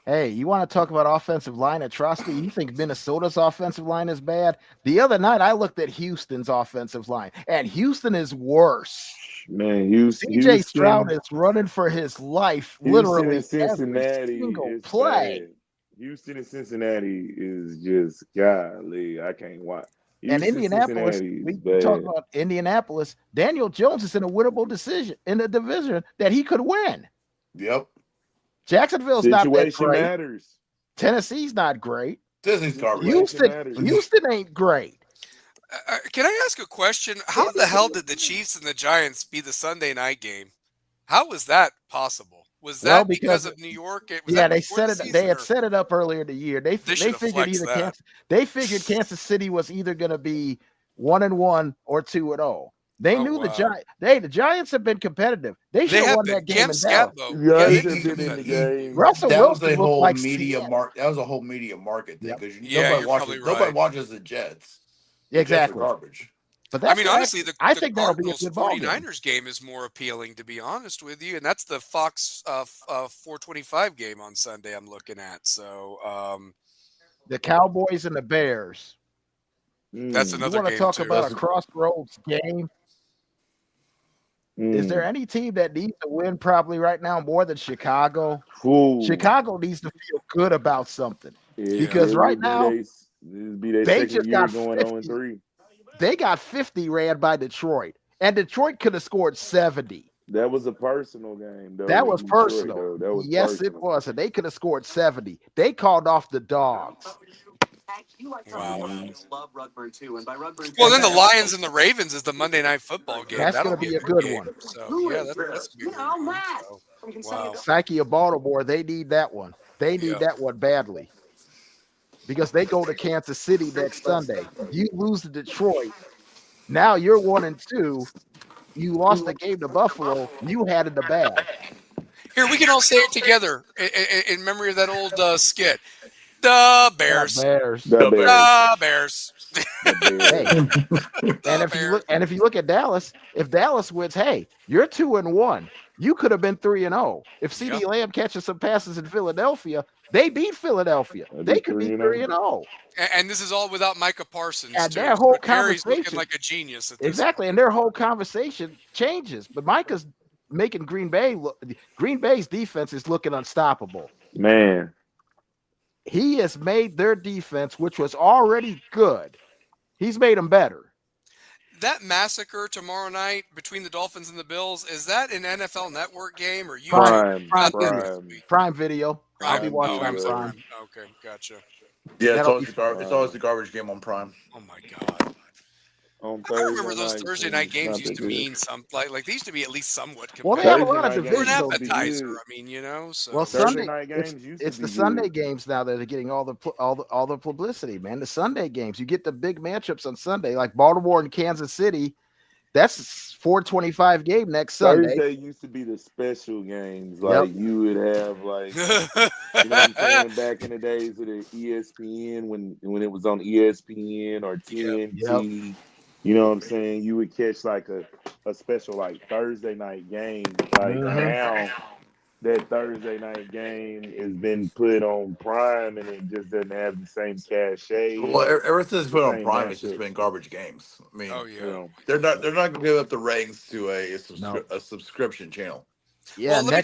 Hey, you want to talk about offensive line atrocity? You think Minnesota's offensive line is bad? The other night, I looked at Houston's offensive line, and Houston is worse. Man, CJ Stroud is running for his life, literally and Cincinnati every single is play. bad. Houston and Cincinnati is just golly. I can't watch. And Indianapolis, we talk about Indianapolis. Daniel Jones is in a winnable decision in a division that he could win. Yep. Jacksonville's not that great. Matters. Tennessee's not great. Tennessee's garbage. Houston ain't great. Can I ask a question? How the hell did the Chiefs and the Giants be the Sunday night game? How was that possible? Was that because of New York? They set it. They had set it up earlier in the year. They figured Kansas City was either going to be 1-1 or 2-0. They knew the Giants. The Giants have been competitive. They should have won that game in Dallas. Russell Wilson looked like that was a whole media market thing because nobody watches the Jets. Exactly. Garbage. But honestly, I think that'll be a good 49ers game is more appealing, to be honest with you, and that's the Fox 425 game on Sunday I'm looking at. So the Cowboys and the Bears. That's another game. You want to talk about a crossroads game? Is there any team that needs to win probably right now more than Chicago? Chicago needs to feel good about something because right now they just got 50. They got 50 ran by Detroit, and Detroit could have scored 70. That was a personal game, though. That was personal. Yes, it was, and they could have scored 70. They called off the dogs. Wow. Well, then the Lions and the Ravens is the Monday Night Football game. That's going to be a good one. So, yeah, that's a good one. So, wow. Psyche of Baltimore, they need that one. They need that one badly because they go to Kansas City next Sunday. You lose to Detroit. Now you're 1-2. You lost the game to Buffalo. You had it in the bag. Here, we can all say it together in memory of that old skit. The Bears. The Bears. If you look at Dallas, if Dallas wins, hey, you're 2-1. You could have been 3-0. If CeeDee Lamb catches some passes in Philadelphia, they beat Philadelphia. They could be 3-0. And this is all without Micah Parsons. And their whole conversation looking like a genius. At this point. And their whole conversation changes. But Micah's making Green Bay's defense is looking unstoppable. Man. He has made their defense, which was already good, he's made them better. That massacre tomorrow night between the Dolphins and the Bills, is that an NFL Network game or Prime Video? I'll be watching on Prime. Okay, gotcha. Yeah, it's always the garbage game on Prime. Oh my God. I remember those Thursday night games used to mean something like they used to be at least somewhat competitive. Well, they have a lot of divisions. An appetizer, I mean, you know. So. Well, Sunday night games it's the Sunday games now that are getting all the publicity, man. The Sunday games, you get the big matchups on Sunday, like Baltimore and Kansas City. That's 4:25 game next Sunday. Thursday used to be the special games, like you would have, like you know what I'm saying, back in the days of the ESPN when it was on ESPN or TNT. Yep. You know what I'm saying? You would catch like a special like Thursday night game. Like now that Thursday night game has been put on Prime and it just doesn't have the same cachet. Well, ever since it's put on Prime, it's just been garbage games. I mean, they're not going to give up the ratings to a subscription channel. Yeah, well,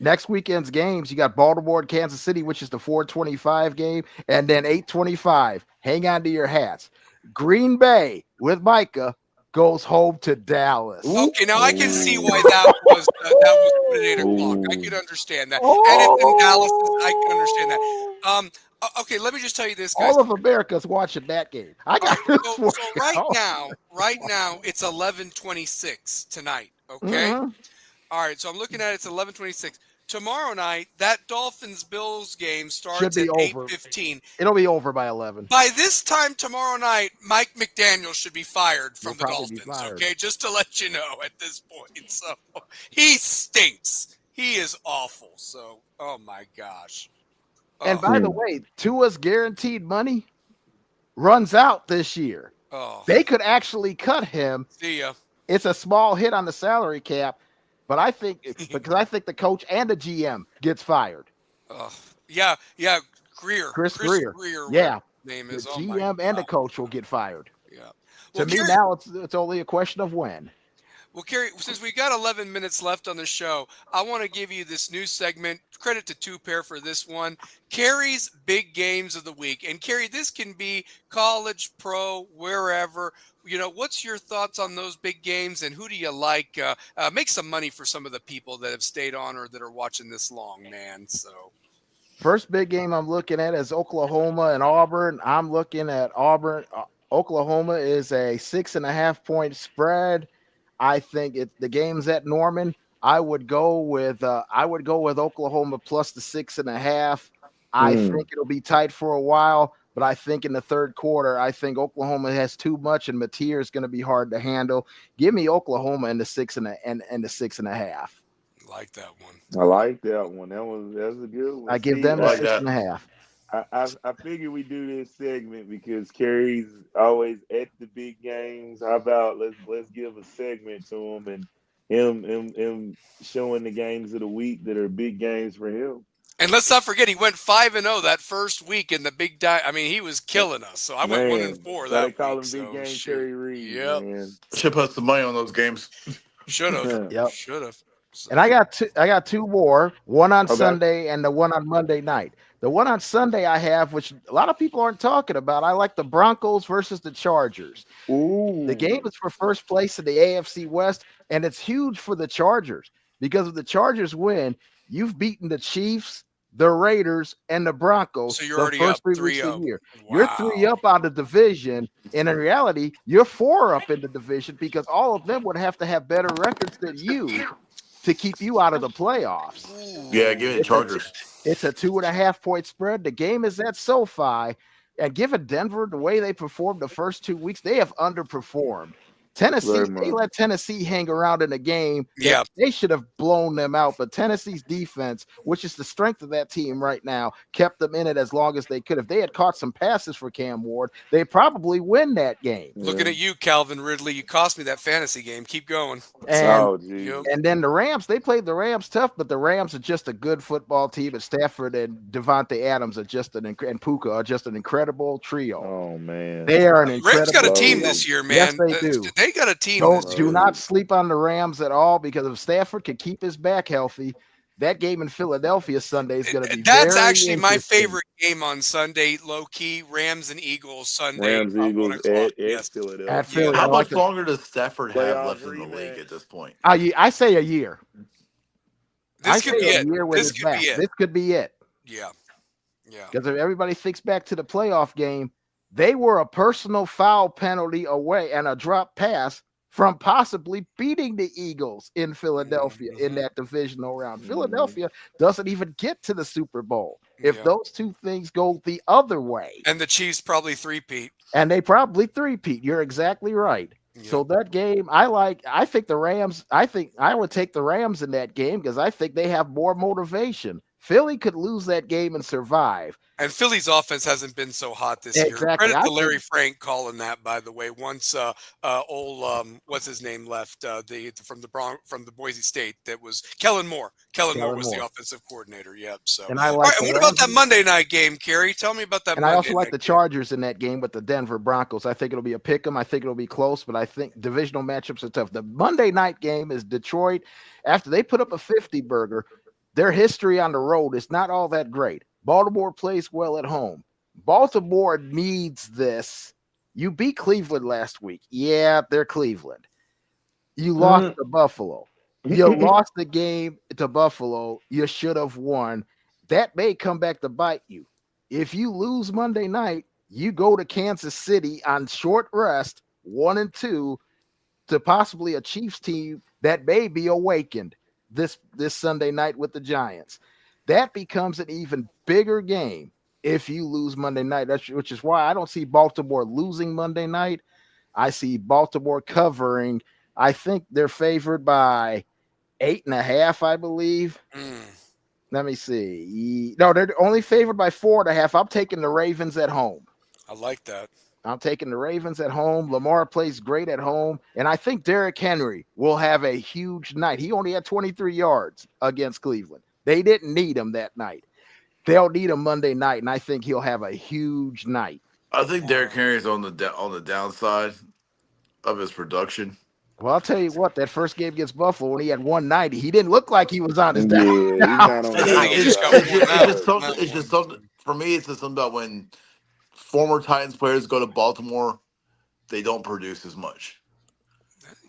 next weekend's games, you got Baltimore and Kansas City, which is the 4:25 game, and then 8:25. Hang on to your hats. Green Bay with Micah goes home to Dallas. Okay, now I can see why that was put at 8 o'clock. I can understand that, and it's in Dallas. I can understand that. Okay, let me just tell you this, guys. All of America's watching that game. I got so right now it's 11:26 tonight. Okay, all right. So I'm looking at it's 11:26 tomorrow night. That Dolphins-Bills game starts Should be at over. 8:15. It'll be over by 11. By this time tomorrow night, Mike McDaniel should be fired from the probably be Dolphins. fired. Okay, just to let you know at this point. So he stinks. He is awful. So, oh my gosh. And by the way, Tua's guaranteed money runs out this year. They could actually cut him. See ya. It's a small hit on the salary cap, but I think because I think the coach and the GM gets fired. Yeah. Greer. Chris Greer. Yeah. Name The is GM and the coach will get fired. Yeah. To me, now it's only a question of when. Well, Kerry, since we got 11 minutes left on the show, I want to give you this new segment. Credit to Two Pair for this one. Kerry's Big Games of the Week. And Kerry, this can be college, pro, wherever. You know, what's your thoughts on those big games, and who do you like? Make some money for some of the people that have stayed on or that are watching this long, man. So, first big game I'm looking at is Oklahoma and Auburn. I'm looking at Auburn. Oklahoma is a 6.5-point spread. I think the game's at Norman. I would go with Oklahoma plus the 6.5. I think it'll be tight for a while, but I think in the third quarter, I think Oklahoma has too much, and Mateer is going to be hard to handle. Give me Oklahoma in the 6.5. Like that one. I like that one. That was a good one. I give them the 6.5. I figure we do this segment because Kerry's always at the big games. How about let's give a segment to him and him showing the games of the week that are big games for him. And let's not forget, he went 5-0 that first week in the big I mean, he was killing us. So I went 1-4 that week. Call him Big Game Kerry Reed. Yep. Should put some money on those games. Should have. Yep. Should have. So. And I got two more, one on Sunday and the one on Monday night. The one on Sunday I have, which a lot of people aren't talking about. I like the Broncos versus the Chargers. Ooh. The game is for first place in the AFC West, and it's huge for the Chargers because if the Chargers win, you've beaten the Chiefs, the Raiders, and the Broncos. So you're already up 3-0. Wow. You're 3 up on the division, and in reality, you're 4 up in the division because all of them would have to have better records than you to keep you out of the playoffs. Yeah, give it the Chargers. It's a 2.5-point spread. The game is at SoFi. And given Denver the way they performed the first 2 weeks, they have underperformed. Tennessee, they let Tennessee hang around in the game. Yeah. They should have blown them out. But Tennessee's defense, which is the strength of that team right now, kept them in it as long as they could. If they had caught some passes for Cam Ward, they'd probably win that game. Looking at you, Calvin Ridley. You cost me that fantasy game. Keep going. And then the Rams, they played the Rams tough, but the Rams are just a good football team. And Stafford and Devontae Adams are just and Puka are just an incredible trio. Oh, man. They are an incredible Rams got a team this year, man. Yes, they do. They got a team. Do not sleep on the Rams at all because if Stafford can keep his back healthy, that game in Philadelphia Sunday is going to be That's actually my favorite game on Sunday, low key. Rams and Eagles Sunday. Rams Eagles at Philadelphia. At Philly. How much longer does Stafford have left in the league at this point? I say a year. This could be it. This could be it. Yeah. Because if everybody thinks back to the playoff game, they were a personal foul penalty away and a drop pass from possibly beating the Eagles in Philadelphia in that divisional round. Philadelphia doesn't even get to the Super Bowl if those two things go the other way. And the Chiefs probably three-peat. And they probably three-peat. You're exactly right. Yeah. So that game, I think the Rams, I would take the Rams in that game because I think they have more motivation. Philly could lose that game and survive. And Philly's offense hasn't been so hot this year. Credit to Larry Frank calling that, by the way. Once what's his name left from the Boise State, that was Kellen Moore. Kellen Moore was the offensive coordinator. Yep. So and I like. What about that Monday night game, Kerry? Tell me about that. And I also like the Chargers in that game with the Denver Broncos. I think it'll be a pick 'em. I think it'll be close, but I think divisional matchups are tough. The Monday night game is Detroit. After they put up a 50-burger. Their history on the road is not all that great. Baltimore plays well at home. Baltimore needs this You beat Cleveland last week. Yeah, they're Cleveland. You lost to Buffalo. You lost the game to Buffalo. You should have won. That may come back to bite you. If you lose Monday night, you go to Kansas City on short rest, 1-2, to possibly a Chiefs team that may be awakened this Sunday night with the Giants. That becomes an even bigger game if you lose Monday night. Which is why I don't see Baltimore losing Monday night. I see Baltimore covering. I think they're favored by 8.5, I believe. Let me see. No, they're only favored by 4.5. I'm taking the Ravens at home. I like that. I'm taking the Ravens at home. Lamar plays great at home. And I think Derrick Henry will have a huge night. He only had 23 yards against Cleveland. They didn't need him that night. They'll need him Monday night, and I think he'll have a huge night. I think Derrick Henry is on the downside of his production. Well, I'll tell you what, that first game against Buffalo, when he had 190, he didn't look like he was on his down. Yeah, he's not on It's just something for me. It's just something about when former Titans players go to Baltimore, they don't produce as much.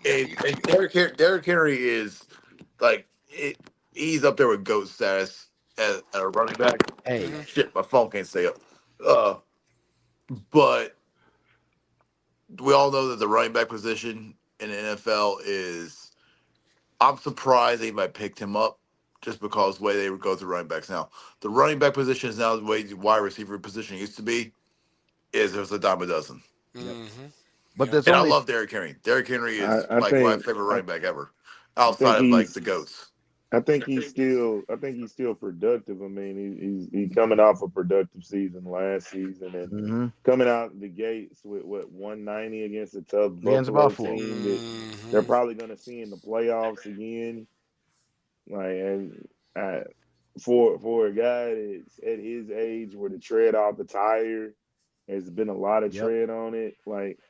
And Derrick Henry is like he's up there with GOAT status as a running back. Hey, shit, my phone can't stay up. But we all know that the running back position in the NFL is. I'm surprised they might picked him up just because the way they would go through running backs now. The running back position is now the way the wide receiver position used to be. There's a dime a dozen. But there's I love Derrick Henry. Derrick Henry is my favorite running back ever, outside of like the GOATs. I think he's still productive. I mean, he's coming off a productive season last season and coming out the gates with 190 against a tough Buffalo team that they're probably going to see in the playoffs again. Like, and for a guy that's at his age where the tread off the tire has been a lot of tread on it, like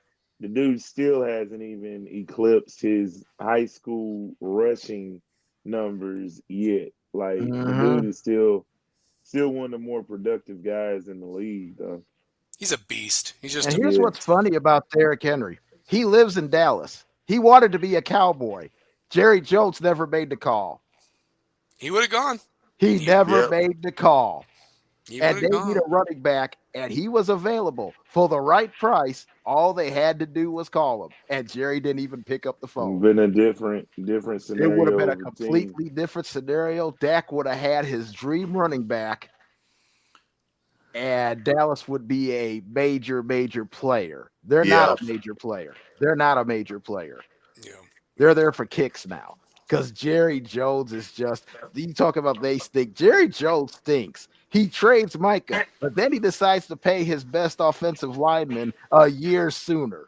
the dude still hasn't even eclipsed his high school rushing numbers yet. Like the dude is still one of the more productive guys in the league, though. He's a beast. Here's what's funny about Derrick Henry. He lives in Dallas. He wanted to be a Cowboy. Jerry Jones never made the call. He would have gone. He never made the call. And they gone. need a running back, and he was available for the right price. All they had to do was call him, and Jerry didn't even pick up the phone. Been a different scenario. It would have been a completely different scenario. Dak would have had his dream running back, and Dallas would be a major player. They're not a major player. Yeah. They're there for kicks now because Jerry Jones is just – you talk about they stink. Jerry Jones stinks. He trades Micah, but then he decides to pay his best offensive lineman a year sooner.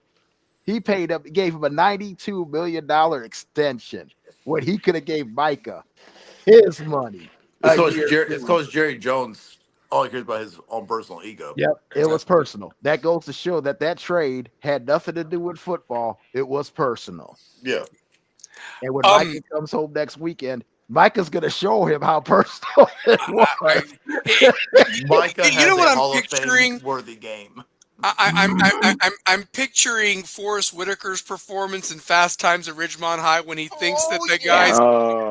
He gave him a $92 million extension when he could have gave Micah his money. It's because Jerry Jones all cares about his own personal ego. Yep, it was personal. That goes to show that trade had nothing to do with football. It was personal. Yeah. And when Micah comes home next weekend, Micah's going to show him how personal it was. Micah has a Hall of Fame worthy game. I'm picturing Forrest Whitaker's performance in Fast Times at Ridgemont High when he thinks that the guys,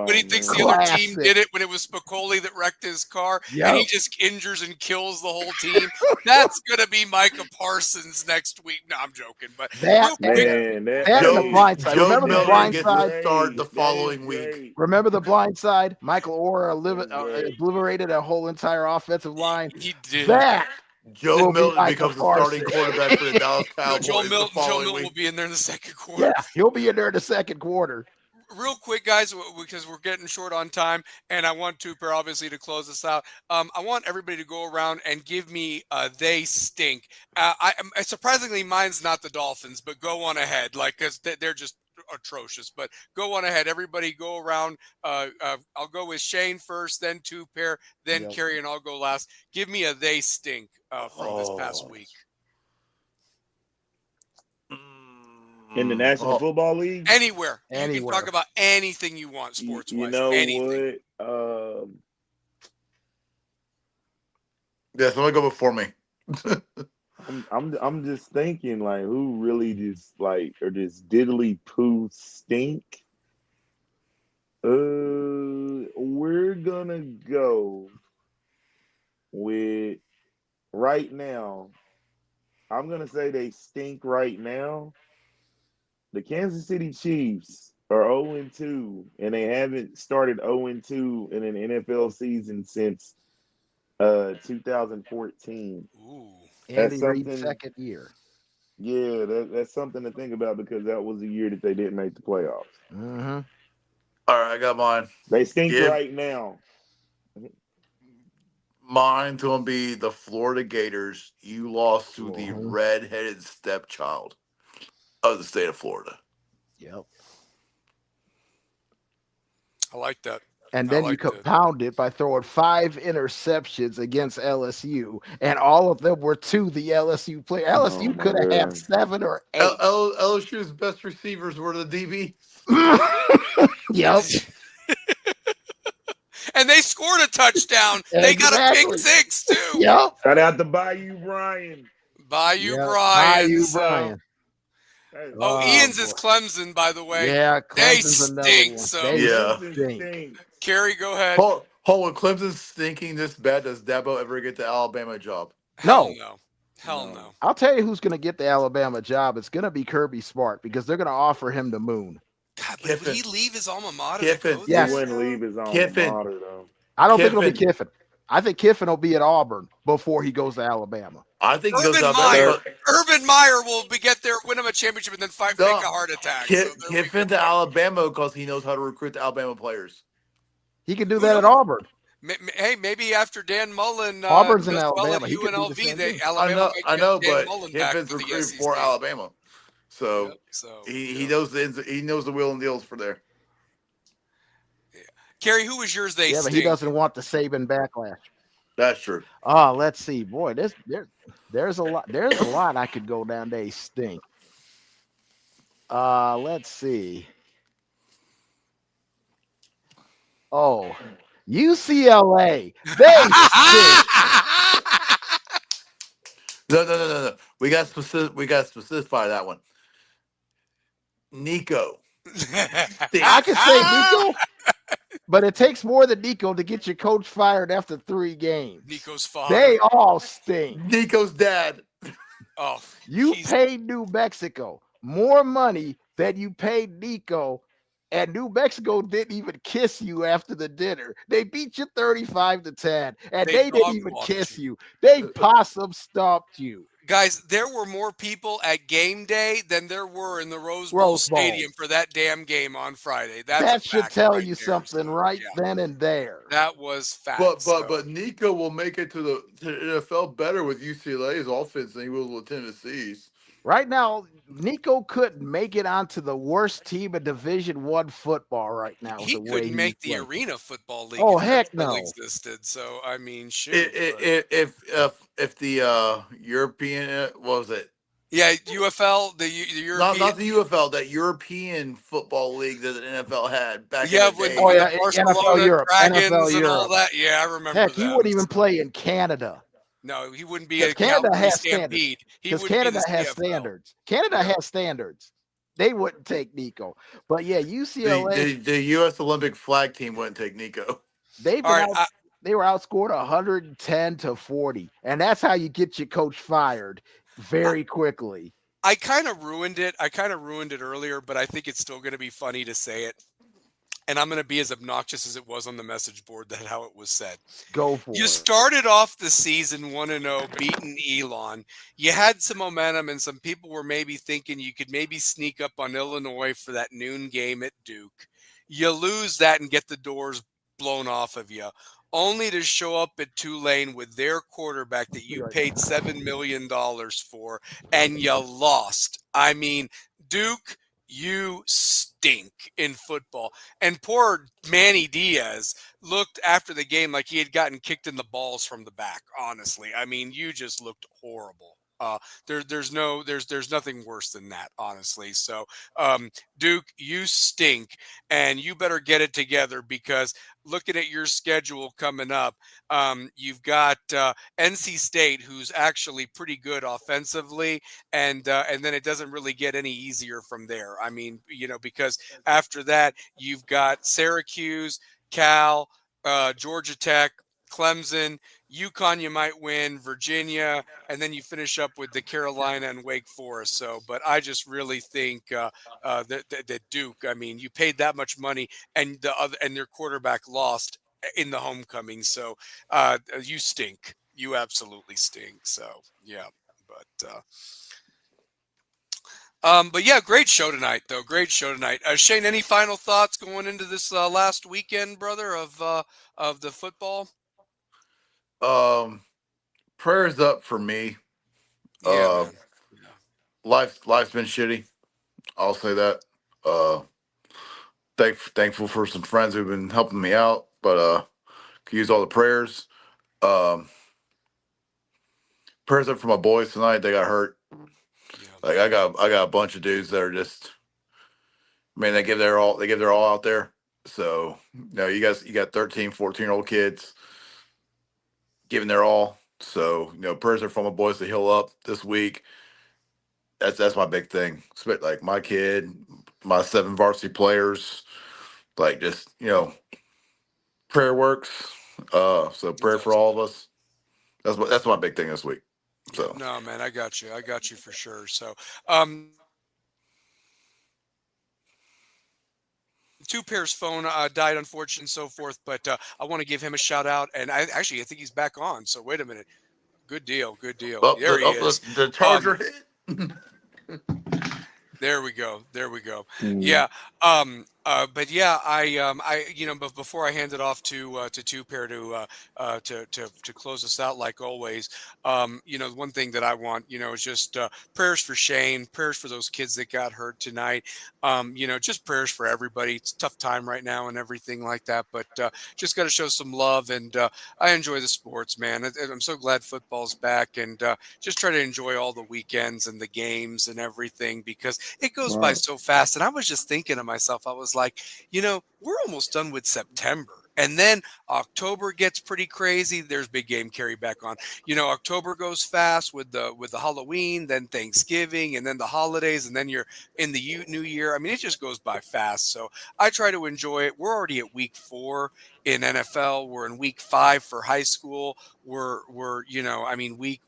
when he thinks the other team did it, when it was Spicoli that wrecked his car, and he just injures and kills the whole team. That's gonna be Micah Parsons next week. No, I'm joking, but the blind side. Remember the blind side? Start the following week. Remember the blind side? Michael Orr obliterated a whole entire offensive line. He did that. Joe Milton becomes the starting quarterback for the Dallas Cowboys. Joe Milton will be in there in the second quarter. Yeah, he'll be in there in the second quarter. Real quick, guys, because we're getting short on time, and I want Tupper, obviously, to close this out. I want everybody to go around and give me they stink. Surprisingly, mine's not the Dolphins, but go on ahead, because they're just atrocious. But go on ahead, everybody. Go around. I'll go with Shane first, then Tupper, then Kerry, and I'll go last. Give me a they stink from this past week. In the National Football League? Anywhere. You can talk about anything you want sports-wise. You know anything. what? Yeah, somebody go before me. I'm just thinking like who really just like or just diddly poo stink. We're gonna go with right now. I'm gonna say they stink right now. The Kansas City Chiefs are 0-2, and they haven't started 0-2 in an NFL season since 2014. Ooh. That's Andy Reid's something. second year. Yeah, that's something to think about because that was the year that they didn't make the playoffs. Mm-hmm. All right, I got mine. They stink Give right now. mine to be the Florida Gators. You lost to the Mhm. redheaded stepchild of the state of Florida. Yep. I like that. And I then you like that. compound it by throwing 5 interceptions against LSU, and all of them were to the LSU player. Oh LSU my could have had god. 7 or 8. LSU's best receivers were the DB. Yep. And they scored a touchdown. They got a pick Exactly. 6 too. Yep. Shout out to Bayou Brian. Bayou Yep. Brian. Bayou So, Brian. That is oh, Oh Ian's boy. is Clemson, by the way. Yeah, They Clemson's another stink. one. So, They Yeah. Clemson stink. stinks. Kerry, go ahead. Hold on, Clemson's stinking this bad. Does Dabo ever get the Alabama job? Hell No. no. Hell No. no. I'll tell you who's going to get the Alabama job. It's going to be Kirby Smart because they're going to offer him the moon. God, but would Kiffin. he leave his alma mater Kiffin. to go He there? Yes. wouldn't though? leave his alma Kiffin. mater though. I don't think it'll be Kiffin. Kiffin. I think Kiffin will be at Auburn before he goes to Alabama. I think he goes to Urban Alabama. Meyer. Urban Meyer will get there, win him a championship, and then fake a heart attack. So there we Kiffin go. to Alabama because he knows how to recruit the Alabama players. He can do Who that at knows? Auburn. Hey, maybe after Dan Mullen Auburn's in does well at Alabama. He could do the UNLV, same thing. Alabama I might know, get Dan but Mullen back Kiffin's to the recruiting SEC. for Alabama, so Yep, so he yep. knows the wheel and deals for there. Kerry, who was yours? They Yeah, but stink. he doesn't want the Saban backlash. That's true. Oh, let's see. Boy, there's a lot. There's a lot I could go down. They stink. Let's see. Oh, UCLA. They stink. No. We got to specify that one. Nico. I can say Nico, but it takes more than Nico to get your coach fired after 3 games. Nico's father. They all stink. Nico's dad. Oh, You paid New Mexico more money than you paid Nico, and New Mexico didn't even kiss you after the dinner. They beat you 35-10, and they didn't even dog-walked kiss you. you. They possum stomped you. Guys, there were more people at game day than there were in the Rose Bowl Rose Bowl. Stadium for that damn game on Friday. That's a That should fact tell right you there. something So, right yeah, then and there. that was fact. But Nico will make it to the NFL better with UCLA's offense than he will with Tennessee's. Right now, Nico couldn't make it onto the worst team in Division I football right now. He the way couldn't make the playing. Arena Football League. Oh, if that heck still no. existed. So I mean, shoot. If the European what was it? Yeah, UFL, the European. Not the UFL, that European football league that the NFL had back Yeah, in the with day. Oh, the yeah, Barcelona NFL Europe, Dragons NFL and all Europe. that. Yeah, I remember Heck, that. he wouldn't even play in Canada. No, he wouldn't be a Because Canada Calgary has standards. Stampede. He Because would Canada be the has CFL. standards. Canada has standards. They wouldn't take Nico. But yeah, UCLA, The U.S. Olympic flag team wouldn't take Nico. they've All been right, they were outscored 110-40. And that's how you get your coach fired very quickly. I kind of ruined it. I kind of ruined it earlier, but I think it's still going to be funny to say it. And I'm going to be as obnoxious as it was on the message board that how it was said. Go for You it. started off the season 1-0, beating Elon. You had some momentum, and some people were maybe thinking you could maybe sneak up on Illinois for that noon game at Duke. You lose that and get the doors blown off of you, only to show up at Tulane with their quarterback that you paid $7 million for, and you lost. I mean, Duke, you stink in football. And poor Manny Diaz looked after the game like he had gotten kicked in the balls from the back, honestly. I mean, you just looked horrible. There's nothing worse than that, honestly. So, Duke, you stink, and you better get it together because looking at your schedule coming up, you've got NC State, who's actually pretty good offensively, and then it doesn't really get any easier from there. I mean, because after that you've got Syracuse, Cal, Georgia Tech, Clemson, UConn. You might win, Virginia, and then you finish up with the Carolina and Wake Forest. So, but I just really think that Duke. I mean, you paid that much money, and their quarterback lost in the homecoming. So, you stink. You absolutely stink. So, yeah, but. But yeah, great show tonight, though. Great show tonight. Shane, any final thoughts going into this last weekend, brother, of the football? Prayers up for me. Yeah, Uh, man. Yeah. life's been shitty. I'll say that. Uh, thankful for some friends who've been helping me out, but could use all the prayers. Um, prayers up for my boys tonight. They got hurt. Yeah. Like I got a bunch of dudes that are just, man, they give their all. They give their all out there. So you got 13, 14-year-old kids giving their all. So prayers are for my boys to heal up this week. That's my big thing. Like my kid, my 7 varsity players, like just prayer works. So It prayer for does. all of us. That's my big thing this week. Yeah. So No, man, I got you. I got you for sure. So, two pairs phone died, unfortunately, and so forth. But I want to give him a shout out, and I think he's back on. So wait a minute. Good deal. Good deal. There he is. the Charger Um, hit. There we go. There we go. Mm. Yeah. But yeah, but before I hand it off to Two Pair to close us out, like always, one thing that I want, is just prayers for Shane, prayers for those kids that got hurt tonight. Just prayers for everybody. It's a tough time right now and everything like that, but just got to show some love. And I enjoy the sports, man. I'm so glad football's back, and just try to enjoy all the weekends and the games and everything because it goes by Right. so fast. And I was just thinking to myself, I was like, we're almost done with September. And then October gets pretty crazy. There's big game carry back on. October goes fast with the Halloween, then Thanksgiving, and then the holidays, and then you're in the new year. I mean, it just goes by fast. So I try to enjoy it. We're already at week 4 in NFL. We're in week 5 for high school. We're I mean week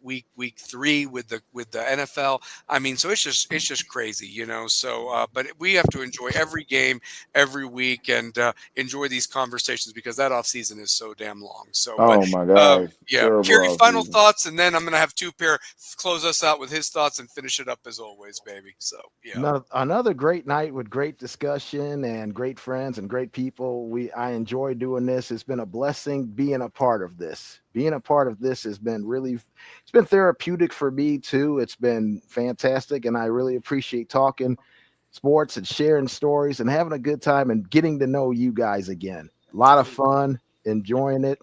3 with the NFL. I mean, so it's just crazy, So, but we have to enjoy every game every week and enjoy these conversations because that off season is so damn long. So, but Oh my gosh. yeah, Terrible Kerry, off final season. thoughts, and then I'm gonna have Two Pair close us out with his thoughts and finish it up as always, baby. So, yeah. Another great night with great discussion and great friends and great people. I enjoy doing this. It's been a blessing being a part of this. Being a part of this has been it's been therapeutic for me too. It's been fantastic, and I really appreciate talking sports and sharing stories and having a good time and getting to know you guys again. A lot of fun, enjoying it.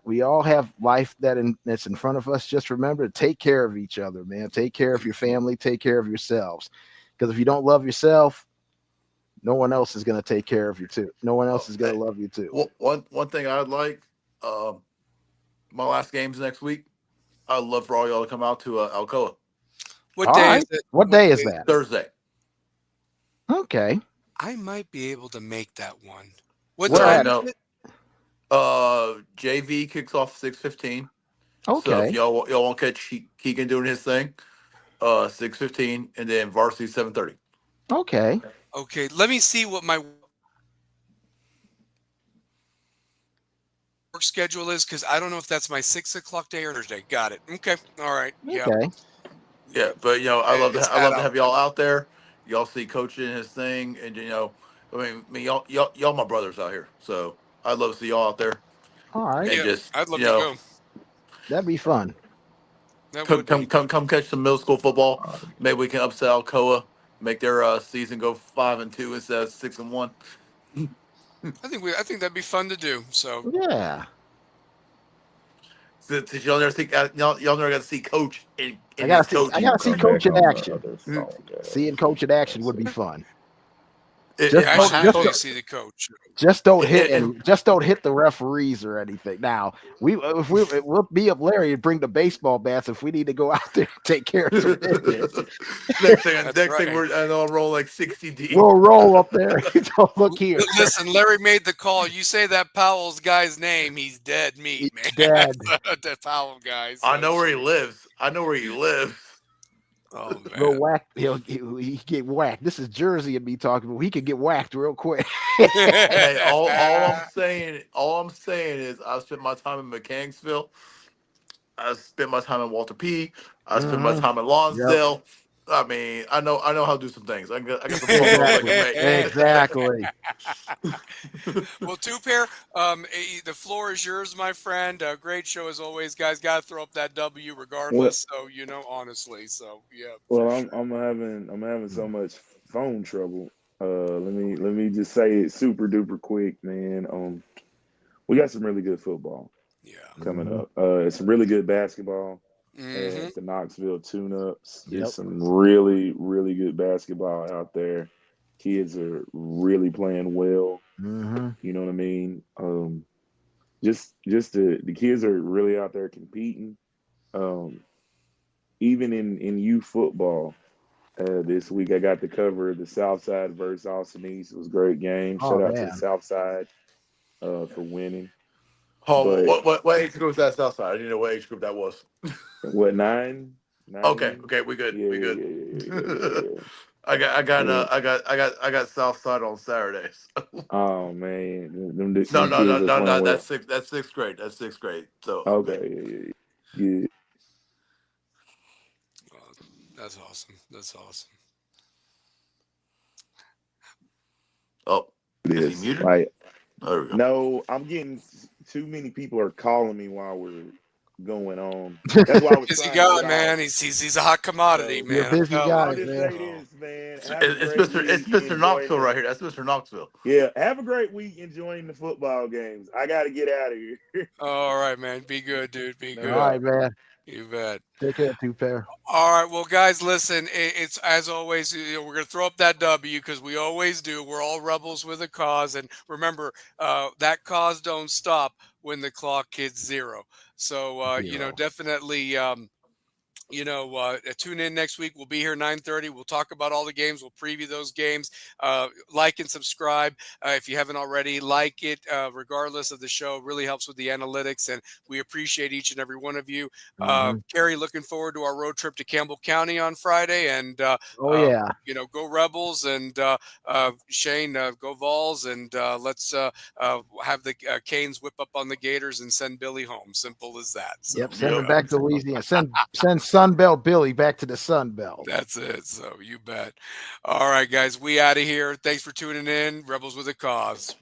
We all have life that's in front of us. Just remember to take care of each other, man. Take care of your family, take care of yourselves. Because if you don't love yourself, no one else is going to take care of you too. No one else Oh, is going to love you too. one thing I'd like, my last game's next week. I'd love for all y'all to come out to Alcoa What All day is right. it? What day is that? Thursday. Okay. I might be able to make that one. What Where time at? is No, it? JV kicks off 6:15. So if Okay. y'all want to catch Keegan doing his thing, 6:15, and then varsity 7:30. Okay. Okay, let me see what my work schedule is because I don't know if that's my 6 o'clock day or Thursday. Got it. Okay. All right. Yep. Okay. Yeah, but It's I that love to out. have y'all out there. Y'all see Coach in his thing, and y'all my brothers out here. So I'd love to see y'all out there, All right. and Yeah, just I'd love to go. That'd be fun. That would be. come catch some middle school football. Maybe we can upset Alcoa, make their season go 5-2 instead of 6-1. I think that'd be fun to do. So Yeah. Since y'all never see, y'all never got to see Coach in I gotta his see. I coaching. gotta see Come Coach back in on the action. other phone, guys. Seeing Coach in action would be fun. It I might should have definitely to. see the coach. Just don't hit And just don't hit the referees or anything. Now we'll be up Larry and bring the baseball bats if we need to go out there and take care of some business. next That's thing right. we're and I'll roll like 60 deep. We'll roll up there. Don't look here. Listen, Larry made the call. You say that Powell's guy's name, he's dead meat, He's man. dead. The Powell guy. I So know where he shoot. lives. I know where he lives. Oh Go man. whack. He get whacked. This is Jersey and me talking, but he could get whacked real quick. Hey, all I'm saying is I spent my time in Mechanicsville. I spent my time in Walter P. I spent my Mhm. time in Yep. Lonsdale. I mean, I know how to do some things. I got some phone calls I can make. Exactly. Well, two pair. The floor is yours, my friend. Great show as always, guys. Got to throw up that W Well, regardless. So honestly. So yeah, well, for sure. I'm having so much phone trouble. Let me just say it super duper quick, man. We got some really good football Yeah. coming Mhm. up. It's some really good basketball Mm-hmm. at the Knoxville Tune-Ups. Yep. It's some really, really good basketball out there. Kids are really playing well. Mhm. You know what I mean? Just the kids are really out there competing. Um, even in youth football, this week I got to cover the South Side versus Austin East. It was a great game. Shout Oh out to the man. South Side for winning. Oh, But what age group is that Southside? I didn't know what age group that was. what, nine? Okay, 9? we good. Yeah, We yeah, good. yeah, yeah, yeah, yeah, yeah. And I got Southside on Saturdays. oh man, No, them kids are playing no. well. That's sixth grade. That's sixth grade. So I mean, Okay, yeah, yeah, yeah. Well, that's awesome. That's awesome. oh, is he This muted? like There we go. no, I'm getting too many people are calling me while we're going on. That's why I was Busy trying to guy, get off. man. He's a hot commodity, So You're a man. I'm busy telling guy, I'll you. just man. say So, this, man. Have a great It's week Mr. enjoying Knoxville the right here. That's Mr. Knoxville. yeah. Have a great week enjoying the football games. I got to get out of here. all right, man. Be good, dude. Be No All good. right, doubt. man. You bet. Take care, two pair. All right, well, guys, listen. It's as always. We're gonna throw up that W because we always do. We're all rebels with a cause, and remember, that cause don't stop when the clock hits zero. So, Zero. definitely. Tune in next week. We'll be here 9:30. We'll talk about all the games. We'll preview those games. Like and subscribe if you haven't already. Like it, regardless of the show. It really helps with the analytics, and we appreciate each and every one of you. Mhm. Carrie, looking forward to our road trip to Campbell County on Friday, and Oh yeah. go Rebels, and Shane, go Vols, and let's have the Canes whip up on the Gators and send Billy home. Simple as that. So Yep. you Send Yep. him bet. back to Louisiana. Send Sunbelt Billy back to the Sunbelt. That's it. So you bet. All right, guys, we out of here. Thanks for tuning in. Rebels with a Cause.